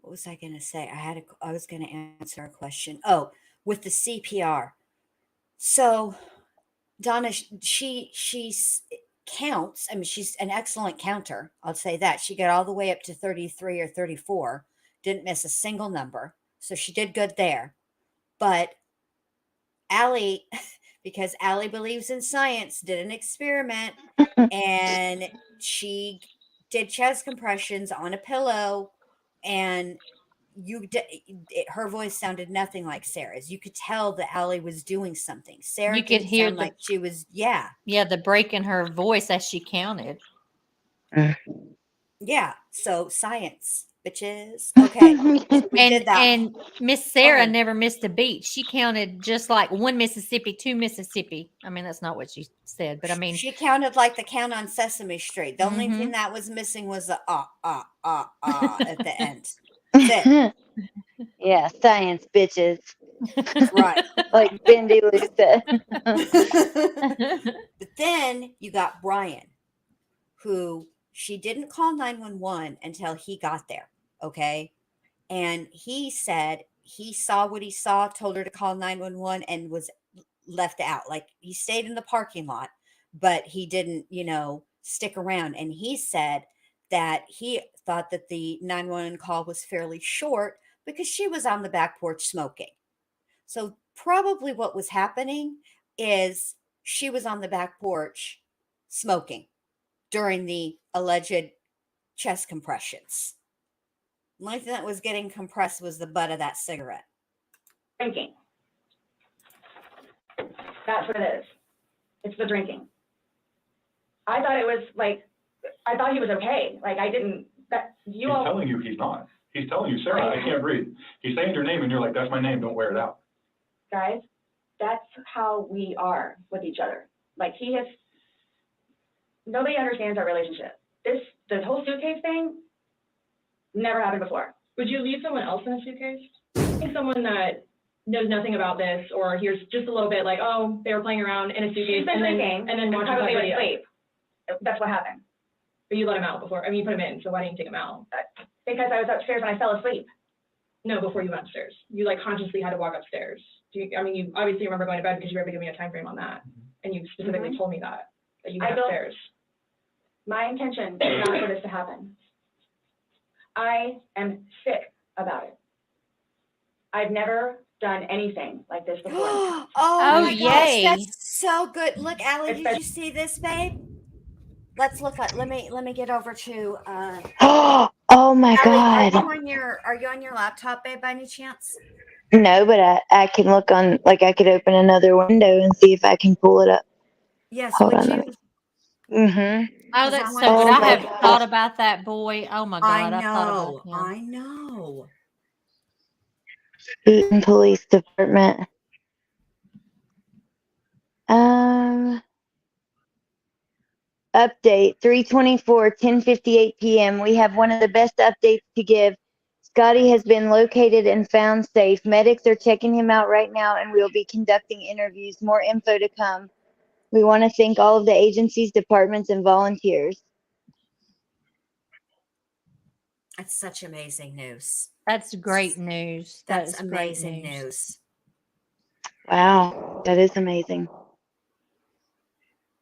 What was I going to say? I was going to answer a question. Oh, with the CPR. So Donna, she counts. I mean, she's an excellent counter. I'll say that. She got all the way up to 33 or 34, didn't miss a single number. So she did good there. But Allie, because Allie believes in science, did an experiment and she did chest compressions on a pillow, and her voice sounded nothing like Sarah's. You could tell that Allie was doing something. Sarah You could didn't hear sound like she was. Yeah, the break in her voice as she counted. Yeah. So science, bitches. Okay. So we did that. And Miss Sarah never missed a beat. She counted just like 1 Mississippi, 2 Mississippi. I mean, that's not what she said, but I mean, she counted like the count on Sesame Street. The only thing that was missing was the at the end. That's it. Yeah, science, bitches. Right. Like Bendy Lou said. But then you got Brian, who she didn't call 911 until he got there. Okay. And he said he saw what he saw, told her to call 911, and was left out. Like, he stayed in the parking lot, but he didn't, stick around. And he said that he thought that the 911 call was fairly short because she was on the back porch smoking. So probably what was happening is she was on the back porch smoking during the alleged chest compressions. The only thing that was getting compressed was the butt of that cigarette. Drinking. That's what it is. It's the drinking. I thought it was like, I thought he was okay. Like, I didn't, He's telling you he's not. He's telling you, Sarah, I can't breathe. He's saying your name and you're like, that's my name, don't wear it out. Guys, that's how we are with each other. Like, nobody understands our relationship. The whole suitcase thing never happened before. Would you leave someone else in a suitcase? I think someone that knows nothing about this or hears just a little bit like, oh, they were playing around in a suitcase and then watches probably that video. asleep. That's what happened. But you let him out before. I mean, you put him in, so why didn't you take him out? Because I was upstairs and I fell asleep. No, before you went upstairs. You like consciously had to walk upstairs. You obviously remember going to bed because you were able to give me a time frame on that. And you specifically told me that you went upstairs. My intention is not for this to happen. I am sick about it. I've never done anything like this before. Oh, Oh, my gosh, yay. that's so good. Look, Allie, did you see this, babe? Let's look at. Let me get over to. Oh my Allie, God. are you on your laptop, babe, by any chance? No, but I can look on, like, I could open another window and see if I can pull it up. Yes, Hold would on. you? Mm-hmm. Oh, Because I that's want so to good. Oh I my have gosh. thought about that boy. Oh my I God, I've thought about know. him. I know. Boone Police Department. Update 324, 10:58 p.m. We have one of the best updates to give. Scotty has been located and found safe. Medics are checking him out right now, and we will be conducting interviews. More info to come. We want to thank all of the agencies, departments, and volunteers. That's such amazing news. That's great news. That That's is great amazing news. news. Wow, that is amazing.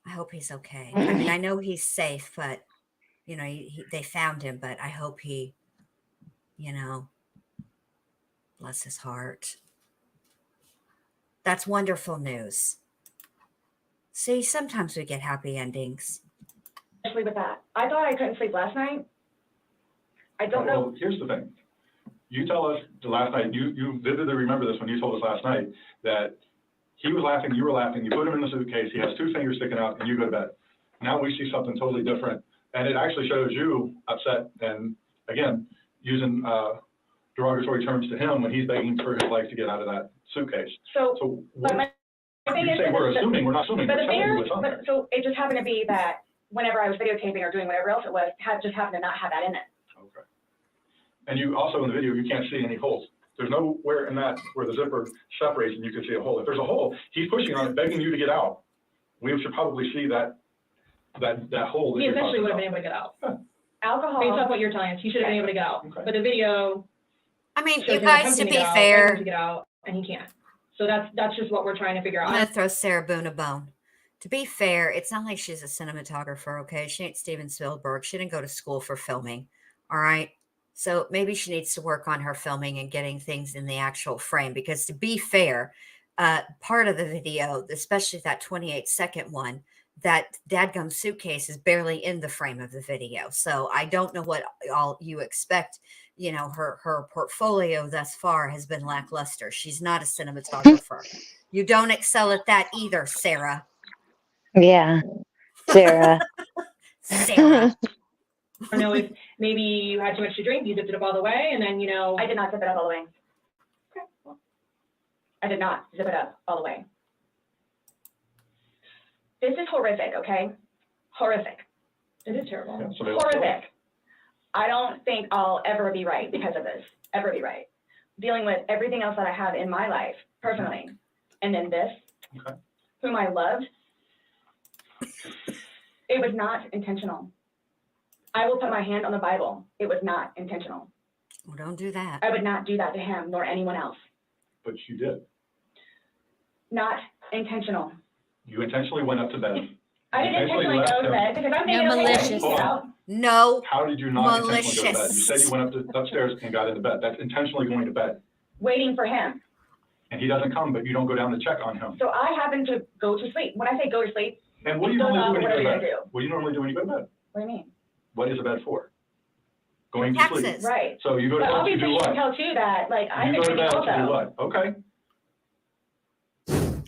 I hope he's okay. I mean, I know he's safe, but you know, they found him, but I hope he, you know, bless his heart. That's wonderful news. See, sometimes we get happy endings. Especially with that. I thought I couldn't sleep last night. I don't know. Well, here's the thing. You tell us last night, you vividly remember this when you told us last night, that he was laughing, you were laughing, you put him in the suitcase, he has two fingers sticking out, and you go to bed. Now we see something totally different, and it actually shows you upset, and again, using derogatory terms to him when he's begging for his life to get out of that suitcase. So what, my thing you is, say we're assuming, we're not assuming, but we're the telling thing you is, what's on there. so it just happened to be that whenever I was videotaping or doing whatever else it was, just happened to not have that in it. Okay. And you also in the video, you can't see any holes. There's nowhere in that where the zipper separates and you can see a hole. If there's a hole, he's pushing on it, begging you to get out. We should probably see that hole. He eventually would have been able to get out. Alcohol. Based off what you're telling us, he should have been able to get out. Okay. But the video I mean, shows you him guys, attempting to get be out, fair, begging to get out, and he can't. So that's just what we're trying to figure I'm out. going to throw Sarah Boone a bone. To be fair, it's not like she's a cinematographer, okay? She ain't Steven Spielberg. She didn't go to school for filming, all right? So maybe she needs to work on her filming and getting things in the actual frame, because to be fair, part of the video, especially that 28-second one, that dadgum suitcase is barely in the frame of the video. So I don't know what all you expect. You know, her portfolio thus far has been lackluster. She's not a cinematographer. You don't excel at that either, Sarah. Yeah, Sarah. Sarah. I don't know if maybe you had too much to drink, you zipped it up all the way, and then, I did not zip it up all the way. Okay. Well, I did not zip it up all the way. This is horrific, okay? Horrific. it is terrible. Yeah, so Horrific. I don't think I'll ever be right because of this. Ever be right. Dealing with everything else that I have in my life, personally. And then this, Okay. whom I loved. It was not intentional. I will put my hand on the Bible. It was not intentional. Well, don't do that. I would not do that to him nor anyone else. But you did. Not intentional. You intentionally went up to bed. I didn't intentionally go to bed because I'm thinking, No okay, malicious. get out. No. How did you not intentionally go to bed? You Malicious. said you went upstairs and got into bed. That's intentionally going to bed. Waiting for him. And he doesn't come, but you don't go down to check on him. So I happen to go to sleep. When I say go to sleep, And what do you Don't normally do know when you go what to are you bed? gonna do? What do you normally do when you go to bed? what do you mean? What is a bed for? Going to sleep. Taxes. Right. So you go to But bed to obviously do you what? can tell too that, like, I'm You go to thinking bed to do also. what? Okay.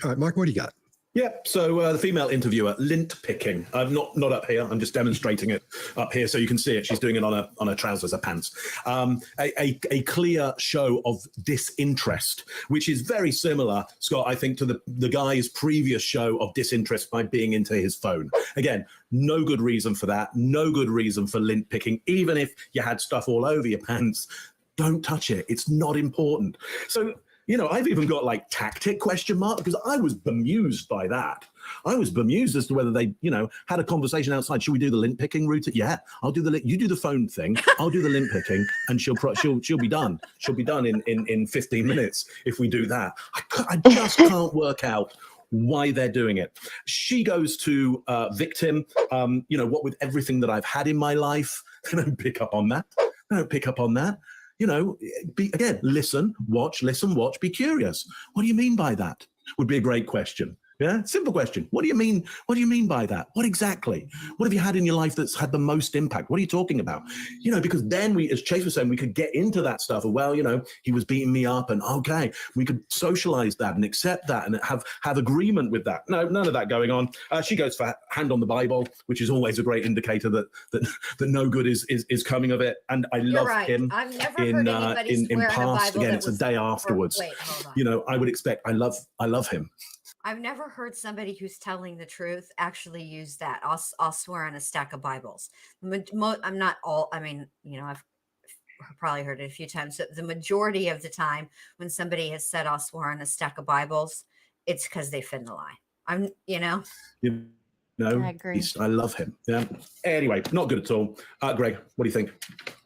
All right, Mark, what do you got? Yeah, so the female interviewer, lint picking. Not up here. I'm just demonstrating it up here so you can see it. She's doing it on her trousers, her pants. A clear show of disinterest, which is very similar, Scott, I think, to the guy's previous show of disinterest by being into his phone. Again, no good reason for that. No good reason for lint picking. Even if you had stuff all over your pants, don't touch it. It's not important. So, you know, I've even got like tactic ? Because I was bemused by that. I was bemused as to whether they, you know, had a conversation outside. Should we do the lint picking route? Yeah, I'll do you do the phone thing. I'll do the lint picking, and she'll be done. She'll be done in 15 minutes if we do that. I just can't work out why they're doing it. She goes to victim. You know, what with everything that I've had in my life, they don't pick up on that. I don't pick up on that. Again, listen, watch, be curious. What do you mean by that? Would be a great question. Yeah, simple question. What do you mean? What do you mean by that? What exactly? What have you had in your life that's had the most impact? What are you talking about? Because then as Chase was saying, we could get into that stuff of, well, he was beating me up, and okay, we could socialize that and accept that and have agreement with that. No, none of that going on. She goes for hand on the Bible, which is always a great indicator that no good is coming of it. And I love him. I've never heard anybody in swear in a past. Bible Again, that it's a was day afterwards. Wait, hold on. I would expect. I love him. I've never heard somebody who's telling the truth actually use that. I'll swear on a stack of Bibles. I'm not all. I mean, I've probably heard it a few times. But the majority of the time, when somebody has said, "I'll swear on a stack of Bibles," it's because they finna lie. I agree. I love him. Yeah. Anyway, not good at all. Greg, what do you think?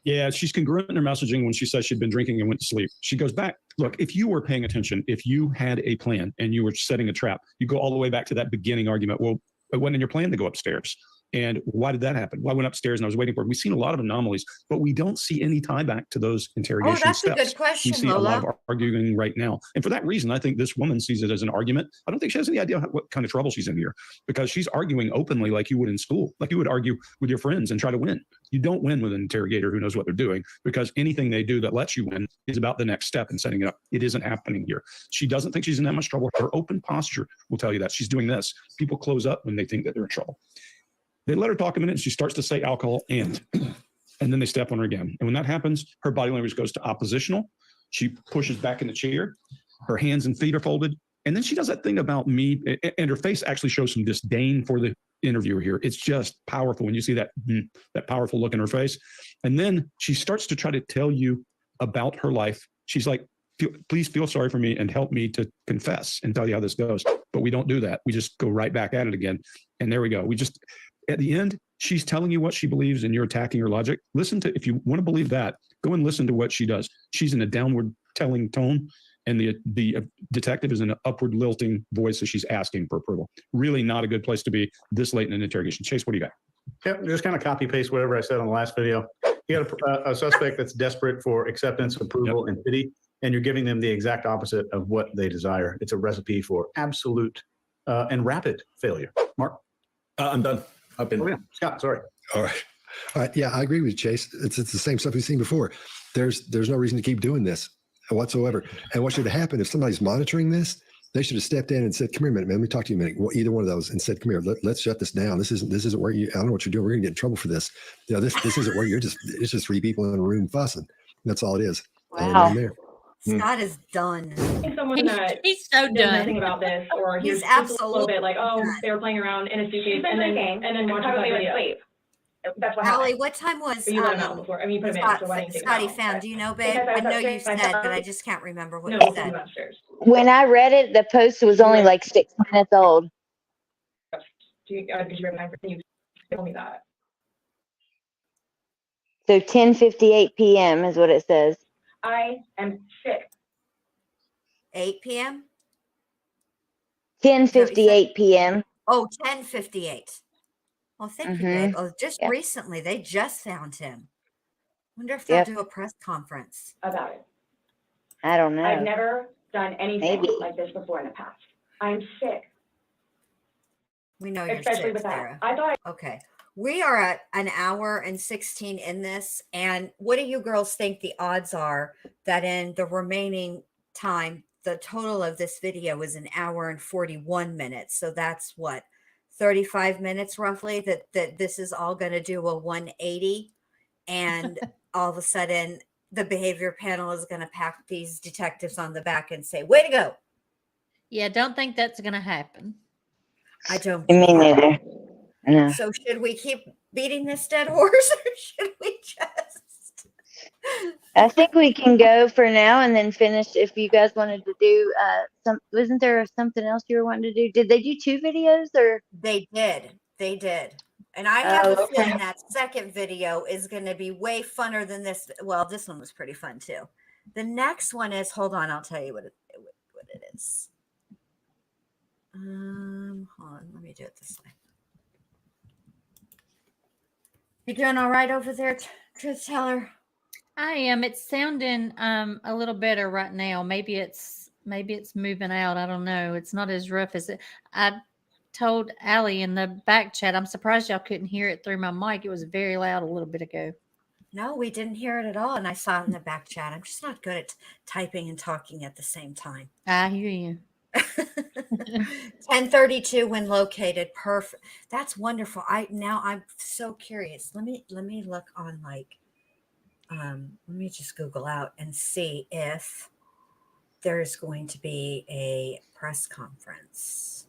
Yeah, she's congruent in her messaging when she says she'd been drinking and went to sleep. She goes back. Look, if you were paying attention, if you had a plan and you were setting a trap, you go all the way back to that beginning argument. Well, it wasn't in your plan to go upstairs. And why did that happen? Well, I went upstairs and I was waiting for it. We've seen a lot of anomalies, but we don't see any tie back to those interrogation that's steps. a good question, we see Lola. a lot of arguing right now. And for that reason, I think this woman sees it as an argument. I don't think she has any idea what kind of trouble she's in here, because she's arguing openly like you would in school, like you would argue with your friends and try to win. You don't win with an interrogator who knows what they're doing, because anything they do that lets you win is about the next step in setting it up. It isn't happening here. She doesn't think she's in that much trouble. Her open posture will tell you that. She's doing this. People close up when they think that they're in trouble. They let her talk a minute and she starts to say alcohol and then they step on her again. And when that happens, her body language goes to oppositional. She pushes back in the chair. Her hands and feet are folded. And then she does that thing about me, and her face actually shows some disdain for the interviewer here. It's just powerful when you see that powerful look in her face. And then she starts to try to tell you about her life. She's like, please feel sorry for me and help me to confess and tell you how this goes. But we don't do that. We just go right back at it again. And there we go. At the end, she's telling you what she believes and you're attacking her logic. If you want to believe that, go and listen to what she does. She's in a downward telling tone, and the detective is in an upward lilting voice as she's asking for approval. Really not a good place to be this late in an interrogation. Chase, what do you got? Yep, just kind of copy paste whatever I said on the last video. You got a suspect that's desperate for acceptance, approval, and pity, and you're giving them the exact opposite of what they desire. It's a recipe for absolute and rapid failure. Mark? I'm done. I've been. Oh, yeah. Scott, sorry. All right. Yeah, I agree with Chase. It's the same stuff we've seen before. There's no reason to keep doing this whatsoever. And what should have happened if somebody's monitoring this? They should have stepped in and said, "Come here a minute, man. Let me talk to you a minute." Well, either one of those, and said, "Come here. Let's shut this down. This isn't where you. I don't know what you're doing. We're gonna get in trouble for this. This isn't where it's just three people in a room fussing. That's all it is." Wow. There. Scott is done. I think someone that He's so knows done. nothing about this, or He's he's just a little absolutely bit like, oh, done. they were playing around in a suitcase, She's been drinking, and then watching probably that went video. to sleep. That's what Allie, happened. what time was But you let him out before. I mean, you put him in, so why didn't you take him Scotty out? found? Do you know, babe? Because I I was know you upstairs, I said, thought- but I just can't remember what No, you he said. was upstairs. When I read it, the post was only like 6 minutes old. Did you remember? You told me that. So 10:58 p.m. is what it says. I am sick. 8 p.m. 10:58 p.m. Oh, 10:58. Well, thank you, babe. Oh, just Yep. recently they just found him. Wonder if they'll Yep. do a press conference. About it. I don't know. I've never done anything Maybe. like this before in the past. I'm sick, We know you're especially sick, with that. Sarah. I thought Okay. We are at an hour and 16 in this. And what do you girls think the odds are that in the remaining time, the total of this video is an hour and 41 minutes? So that's what, 35 minutes roughly, that this is all going to do a 180. And all of a sudden, the behavior panel is going to pat these detectives on the back and say, way to go. Yeah, don't think that's going to happen. I don't. Me neither. No. So should we keep beating this dead horse, or should we just? I think we can go for now and then finish if you guys wanted to do wasn't there something else you were wanting to do? Did they do 2 videos or? They did. And I have a okay. feeling that second video is going to be way funner than this. Well, this one was pretty fun too. The next one is, hold on, I'll tell you what it is. Hold on, let me do it this way. You doing all right over there, Truth Teller? I am. It's sounding a little better right now. Maybe it's moving out. I don't know. It's not as rough as it. I told Allie in the back chat. I'm surprised y'all couldn't hear it through my mic. It was very loud a little bit ago. No, we didn't hear it at all. And I saw it in the back chat. I'm just not good at typing and talking at the same time. I hear you. 1032 when located. Perfect. That's wonderful. I'm so curious. Let me look on let me just Google out and see if there's going to be a press conference.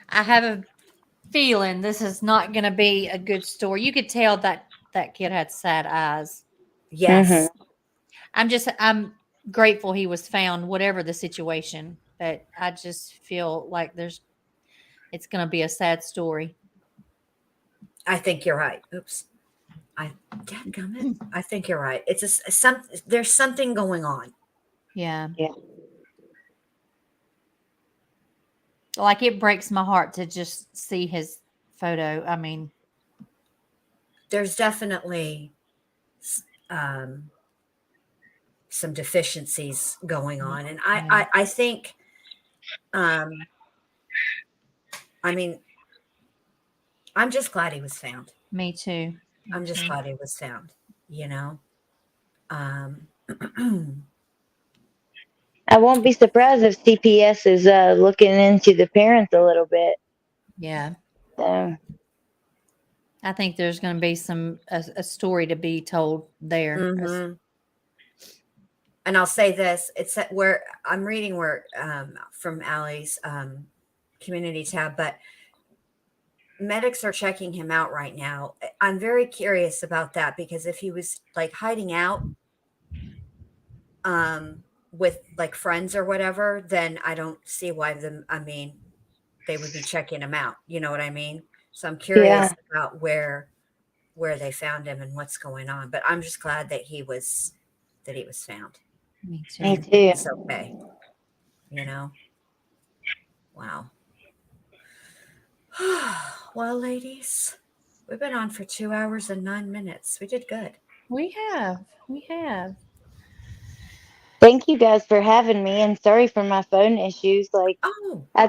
I have a feeling this is not going to be a good story. You could tell that kid had sad eyes. Yes. I'm grateful he was found, whatever the situation. But I just feel like it's going to be a sad story. I think you're right. Oops. Dadgummit. I think you're right. It's there's something going on. Yeah. Like it breaks my heart to just see his photo. I mean, there's definitely some deficiencies going on, and I think I mean, I'm just glad he was found. Me too. I'm just glad he was found, you know. I won't be surprised if CPS is looking into the parents a little bit. Yeah. So I think there's going to be a story to be told there. Mm-hmm. And I'll say this: it's where I'm reading from Allie's community tab, but medics are checking him out right now. I'm very curious about that because if he was like hiding out with like friends or whatever, then I don't see why they would be checking him out. You know what I mean? So I'm curious about where they found him and what's going on. But I'm just glad that he was found. Me too. Me too. It's okay. You know? Wow. Well, ladies, we've been on for 2 hours and 9 minutes. We did good. We have. Thank you guys for having me, and sorry for my phone issues. Like, I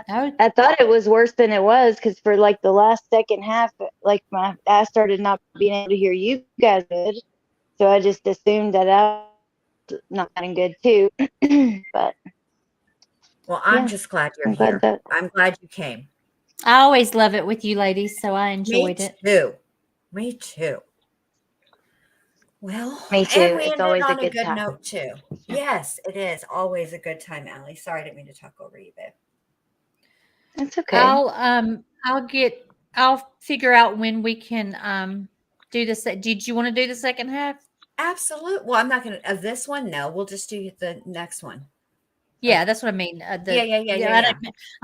thought it was worse than it was because for like the last second half, like I started not being able to hear you guys good, so I just assumed that I was not getting good too. But well, I'm just glad you're here. I'm glad you came. I always love it with you ladies, so I enjoyed it. Me too. Well, me too. and we It's ended always on a good good time. note too. Yes, it is always a good time, Allie. Sorry, I didn't mean to talk over you, babe. That's okay. I'll figure out when we can do this. Did you want to do the second half? Absolutely. Well, I'm not going to of this one. No, we'll just do the next one. Yeah, that's what I mean. Yeah.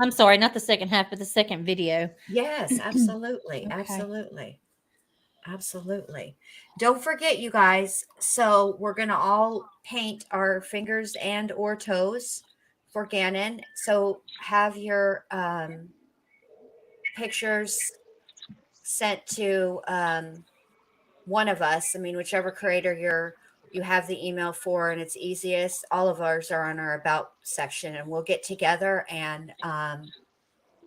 I'm sorry, not the second half, but the second video. Yes, absolutely. Okay. Absolutely. Don't forget, you guys. So we're going to all paint our fingers and or toes for Gannon. So have your pictures sent to one of us. I mean, whichever creator you have the email for, and it's easiest. All of ours are on our about section, and we'll get together and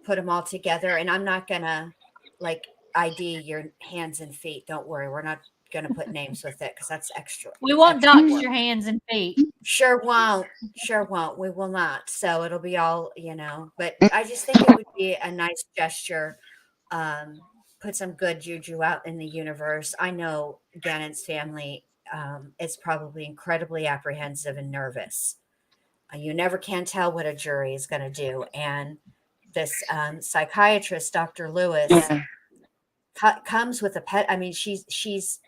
put them all together. And I'm not gonna like ID your hands and feet. Don't worry, we're not gonna put names with it because that's extra. We won't dox your hands and feet. Sure won't. We will not. So it'll be all, but I just think it would be a nice gesture. Put some good juju out in the universe. I know Gannon's family is probably incredibly apprehensive and nervous. You never can tell what a jury is going to do. And this psychiatrist, Dr. Lewis, comes with a pet. I mean, she's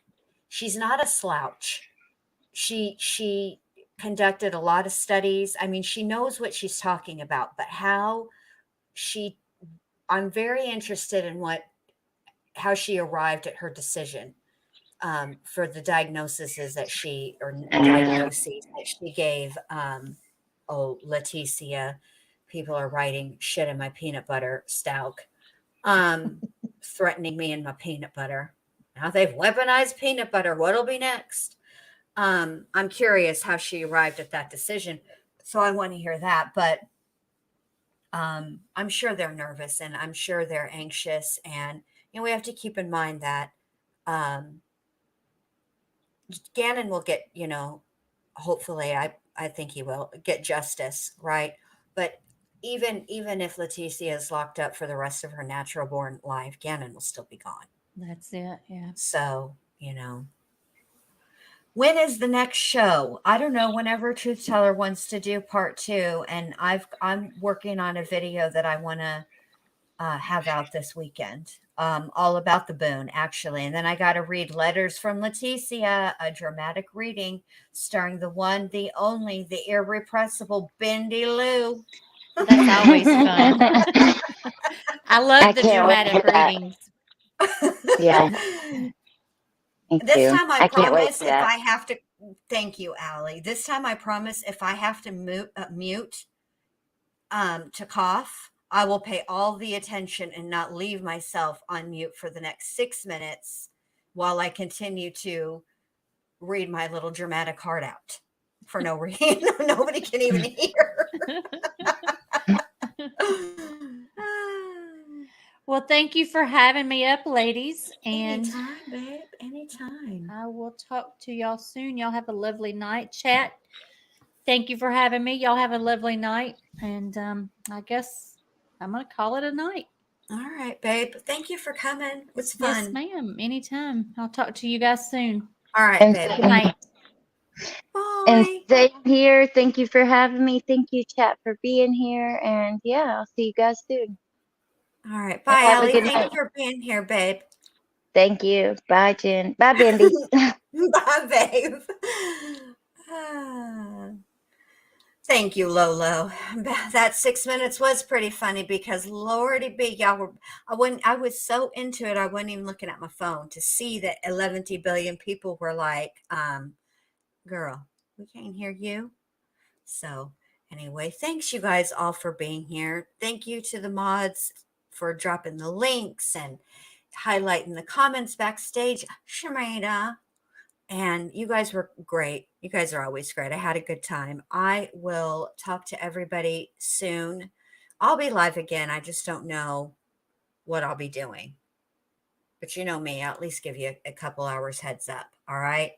not a slouch. She conducted a lot of studies. I mean, she knows what she's talking about, but I'm very interested in how she arrived at her decision for the diagnoses that she gave. Leticia, people are writing shit in my peanut butter stalk, threatening me and my peanut butter. Now they've weaponized peanut butter. What'll be next? I'm curious how she arrived at that decision. So I want to hear that. But I'm sure they're nervous and I'm sure they're anxious. And, we have to keep in mind that Gannon will get, hopefully, I think he will get justice, right? But even if Leticia is locked up for the rest of her natural born life, Gannon will still be gone. That's it. Yeah. So, when is the next show? I don't know. Whenever Truth Teller wants to do part 2, and I'm working on a video that I want to have out this weekend, all about the Boone, actually. And then I got to read Letters from Leticia, a dramatic reading starring the one, the only, the irrepressible Bendy Lou. That's always fun. I love the can't wait to dramatic hear that. readings. Yeah. Me This too. time I I can't wait promise for if that. I have to, thank you, Allie. This time I promise if I have to mute to cough, I will pay all the attention and not leave myself on mute for the next 6 minutes while I continue to read my little dramatic heart out for no reason. Nobody can even hear. Well, thank you for having me up, ladies. And anytime, babe. Anytime. I will talk to y'all soon. Y'all have a lovely night. Chat. Thank you for having me. Y'all have a lovely night. And I guess I'm going to call it a night. All right, babe. Thank you for coming. It was Yes, fun. ma'am. Anytime. I'll talk to you guys soon. All right, And babe. Good night. And Bye. stay here. Thank you for having me. Thank you, chat, for being here. And yeah, I'll see you guys soon. All right. Bye, Have a Allie. good Thank night. you for being here, babe. Thank you. Bye, Jen. Bye, Bendy. Bye, babe. Ah. Thank you, Lolo. That 6 minutes was pretty funny because Lordy B, y'all were, I was so into it, I wasn't even looking at my phone to see that 11 billion people were like, girl, we can't hear you. So anyway, thanks you guys all for being here. Thank you to the mods for dropping the links and highlighting the comments backstage. Shamina. And you guys were great. You guys are always great. I had a good time. I will talk to everybody soon. I'll be live again. I just don't know what I'll be doing. But you know me, I'll at least give you a couple hours heads up. All right.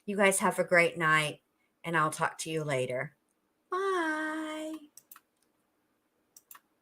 You guys have a great night, and I'll talk to you later.